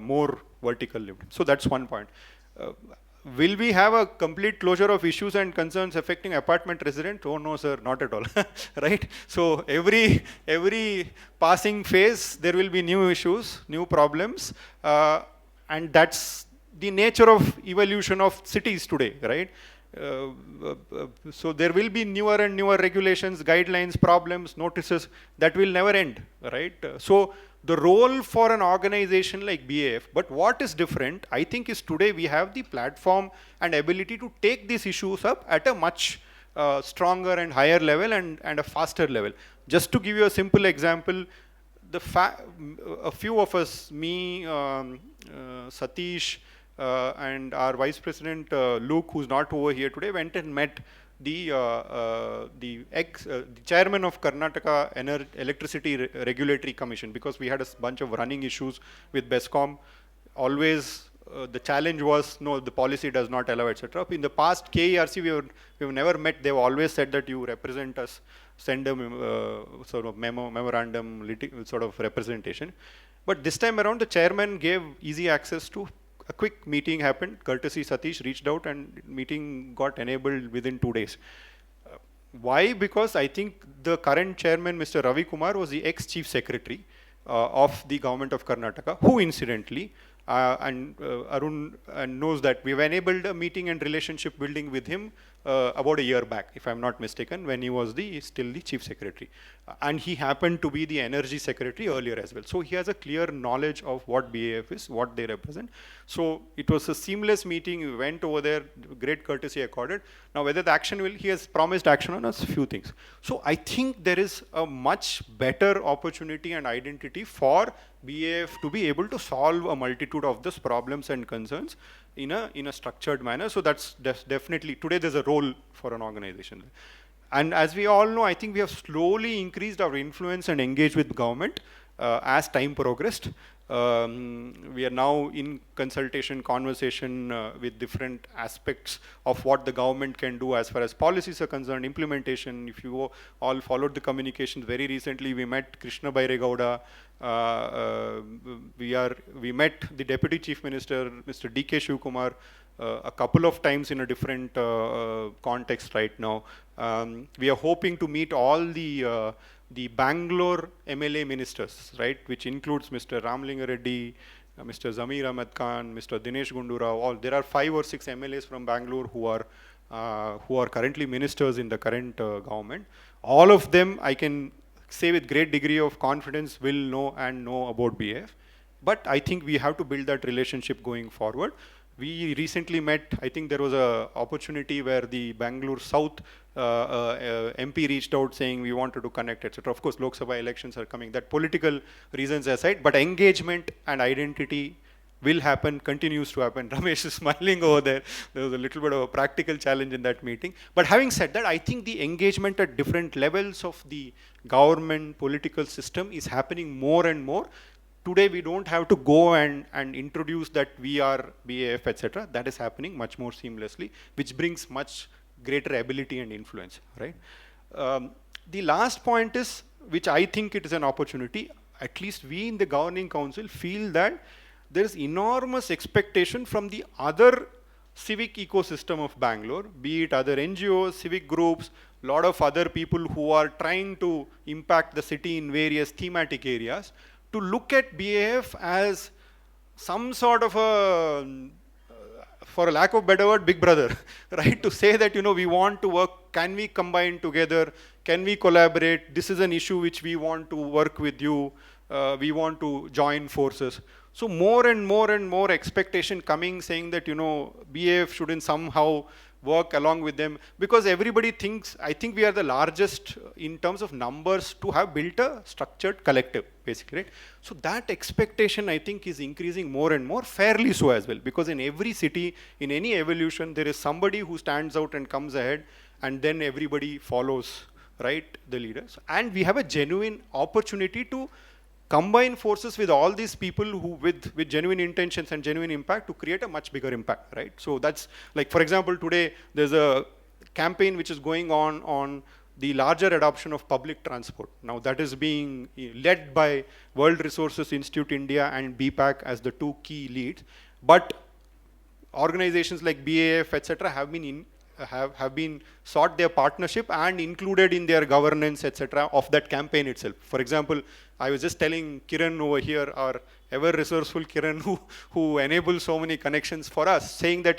more vertical lived. So that's one point. Will we have a complete closure of issues and concerns affecting apartment residents? Oh no, sir, not at all, right? So every passing phase, there will be new issues, new problems, and that's the nature of evolution of cities today, right? So there will be newer and newer regulations, guidelines, problems, notices that will never end, right? So the role for an organization like BAF, but what is different, I think, is today we have the platform and ability to take these issues up at a much stronger and higher level and a faster level. Just to give you a simple example, a few of us, me, Satish, and our Vice President Luke, who's not over here today, went and met the chairman of Karnataka Electricity Regulatory Commission, because we had a bunch of running issues with BESCOM. Always the challenge was, no, the policy does not allow, etc. In the past, KERC, we've never met. They've always said that you represent us, send a sort of memorandum sort of representation. But this time around, the chairman gave easy access to a quick meeting happened, courtesy Satish reached out and meeting got enabled within 2 days. Why? Because I think the current chairman, Mr. Ravi Kumar, was the ex-chief secretary of the government of Karnataka, who incidentally, Arun knows that we've enabled a meeting and relationship building with him about a year back, if I'm not mistaken, when he was still the chief secretary. And he happened to be the energy secretary earlier as well. So he has a clear knowledge of what BAF is, what they represent. So it was a seamless meeting. We went over there, great courtesy accorded. Now whether the action will, he has promised action on a few things. So I think there is a much better opportunity and identity for BAF to be able to solve a multitude of these problems and concerns in a structured manner. So that's definitely, today there's a role for an organization. And as we all know, I think we have slowly increased our influence and engaged with government as time progressed. We are now in consultation, conversation with different aspects of what the government can do as far as policies are concerned, implementation. If you all followed the communications, very recently we met Krishna Bairegowda. We met the Deputy Chief Minister, Mr. D.K. Shivkumar, a couple of times in a different context right now. We are hoping to meet all the Bangalore MLA ministers, right, which includes Mr. Ramlinga Reddy, Mr. Zamir Ahmed Khan, Mr. Dinesh Gundurao. There are 5 or 6 MLAs from Bangalore who are currently ministers in the current government. All of them, I can say with great degree of confidence, will know about BAF. But I think we have to build that relationship going forward. We recently met, I think there was an opportunity where the Bangalore South MP reached out saying we wanted to connect, etc. Of course, Lok Sabha elections are coming. That political reasons aside, but engagement and identity will happen, continues to happen. Ramesh is smiling over there. There was a little bit of a practical challenge in that meeting. But having said that, I think the engagement at different levels of the government political system is happening more and more. Today we don't have to go and introduce that we are BAF, etc. That is happening much more seamlessly, which brings much greater ability and influence, right? The last point is, which I think it is an opportunity, at least we in the governing council feel that there is enormous expectation from the other civic ecosystem of Bangalore, be it other NGOs, civic groups, lot of other people who are trying to impact the city in various thematic areas, to look at BAF as some sort of a, for a lack of better word, big brother, right? To say that, we want to work, can we combine together? Can we collaborate? This is an issue which we want to work with you. We want to join forces. So more and more expectation coming, saying that, BAF shouldn't somehow work along with them, because everybody thinks, I think we are the largest in terms of numbers to have built a structured collective, basically, right? So that expectation, I think, is increasing more and more, fairly so as well, because in every city, in any evolution, there is somebody who stands out and comes ahead, and then everybody follows, right, the leaders. And we have a genuine opportunity to combine forces with all these people who with genuine intentions and genuine impact to create a much bigger impact, right? So that's like, for example, today there's a campaign which is going on the larger adoption of public transport. Now that is being led by World Resources Institute India and BPAC as the 2 key leads. But organizations like BAF, etc. have been sought their partnership and included in their governance, etc. of that campaign itself. For example, I was just telling Kiran over here, our ever resourceful Kiran, who enables so many connections for us, saying that,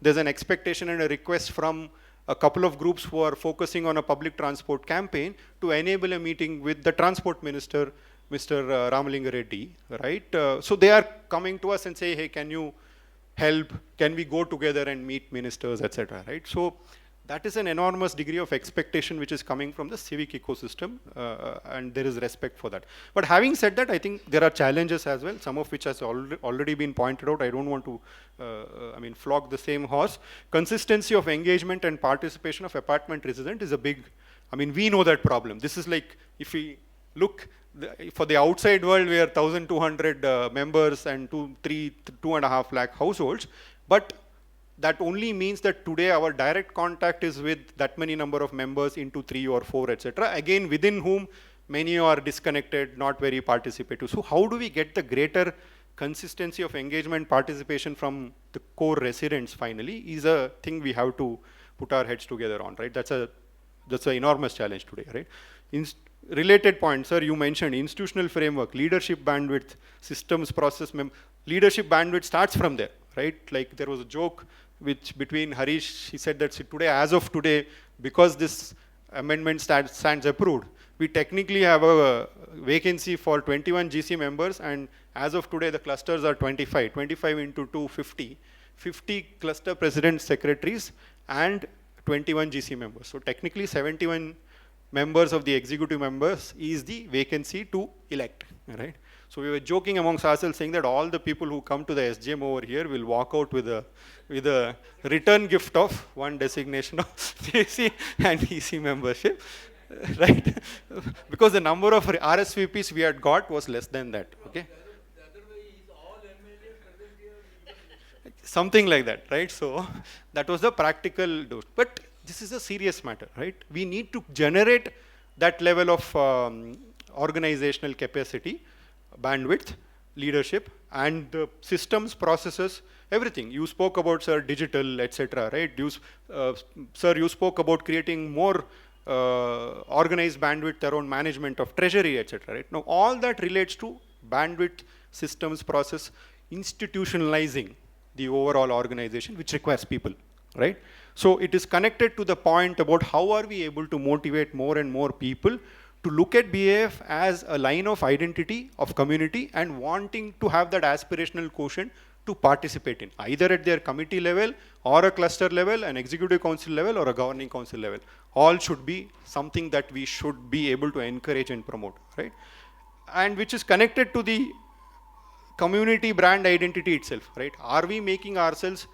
there's an expectation and a request from a couple of groups who are focusing on a public transport campaign to enable a meeting with the transport minister, Mr. Ramlinga Reddy, right? So they are coming to us and say, hey, can you help? Can we go together and meet ministers, etc., right? So that is an enormous degree of expectation which is coming from the civic ecosystem, and there is respect for that. But having said that, I think there are challenges as well, some of which has already been pointed out. I don't want to, flog the same horse. Consistency of engagement and participation of apartment resident is a big, we know that problem. This is like, if we look, for the outside world, we are 1,200 members and 2.5 lakh households, but that only means that today our direct contact is with that many number of members into 3 or 4, etc. Again, within whom many are disconnected, not very participative. So how do we get the greater consistency of engagement, participation from the core residents finally is a thing we have to put our heads together on, right? That's an enormous challenge today, right? related point, sir, you mentioned institutional framework, leadership bandwidth, systems, process, leadership bandwidth starts from there, right? Like there was a joke which between Harish, he said that today, as of today, because this amendment stands approved, we technically have a vacancy for 21 GC members, and as of today, the clusters are 25. 25 into 2, 50. 50 cluster presidents, secretaries, and 21 GC members. So technically, 71 members of the executive members is the vacancy to elect, right? So we were joking amongst ourselves saying that all the people who come to the SGM over here will walk out with a return gift of one designation of JC and EC membership, right? Because the number of RSVPs we had got was less than that, okay? Something like that, right? So that was the practical do. But this is a serious matter, right? We need to generate that level of organizational capacity, bandwidth, leadership, and systems, processes, everything. You spoke about, sir, digital, etc., right? Sir, you spoke about creating more organized bandwidth around management of treasury, etc., right? Now, all that relates to bandwidth, systems, process, institutionalizing the overall organization, which requires people, right? So it is connected to the point about how are we able to motivate more and more people to look at BAF as a line of identity of community and wanting to have that aspirational quotient to participate in, either at their committee level or a cluster level, an executive council level or a governing council level. All should be something that we should be able to encourage and promote, right? And which is connected to the community brand identity itself, right? Are we making ourselves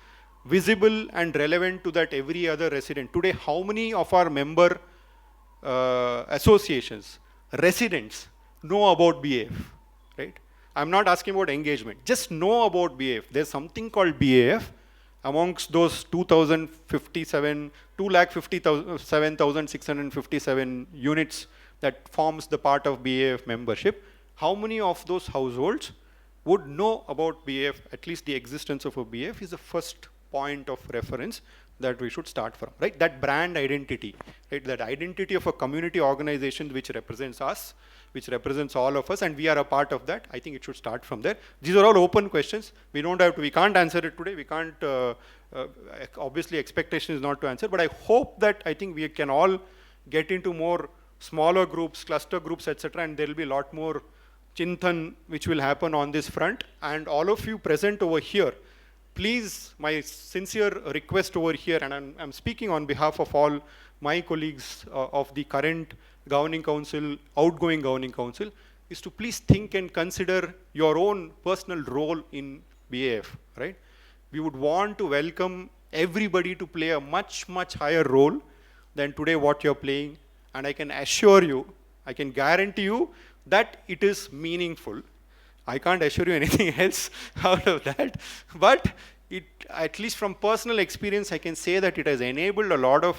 visible and relevant to that every other resident? Today, how many of our member associations, residents know about BAF, right? I'm not asking about engagement, just know about BAF. There's something called BAF amongst those 2,57,657 units that forms the part of BAF membership. How many of those households would know about BAF? At least the existence of a BAF is the first point of reference that we should start from, right? That brand identity, right? That identity of a community organization which represents us, which represents all of us, and we are a part of that. I think it should start from there. These are all open questions. We can't answer it today. We can't, obviously expectation is not to answer, but I hope that I think we can all get into more smaller groups, cluster groups, etc., and there will be a lot more chintan which will happen on this front. And all of you present over here, please, my sincere request over here, and I'm speaking on behalf of all my colleagues of the current governing council, outgoing governing council, is to please think and consider your own personal role in BAF, right? We would want to welcome everybody to play a much, much higher role than today what you're playing. And I can assure you, I can guarantee you that it is meaningful. I can't assure you anything else out of that, but it, at least from personal experience, I can say that it has enabled a lot of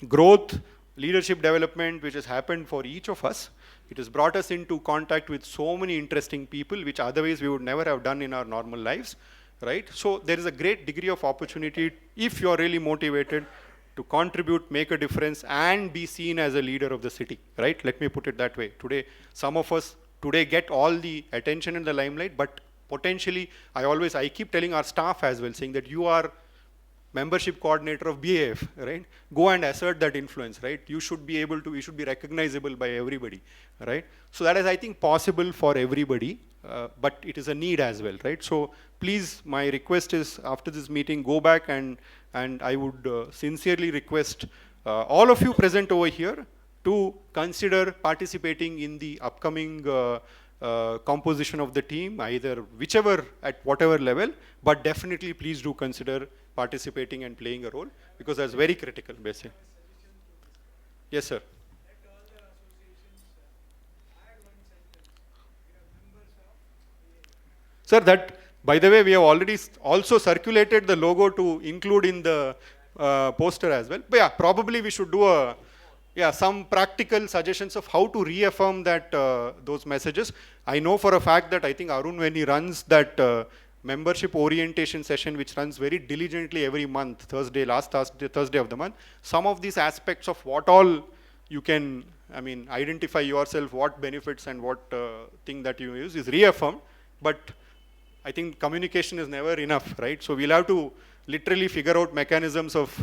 growth, leadership development, which has happened for each of us. It has brought us into contact with so many interesting people, which otherwise we would never have done in our normal lives, right? So there is a great degree of opportunity if you're really motivated to contribute, make a difference, and be seen as a leader of the city, right? Let me put it that way. Today, some of us today get all the attention in the limelight, but potentially, I keep telling our staff as well, saying that you are membership coordinator of BAF, right? Go and assert that influence, right? You should be able to, you should be recognizable by everybody, right? So that is, I think, possible for everybody, but it is a need as well, right? So please, my request is after this meeting, go back and I would sincerely request all of you present over here to consider participating in the upcoming composition of the team, either whichever, at whatever level, but definitely please do consider participating and playing a role, because that's very critical, basically. Yes, sir. Sir, that, by the way, we have already also circulated the logo to include in the poster as well. But yeah, probably we should do some practical suggestions of how to reaffirm that those messages. I know for a fact that I think Arun, when he runs that membership orientation session, which runs very diligently every month, last Thursday of the month, some of these aspects of what all you can, I mean, identify yourself what benefits and what thing that you use is reaffirmed, but I think communication is never enough, right? So we'll have to literally figure out mechanisms of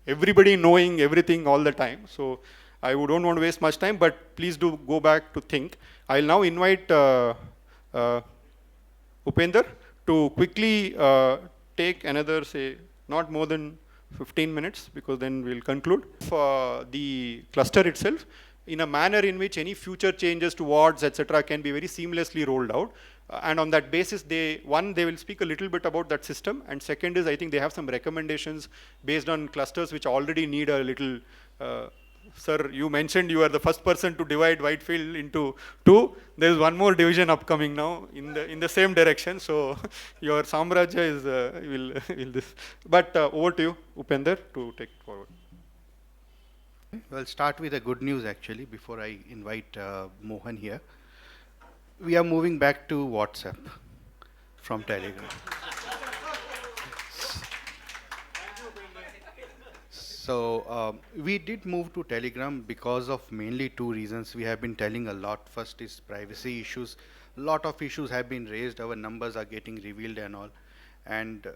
everybody knowing everything all the time. So I don't want to waste much time, but please do go back to think. I'll now invite Upender to quickly take another, say, not more than 15 minutes, because then we'll conclude. For the cluster itself, in a manner in which any future changes to wards, etc., can be very seamlessly rolled out. And on that basis, they will speak a little bit about that system, and second is, I think they have some recommendations based on clusters which already need a little, sir, you mentioned you are the first person to divide Whitefield into two. There is one more division upcoming now in the same direction. So your Samrajya is will this. But over to you, Upender, to take it forward. Well, start with the good news actually before I invite Mohan here. We are moving back to WhatsApp from Telegram. So we did move to Telegram because of mainly two reasons. We have been telling a lot. First is privacy issues. A lot of issues have been raised. Our numbers are getting revealed and all. And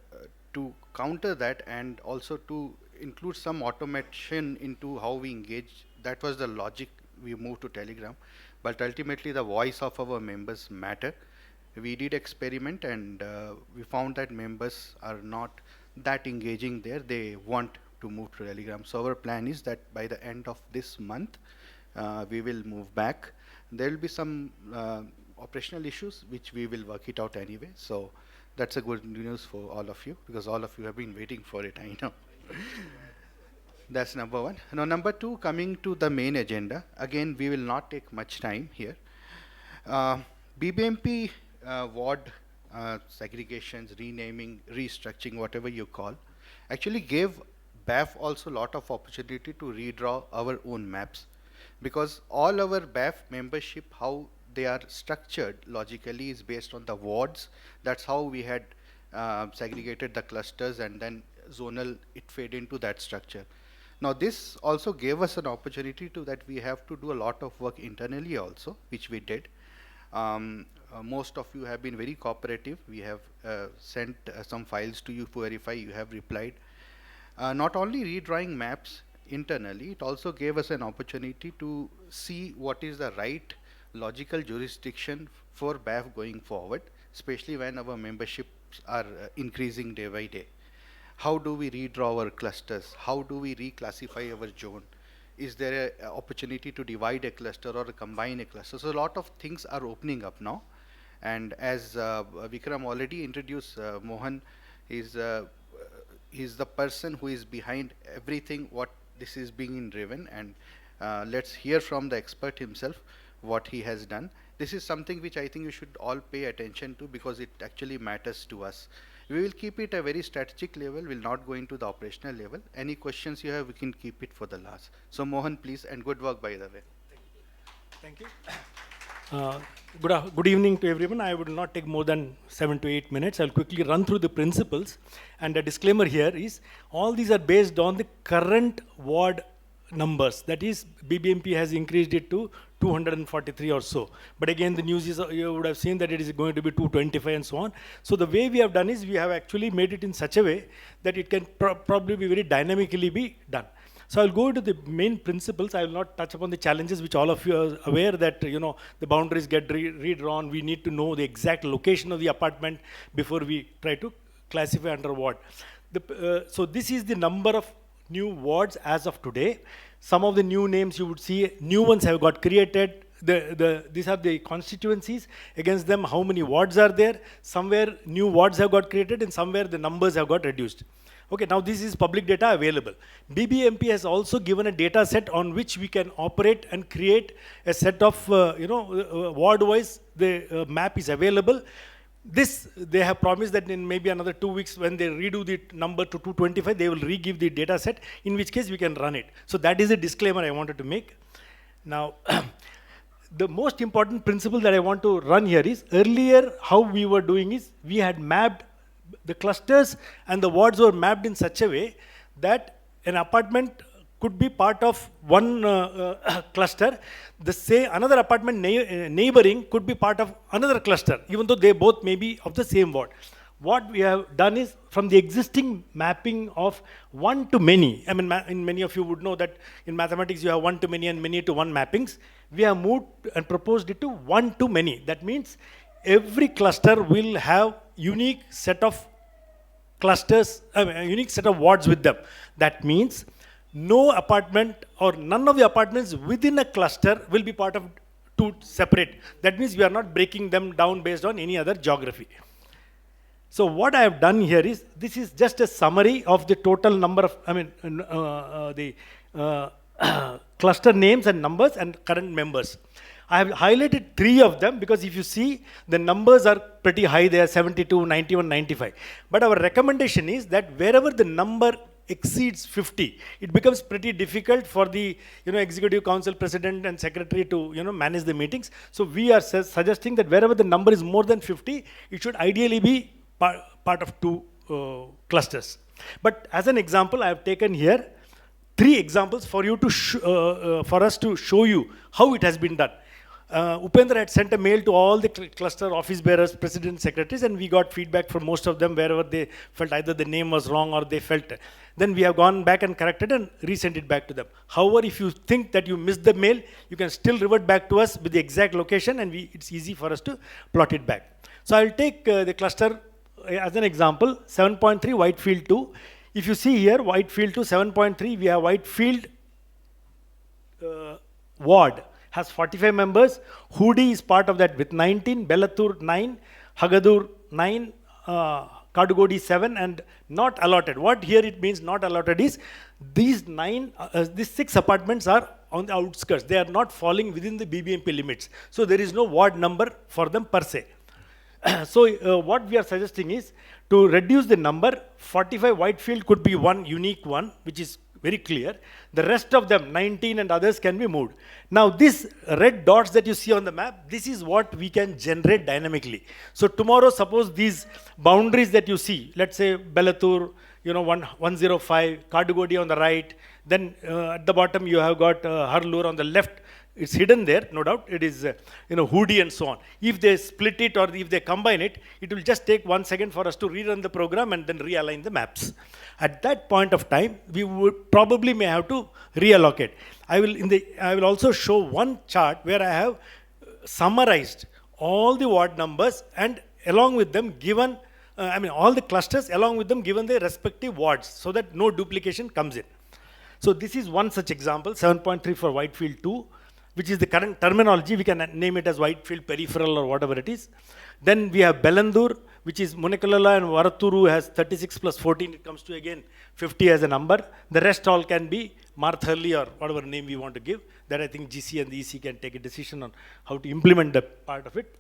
to counter that, and also to include some automation into how we engage, that was the logic we moved to Telegram. But ultimately the voice of our members matter. We did experiment, and we found that members are not that engaging there. They want to move to Telegram. So our plan is that by the end of this month, we will move back. There will be some operational issues which we will work it out anyway. So that's a good news for all of you, because all of you have been waiting for it, I know. That's number one. Now, number two, coming to the main agenda. Again, we will not take much time here. BBMP ward segregations, renaming, restructuring, whatever you call, actually gave BAF also a lot of opportunity to redraw our own maps, because all our BAF membership, how they are structured logically is based on the wards. That's how we had segregated the clusters, and then zonal, it fed into that structure. Now this also gave us an opportunity to that we have to do a lot of work internally also, which we did. Most of you have been very cooperative. We have sent some files to you to verify, you have replied. Not only redrawing maps internally, it also gave us an opportunity to see what is the right logical jurisdiction for BAF going forward, especially when our memberships are increasing day by day. How do we redraw our clusters? How do we reclassify our zone? Is there an opportunity to divide a cluster or combine a cluster? So a lot of things are opening up now. And as Vikram already introduced, Mohan is the person who is behind everything what this is being driven. And let's hear from the expert himself what he has done. This is something which I think you should all pay attention to, because it actually matters to us. We will keep it a very strategic level, will not go into the operational level. Any questions you have, we can keep it for the last. So Mohan, please, and good work by the way. Thank you. Good evening to everyone. I would not take more than 7 to 8 minutes. I'll quickly run through the principles. And a disclaimer here is, all these are based on the current ward numbers. That is, BBMP has increased it to 243 or so. But again, the news is, you would have seen that it is going to be 225 and so on. So the way we have done is, we have actually made it in such a way that it can probably be very dynamically be done. So I'll go to the main principles. I will not touch upon the challenges which all of you are aware that, the boundaries get redrawn. We need to know the exact location of the apartment before we try to classify under ward. So this is the number of new wards as of today. Some of the new names you would see, new ones have got created. These are the constituencies. Against them, how many wards are there? Somewhere new wards have got created, and somewhere the numbers have got reduced. Okay, now this is public data available. BBMP has also given a data set on which we can operate and create a set of, ward-wise, the map is available. This, they have promised that in maybe another 2 weeks, when they redo the number to 225, they will re-give the data set, in which case we can run it. So that is a disclaimer I wanted to make. Now, the most important principle that I want to run here is, earlier how we were doing is, we had mapped the clusters and the wards were mapped in such a way that an apartment could be part of one cluster. The say another apartment neighboring could be part of another cluster, even though they both may be of the same ward. What we have done is from the existing mapping of one to many. I mean, in many of you would know that in mathematics you have one to many and many to one mappings. We have moved and proposed it to one to many. That means every cluster will have unique set of clusters, a unique set of wards with them. That means no apartment or none of the apartments within a cluster will be part of two separate. That means we are not breaking them down based on any other geography. So what I have done here is, this is just a summary of the total number of, cluster names and numbers and current members. I have highlighted 3 of them because if you see, the numbers are pretty high. They are 72, 91, 95. But our recommendation is that wherever the number exceeds 50, it becomes pretty difficult for the executive council president and secretary to manage the meetings. So we are suggesting that wherever the number is more than 50, it should ideally be part of 2 clusters. But as an example, I have taken here 3 examples for you to for us to show you how it has been done. Upendra had sent a mail to all the cluster office bearers, president, secretaries, and we got feedback from most of them wherever they felt either the name was wrong or they felt. Then we have gone back and corrected and resent it back to them. However, if you think that you missed the mail, you can still revert back to us with the exact location, and it's easy for us to plot it back. So I'll take the cluster as an example, 7.3 Whitefield 2. If you see here, Whitefield 2, 7.3, we have Whitefield ward has 45 members. Hudi is part of that with 19, Belatur 9, Hagadur 9, Kadugodi 7, and not allotted. What here it means not allotted is these 6 apartments are on the outskirts. They are not falling within the BBMP limits. So there is no ward number for them per se. So what we are suggesting is to reduce the number. 45 Whitefield could be one unique one, which is very clear. The rest of them, 19 and others, can be moved. Now these red dots that you see on the map, this is what we can generate dynamically. So tomorrow, suppose these boundaries that you see, let's say Belatur, 105, Kadugodi on the right, then at the bottom you have got Harlur on the left. It's hidden there, no doubt. It is, Hudi and so on. If they split it or if they combine it, it will just take 1 second for us to rerun the program and then realign the maps. At that point of time, we would probably may have to reallocate. I will also show one chart where I have summarized all the ward numbers and along with them given, all the clusters along with them given their respective wards so that no duplication comes in. So this is one such example, 7.3 for Whitefield 2. Which is the current terminology. We can name it as Whitefield peripheral or whatever it is. Then we have Belandur, which is Munakalala, and Varaturu has 36 plus 14. It comes to again 50 as a number. The rest all can be Marthalli or whatever name we want to give. That I think GC and the EC can take a decision on how to implement the part of it.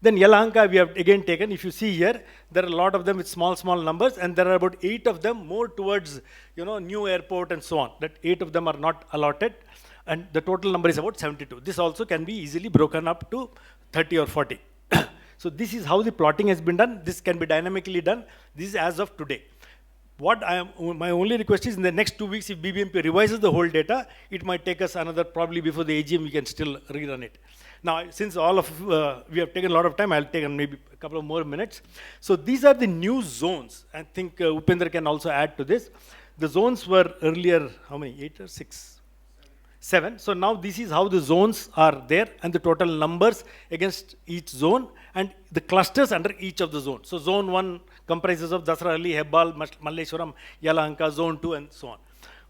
Then Yelahanka we have again taken. If you see here, there are a lot of them with small numbers, and there are about 8 of them more towards new airport and so on. That 8 of them are not allotted. And the total number is about 72. This also can be easily broken up to 30 or 40. So this is how the plotting has been done. This can be dynamically done. This is as of today. My only request is in the next 2 weeks, if BBMP revises the whole data, it might take us another, probably before the AGM, we can still rerun it. Now, since we have taken a lot of time, I'll take maybe a couple of more minutes. So these are the new zones. I think Upendra can also add to this. The zones were earlier, how many, 8 or 6? 7. So now this is how the zones are there and the total numbers against each zone and the clusters under each of the zones. So zone 1 comprises of Dasarahalli, Hebbal, Malleshwaram, Yelahanka, zone 2 and so on.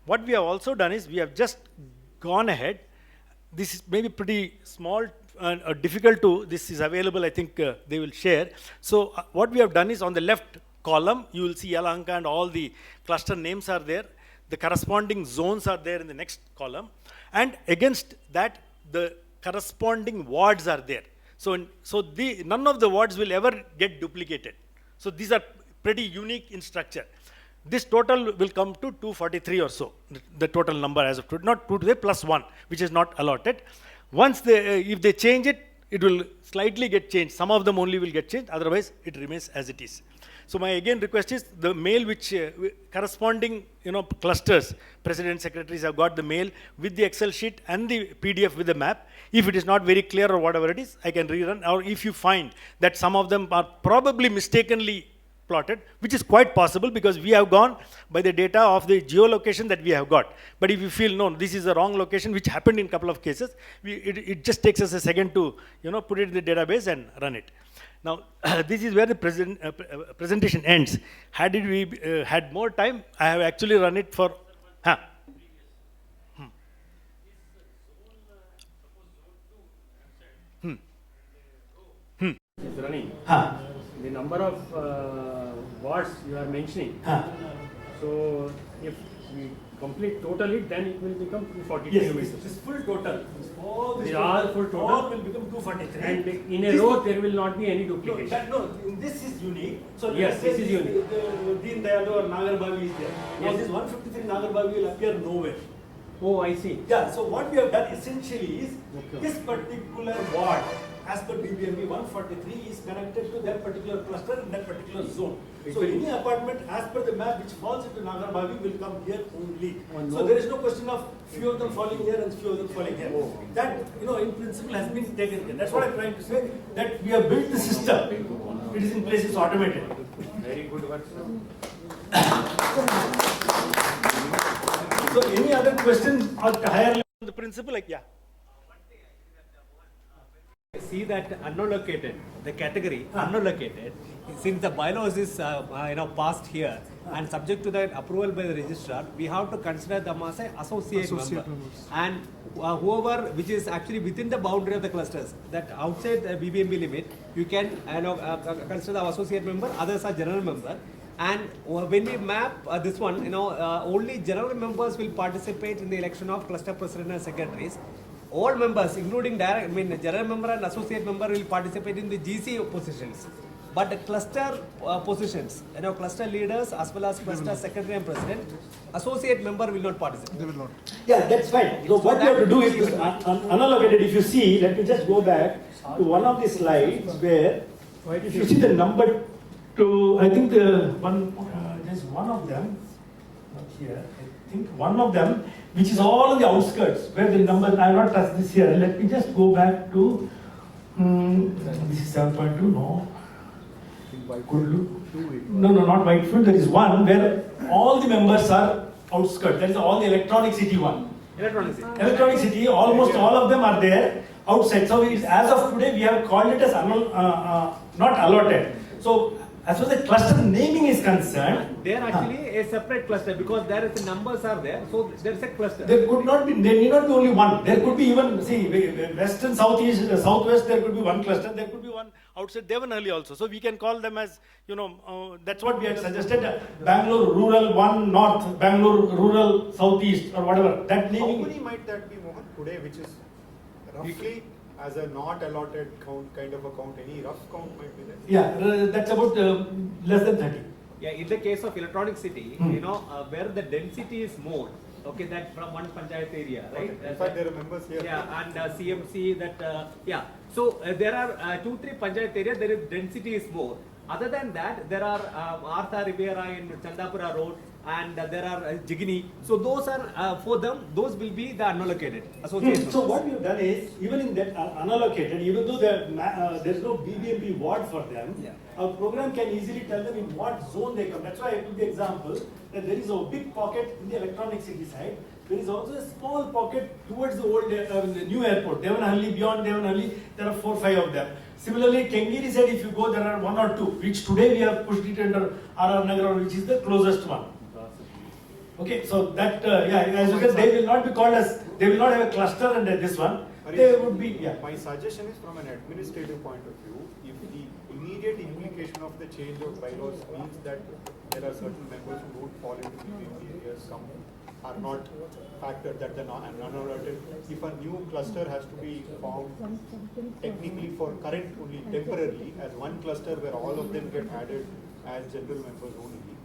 What we have also done is we have just gone ahead. This is maybe pretty small and difficult to, this is available, I think they will share. So what we have done is on the left column, you will see Yelahanka and all the cluster names are there. The corresponding zones are there in the next column. And against that, the corresponding wards are there. So none of the wards will ever get duplicated. So these are pretty unique in structure. This total will come to 243 or so, the total number as of today, not 2 today, plus 1, which is not allotted. Once if they change it, it will slightly get changed. Some of them only will get changed, otherwise it remains as it is. So my again request is the mail which corresponding clusters, president, secretaries have got the mail with the Excel sheet and the PDF with the map. If it is not very clear or whatever it is, I can rerun. Or if you find that some of them are probably mistakenly plotted, which is quite possible because we have gone by the data of the geolocation that we have got. But if you feel, no, this is the wrong location, which happened in a couple of cases, it just takes us a second to put it in the database and run it. Now, this is where the presentation ends. Had we had more time, I have actually run it for... It's running. The number of watts you are mentioning. So if we complete totally, then it will become 243 kilometers. This full total. All this full total. All will become 243. And in a row, there will not be any duplication. No, this is unique. So yes, this is unique. Deen Dayal or Nagar Bavi is there. Now Yes. this 153 Nagar Bavi will appear nowhere. Oh, I see. Yeah, so what we have done essentially is this particular ward, as per BBMP 143, is connected to that particular cluster in that particular zone. So any apartment as per the map which falls into Nagar Bavi will come here only. So there is no question of few of them falling here and few of them falling here. That, in principle has been taken care. That's what I'm trying to say, that we have built the system. It is in place, it's automated. Very good work, sir. So any other question at higher level? The principle, See that unallocated, the category unallocated, since the bylaws is passed here and subject to the approval by the registrar, we have to consider them as an associate member. And whoever which is actually within the boundary of the clusters, that outside the BBMB limit, you can consider the associate member, others are general member. And when we map this one, only general members will participate in the election of cluster president and secretaries. All members, including general member and associate member, will participate in the GC positions. But the cluster positions, cluster leaders as well as cluster secretary and president, associate member will not participate. They will not. Yeah, that's fine. So what we have to do is unallocated. If you see, let me just go back to one of the slides where, if you see the number to, I think there's one of them, not here, I think one of them, which is all on the outskirts, where the number, I have not touched this here. Let me just go back to, this is 7.2, no. No, not Whitefield. There is one where all the members are outskirts. That is all the electronic city one. Electronic city, almost all of them are there outside. So as of today, we have called it as not allotted. So as far as the cluster naming is concerned, they are actually a separate cluster because there is the numbers are there. So there is a cluster. There could not be. There need not be only one. There could be even west and southeast, southwest. There could be one cluster. There could be one outside Devanahalli also. So we can call them as that's what we had suggested. Bangalore rural 1 north, Bangalore rural southeast or whatever. That naming. How many might that be, Mohan, today, which is roughly as a not allotted count, kind of a count? Any rough count might be there? Yeah, that's about less than 30. Yeah, in the case of electronic city, where the density is more, okay, that from one panchayat area, right? Okay. In fact, there are members here. Yeah, and CMC, that, So there are 2-3 panchayat areas, there is density is more. Other than that, there are Artha Rivera in Chandapura Road, and there are Jigini. So those are, for them, those will be the unallocated associations. So what we have done is, even in that unallocated, even though there is no BBMP ward for them, our program can easily tell them in what zone they come. That's why I took the example that there is a big pocket in the electronic city side. There is also a small pocket towards the old, the new airport, Devanahalli, beyond Devanahalli, there are 4-5 of them. Similarly, Kengiri said if you go, there are 1 or 2, which today we have pushed it under RR Nagar, which is the closest one. Okay, so that, as you said, they will not be called as, they will not have a cluster under this one. They would be, My suggestion is from an administrative point of view, if the immediate implication of the change of bylaws means that there are certain members who don't fall into BBMP areas, some are not factored, that the non-allotted, if a new cluster has to be formed technically for current only temporarily as one cluster where all of them get added as general members only,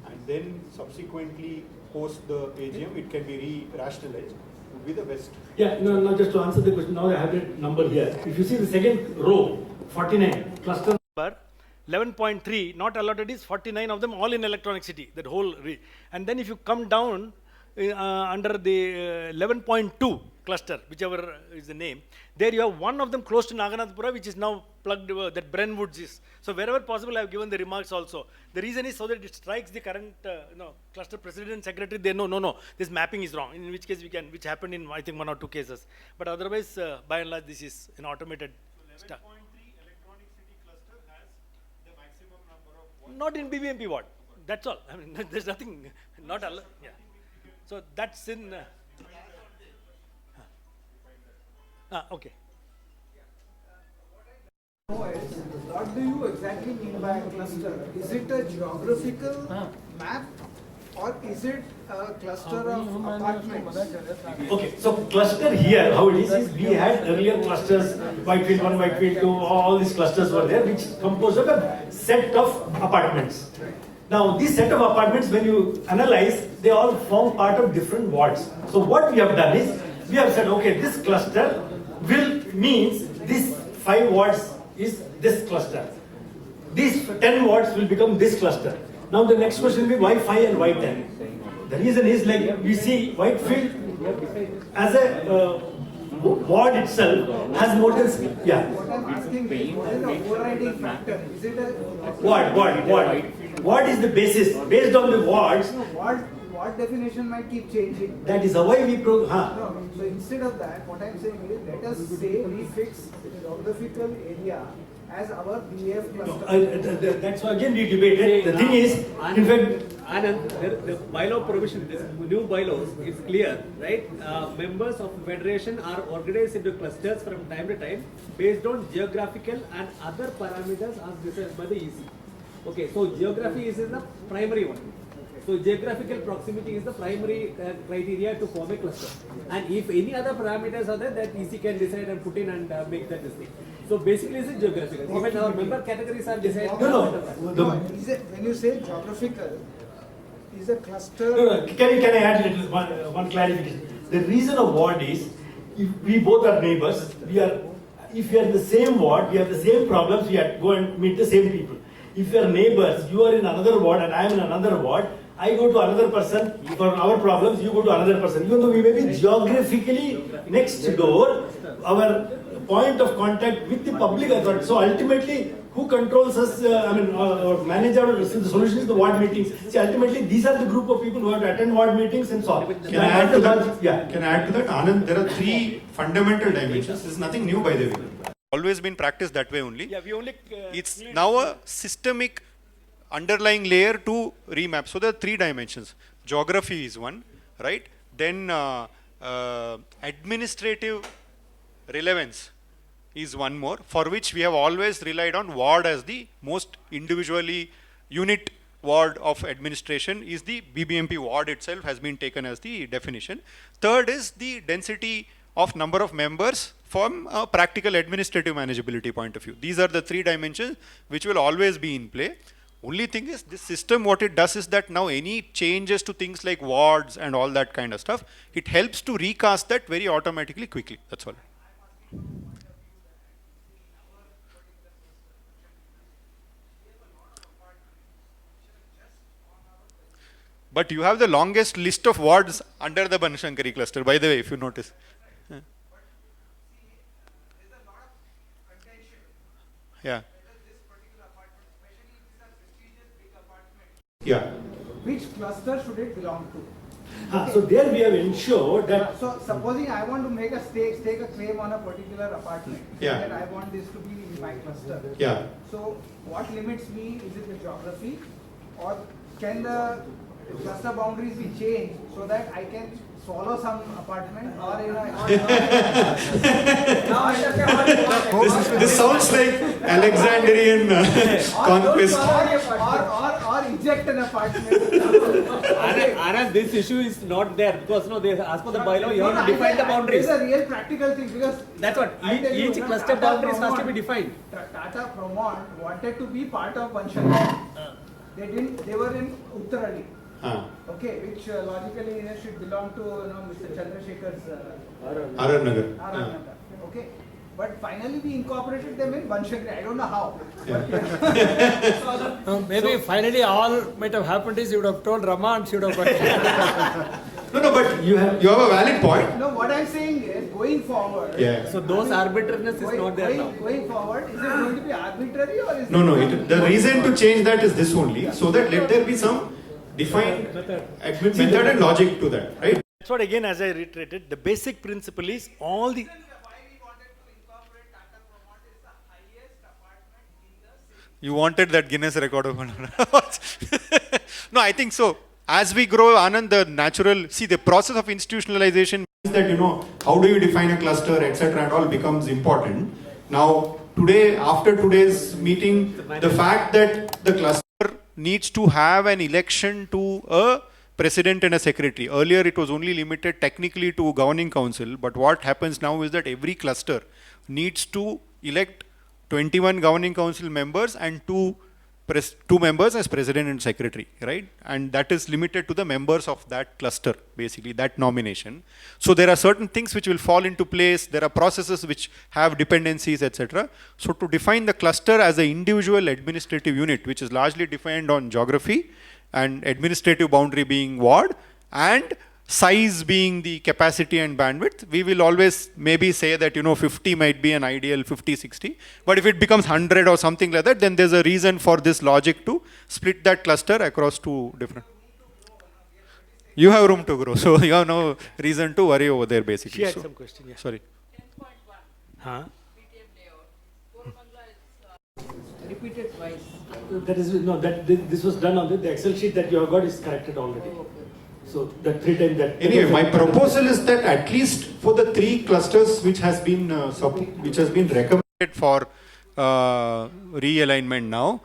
and then subsequently post the AGM it can be rationalized. would be the best. Yeah, no, just to answer the question, now I have the number here. If you see the second row, 49, cluster number 11.3, not allotted is 49 of them all in Electronic City, that whole, and then if you come down under the 11.2 cluster, whichever is the name, there you have one of them close to Naganathpura, which is now plugged, that Brentwoods is. So wherever possible, I have given the remarks also. The reason is so that it strikes the current cluster president and secretary, they know, no, this mapping is wrong, in which case we can, which happened in, I think, 1 or 2 cases. But otherwise, by and large, this is an automated stuff. Not in BBMP ward. That's all. I mean, there's nothing, not allowed. Yeah. So that's in. Okay. What do you exactly mean by a cluster? Is it a geographical map or is it a cluster of apartments? Okay, so cluster here, how it is we had earlier clusters, Whitefield 1, Whitefield 2, all these clusters were there, which composed of a set of apartments. Now, this set of apartments, when you analyze, they all form part of different wards. So what we have done is, we have said, okay, this cluster means this 5 wards is this cluster. These 10 wards will become this cluster. Now the next question will be why 5 and why 10? The reason is like we see Whitefield as a ward itself has more than, What I'm asking is, what is the overriding factor? Is it a... Ward. What is the basis? Based on the wards. Ward definition might keep changing. That is why we No, so instead of that, what I'm saying is, let us say we fix the geographical area as our BF cluster. That's why again we debated. The thing is, in fact, Anand, the bylaw provision, this new bylaws is clear, right? Members of federation are organized into clusters from time to time based on geographical and other parameters as decided by the EC. Okay, so geography is the primary one. So geographical proximity is the primary criteria to form a cluster. And if any other parameters are there, that EC can decide and put in and make that decision. So basically it's geographical. Even our member categories are decided. When you say geographical, is a cluster... Can I add one clarification? The reason of ward is, if we both are neighbors, if we are in the same ward, we have the same problems, we have to go and meet the same people. If we are neighbors, you are in another ward and I am in another ward, I go to another person for our problems, you go to another person. Even though we may be geographically next door, our point of contact with the public authority. So ultimately, who controls us, or manage our the solution is the ward meetings. See, ultimately, these are the group of people who have to attend ward meetings and so on. Can I add to that? Yeah. Can I add to that? Anand, there are 3 fundamental dimensions. This is nothing new, by the way. Always been practiced that way only. Yeah, we only. It's now a systemic underlying layer to remap. So there are 3 dimensions. Geography is one, right? Then administrative relevance is one more, for which we have always relied on ward as the most individually unit ward of administration is the BBMP ward itself has been taken as the definition. Third is the density of number of members from a practical administrative manageability point of view. These are the 3 dimensions which will always be in play. Only thing is this system, what it does is that now any changes to things like wards and all that kind of stuff, it helps to recast that very automatically quickly. That's all. But you have the longest list of wards under the Banashankari cluster, by the way, if you notice. Yeah. Yeah. Which cluster should it belong to? Okay. So there we have ensured that... So supposing I want to make a stake a claim on a particular apartment. Yeah. That I want this to be in my cluster. Yeah. So what limits me? Is it the geography? Or can the cluster boundaries be changed so that I can swallow some apartment or in a... This sounds like Alexandrian conquest. Or eject an apartment. Anand, this issue is not there because they as per the bylaw you have to define the boundaries. It's a real practical thing because that's what each cluster boundaries has to be defined. Tata Promont wanted to be part of Banshali. They didn't. They were in Uttarali. Okay, which logically should belong to Mr. Chandrasekhar's RR Nagar. Nagar. Okay, but finally we incorporated them in Vanshagri. I don't know how. Maybe finally all might have happened is you would have told Rama and she would have got No, but you have a valid point. No, what I'm saying is going forward. Yeah. So those arbitrariness is not there now. Going forward, is it going to be arbitrary or is No, the reason to change that is this only, so that let there be some defined method and logic to that, right? That's what again, as I reiterated, the basic principle is all the. You wanted that Guinness record of No, I think so. As we grow, Anand, the process of institutionalization means that, how do you define a cluster, etc. and all becomes important. Now, today, after today's meeting, the fact that the cluster needs to have an election to a president and a secretary. Earlier, it was only limited technically to governing council, but what happens now is that every cluster needs to elect 21 governing council members and two members as president and secretary, right? And that is limited to the members of that cluster, basically, that nomination. So there are certain things which will fall into place. There are processes which have dependencies, etc. So to define the cluster as an individual administrative unit, which is largely defined on geography and administrative boundary being ward and size being the capacity and bandwidth, we will always maybe say that 50 might be an ideal 50-60, but if it becomes 100 or something like that, then there's a reason for this logic to split that cluster across two different. You have room to grow, so you have no reason to worry over there basically. She had some question, yeah. Sorry. Huh? repeated twice? That is, no, this was done on the Excel sheet that you have got is corrected already. So the 3 times that. Anyway, my proposal is that at least for the 3 clusters which has been recommended for realignment now,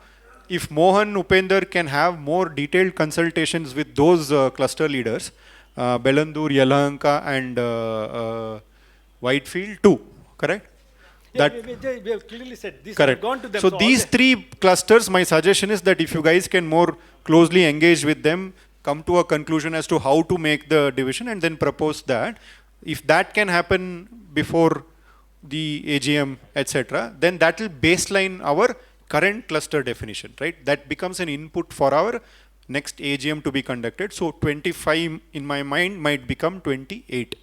if Mohan Upender can have more detailed consultations with those cluster leaders, Belandur, Yelahanka and Whitefield too, correct? Yeah, we have clearly said this. Correct. Gone to them. So these 3 clusters, my suggestion is that if you guys can more closely engage with them, come to a conclusion as to how to make the division and then propose that. If that can happen before the AGM, etc., then that will baseline our current cluster definition, right? That becomes an input for our next AGM to be conducted. So 25 in my mind might become 28,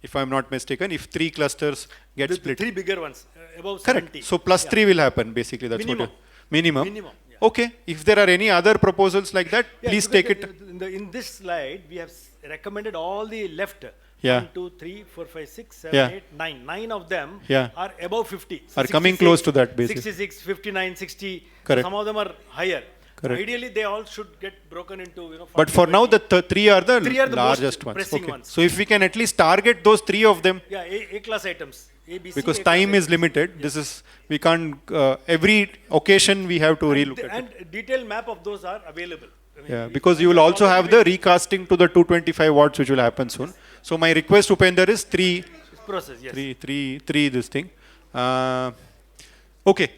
if I'm not mistaken, if 3 clusters get split. The 3 bigger ones, above Correct. 70. So plus 3 will happen, basically. That's Minimum. what minimum. Minimum. Okay, if there are any other proposals like that, please take it. In this slide, we have recommended all the left. Yeah. 1, 2, 3, 4, 5, 6, 7, Yeah. 8, 9. 9 of them Yeah. are above 50. Are coming close to that, basically. 66, 59, 60. Correct. Some of them are higher. Correct. Ideally, they all should get broken into, 40, But for now, the 3 are the, 3 are the largest most ones. pressing Okay. ones. So if we can at least target those 3 of them, Yeah, A-class items. A, B, C, because A-class time is items. limited. This is, we can't, every occasion we have to relook at it. And detailed map of those are available. I mean, Yeah, because you will also have the recasting to the 225 watts, which will happen soon. So my request, Upender, is 3. Process, yes. Three this thing. Okay,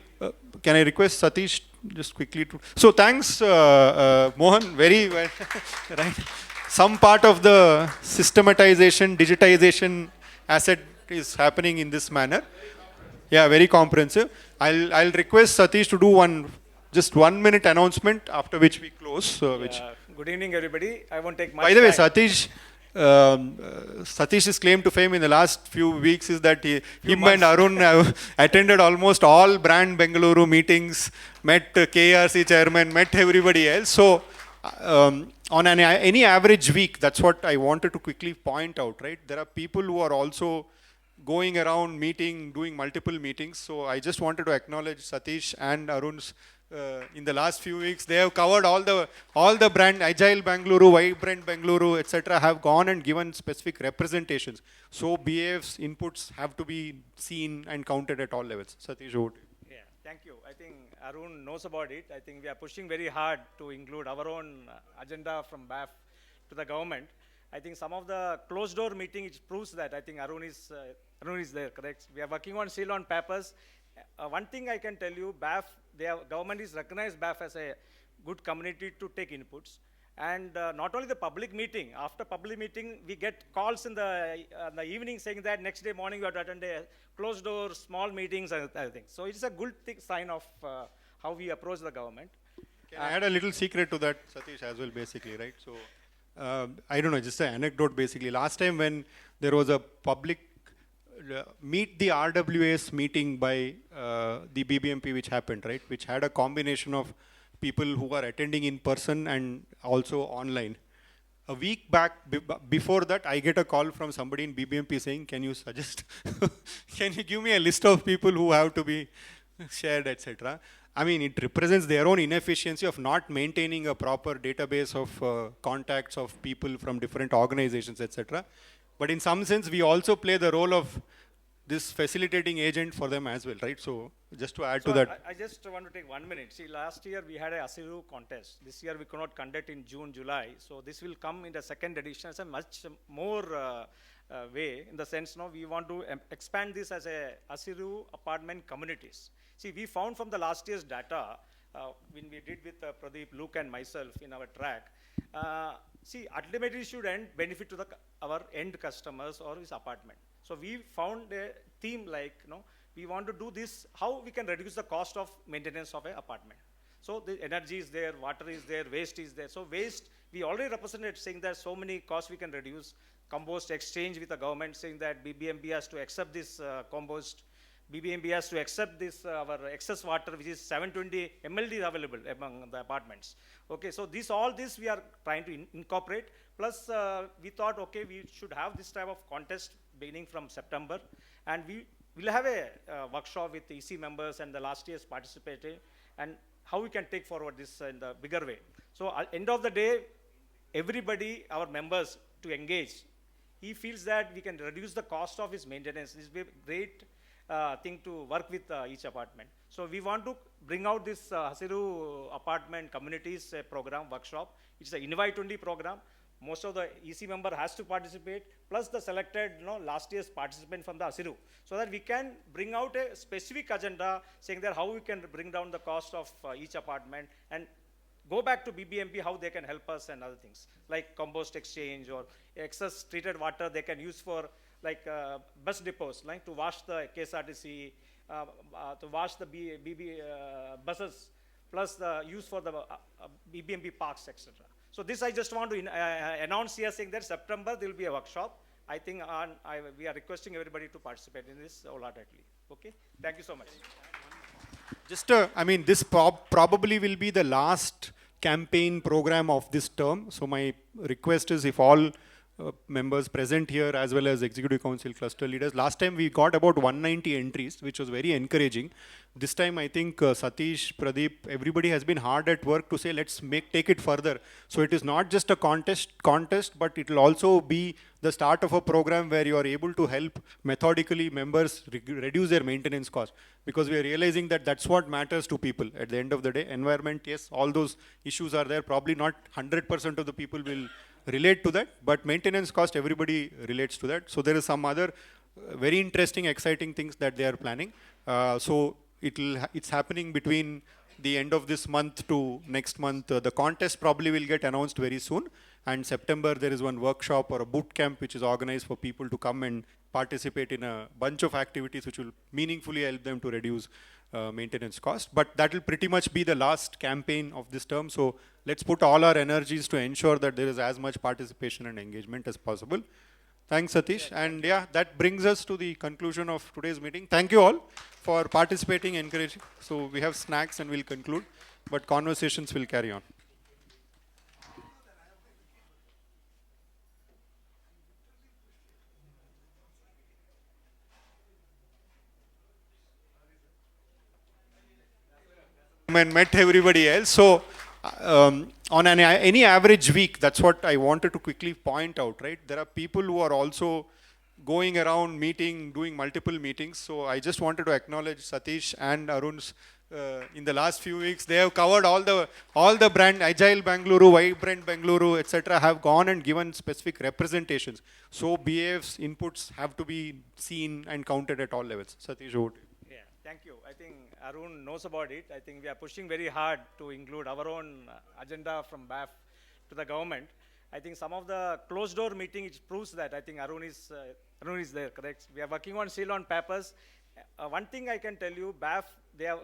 can I request Satish just quickly to... So thanks, Mohan, very well, right. Some part of the systematization, digitization asset is happening in this manner. Yeah, very comprehensive. I'll request Satish to do just 1 minute announcement, after which we close. Good evening, everybody. I won't take much By the way, time. Satish's claim to fame in the last few weeks is that him and Arun have attended almost all brand Bengaluru meetings, met KRC chairman, met everybody else. So on any average week, that's what I wanted to quickly point out, right? There are people who are also going around doing multiple meetings. So I just wanted to acknowledge Satish and Arun's in the last few weeks. They have covered all the brand, Agile Bangalore, Vibrant Bangalore, etc. have gone and given specific representations. So BAF's inputs have to be seen and counted at all levels. Satish, over to you. Yeah, thank you. I think Arun knows about it. I think we are pushing very hard to include our own agenda from BAF to the government. I think some of the closed door meeting, it proves that. I think Arun is there, correct? We are working on still on papers. One thing I can tell you, BAF, government is recognized BAF as a good community to take inputs. And not only the public meeting, after public meeting, we get calls in the evening saying that next day morning you have to attend a closed door, small meetings and other things. So it's a good sign of how we approach the government. Can I add a little secret to that, Satish, as well, basically, right? So, I don't know, just an anecdote, basically. Last time when there was a public meet the RWA's meeting by the BBMP, which happened, right? Which had a combination of people who are attending in person and also online. A week back, before that, I get a call from somebody in BBMP saying, can you suggest, can you give me a list of people who have to be shared, etc. I mean, it represents their own inefficiency of not maintaining a proper database of contacts of people from different organizations, etc. But in some sense, we also play the role of this facilitating agent for them as well, right? So just to add to that. I just want to take 1 minute. See, last year we had a Asiru contest. This year we could not conduct in June, July. So this will come in the second edition as a much more way, in the sense, no, we want to expand this as a Asiru apartment communities. See, we found from the last year's data, when we did with Pradeep, Luke and myself in our track, see, ultimately should benefit to our end customers or his apartment. So we found a theme like, we want to do this, how we can reduce the cost of maintenance of an apartment. So the energy is there, water is there, waste is there. So waste, we already represented saying that so many costs we can reduce. Compost exchange with the government saying that BBMB has to accept this compost. BBMB has to accept this, our excess water, which is 720 MLD available among the apartments. Okay, so all this we are trying to incorporate. Plus, we thought, okay, we should have this type of contest beginning from September. And we will have a workshop with the EC members and the last year's participating, and how we can take forward this in the bigger way. So at end of the day, everybody, our members, to engage. He feels that we can reduce the cost of his maintenance. This will be a great thing to work with each apartment. So we want to bring out this Hasiru apartment communities program workshop. It's an invite-only program. Most of the EC member has to participate, plus the selected last year's participant from the Hasiru, so that we can bring out a specific agenda saying that how we can bring down the cost of each apartment and go back to BBMP, how they can help us and other things, like compost exchange or excess treated water they can use for like bus depots, like to wash the KSRTC, to wash the buses, plus the use for the BBMP parks, etc. So this I just want to announce here, saying that September there will be a workshop. I think we are requesting everybody to participate in this wholeheartedly. Okay, thank you so much. Just, I mean, this probably will be the last campaign program of this term. So my request is, if all members present here as well as Executive Council cluster leaders, last time we got about 190 entries, which was very encouraging. This time I think Satish, Pradeep, everybody has been hard at work to say, let's take it further. So it is not just a contest, but it will also be the start of a program where you are able to help methodically members reduce their maintenance cost. Because we are realizing that that's what matters to people at the end of the day. Environment, yes, all those issues are there. Probably not 100% of the people will relate to that, but maintenance cost, everybody relates to that. So there is some other very interesting, exciting things that they are planning. So it's happening between the end of this month to next month. The contest probably will get announced very soon. And September, there is one workshop or a boot camp which is organized for people to come and participate in a bunch of activities which will meaningfully help them to reduce maintenance cost. But that will pretty much be the last campaign of this term. So let's put all our energies to ensure that there is as much participation and engagement as possible. Thanks, Satish. And yeah, that brings us to the conclusion of today's meeting. Thank you all for participating, encouraging. So we have snacks and we'll conclude, but conversations will carry on. And met everybody else. So on any average week, that's what I wanted to quickly point out, right? There are people who are also going around meeting, doing multiple meetings. So I just wanted to acknowledge Satish and Arun's in the last few weeks. They have covered all the brand, Agile Bangalore, Vibrant Bangalore, etc. have gone and given specific representations. So BAF's inputs have to be seen and counted at all levels. Satish, over to you. Thank you. I think Arun knows about it. I think we are pushing very hard to include our own agenda from BAF to to the government. I think some of the closed door meeting, it proves that. I think Arun is there, correct? We are working on seal on papers. One thing I can tell you,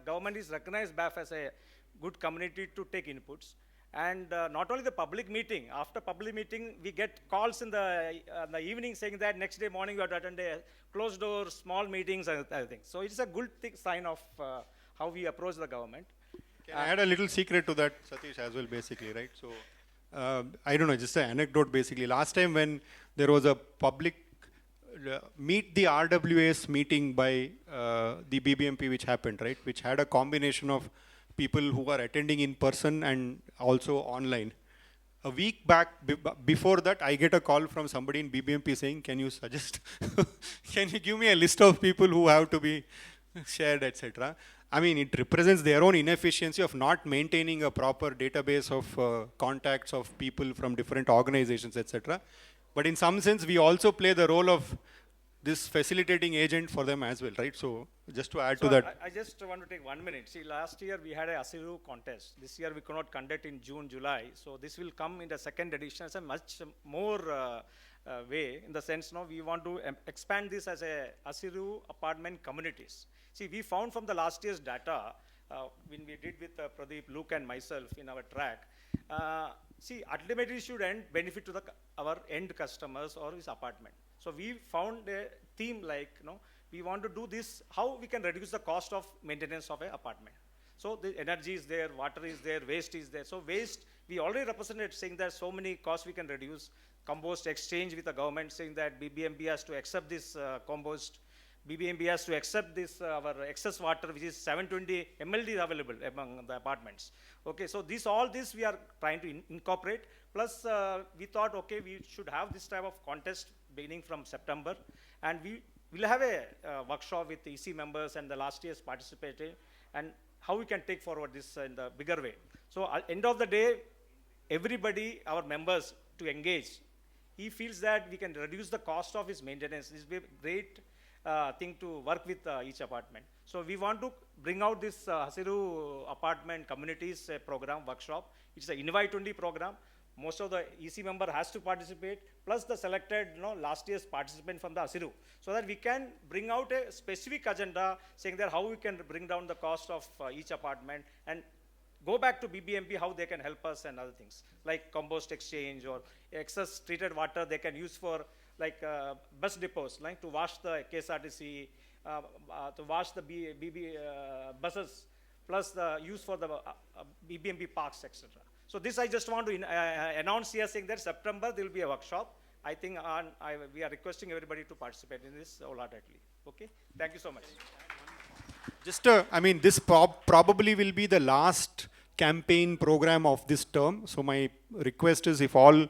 government is recognized BAF as a good community to take inputs. And not only the public meeting, after public meeting, we get calls in the evening saying that next day morning you have to attend a closed door, small meetings and other things. So it's a good sign of how we approach the government. Can I add a little secret to that, Satish, as well, basically, right? So, I don't know, just an anecdote, basically. Last time when there was a public meet the RWA's meeting by the BBMP which happened, right? Which had a combination of people who are attending in person and also online. A week back, before that, I get a call from somebody in BBMP saying, can you suggest, can you give me a list of people who have to be shared, etc. I mean, it represents their own inefficiency of not maintaining a proper database of contacts of people from different organizations, etc. But in some sense, we also play the role of this facilitating agent for them as well, right? So just to add to that. I just want to take 1 minute. See, last year we had a Asiru contest. This year we could not conduct in June, July. So this will come in the second edition as a much more way, in the sense, we want to expand this as a Asiru apartment communities. See, we found from the last year's data, when we did with Pradeep, Luke and myself in our track, see, ultimately should benefit to our end customers or his apartment. So we found a theme like, we want to do this, how we can reduce the cost of maintenance of an apartment. So the energy is there, water is there, waste is there. So waste, we already represented saying that so many costs we can reduce. Compost exchange with the government saying that BBMP has to accept this compost. BBMP has to accept this, our excess water, which is 720 MLD available among the apartments. Okay, so all this we are trying to incorporate. Plus, we thought, okay, we should have this type of contest beginning from September. And we will have a workshop with the EC members and the last year's participating, and how we can take forward this in the bigger way. So at end of the day, everybody, our members, to engage. He feels that we can reduce the cost of his maintenance. This will be a great thing to work with each apartment. So we want to bring out this Hasiru apartment communities program workshop. It's an invite-only program. Most of the EC member has to participate, plus the selected last year's participant from the Hasiru, so that we can bring out a specific agenda saying that how we can bring down the cost of each apartment and go back to BBMP, how they can help us and other things, like compost exchange or excess treated water they can use for bus depots, like to wash the KSRTC, to wash the buses, plus the use for the BBMP parks, etc. So this I just want to announce here, saying that September there will be a workshop. I think we are requesting everybody to participate in this wholeheartedly. Okay, thank you so much. Just, I mean, this probably will be the last campaign program of this term. So my request is, if all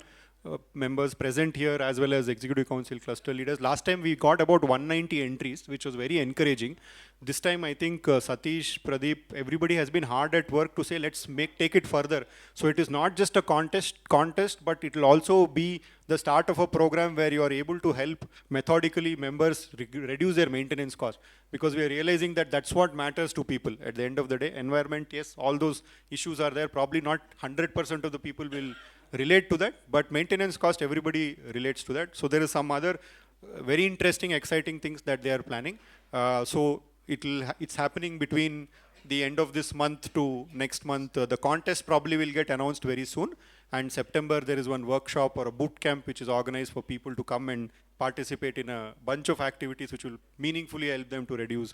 members present here as well as Executive Council cluster leaders, last time we got about 190 entries, which was very encouraging. This time I think Satish, Pradeep, everybody has been hard at work to say let's take it further. So it is not just a contest, but it will also be the start of a program where you are able to help methodically members reduce their maintenance cost, because we are realizing that that's what matters to people at the end of the day. Environment, yes, all those issues are there. Probably not 100% of the people will relate to that, but maintenance cost, everybody relates to that. So there is some other very interesting, exciting things that they are planning. So it's happening between the end of this month to next month. The contest probably will get announced very soon. And September, there is one workshop or a boot camp which is organized for people to come and participate in a bunch of activities which will meaningfully help them to reduce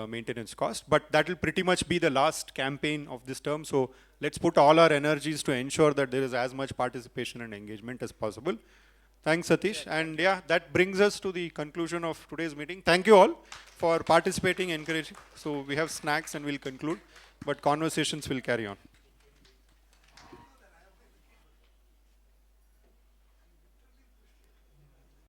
maintenance cost. But that will pretty much be the last campaign of this term. So let's put all our energies to ensure that there is as much participation and engagement as possible. Thanks, Satish. And yeah, that brings us to the conclusion of today's meeting. Thank you all for participating, encouraging. So we have snacks and we'll conclude, but conversations will carry on.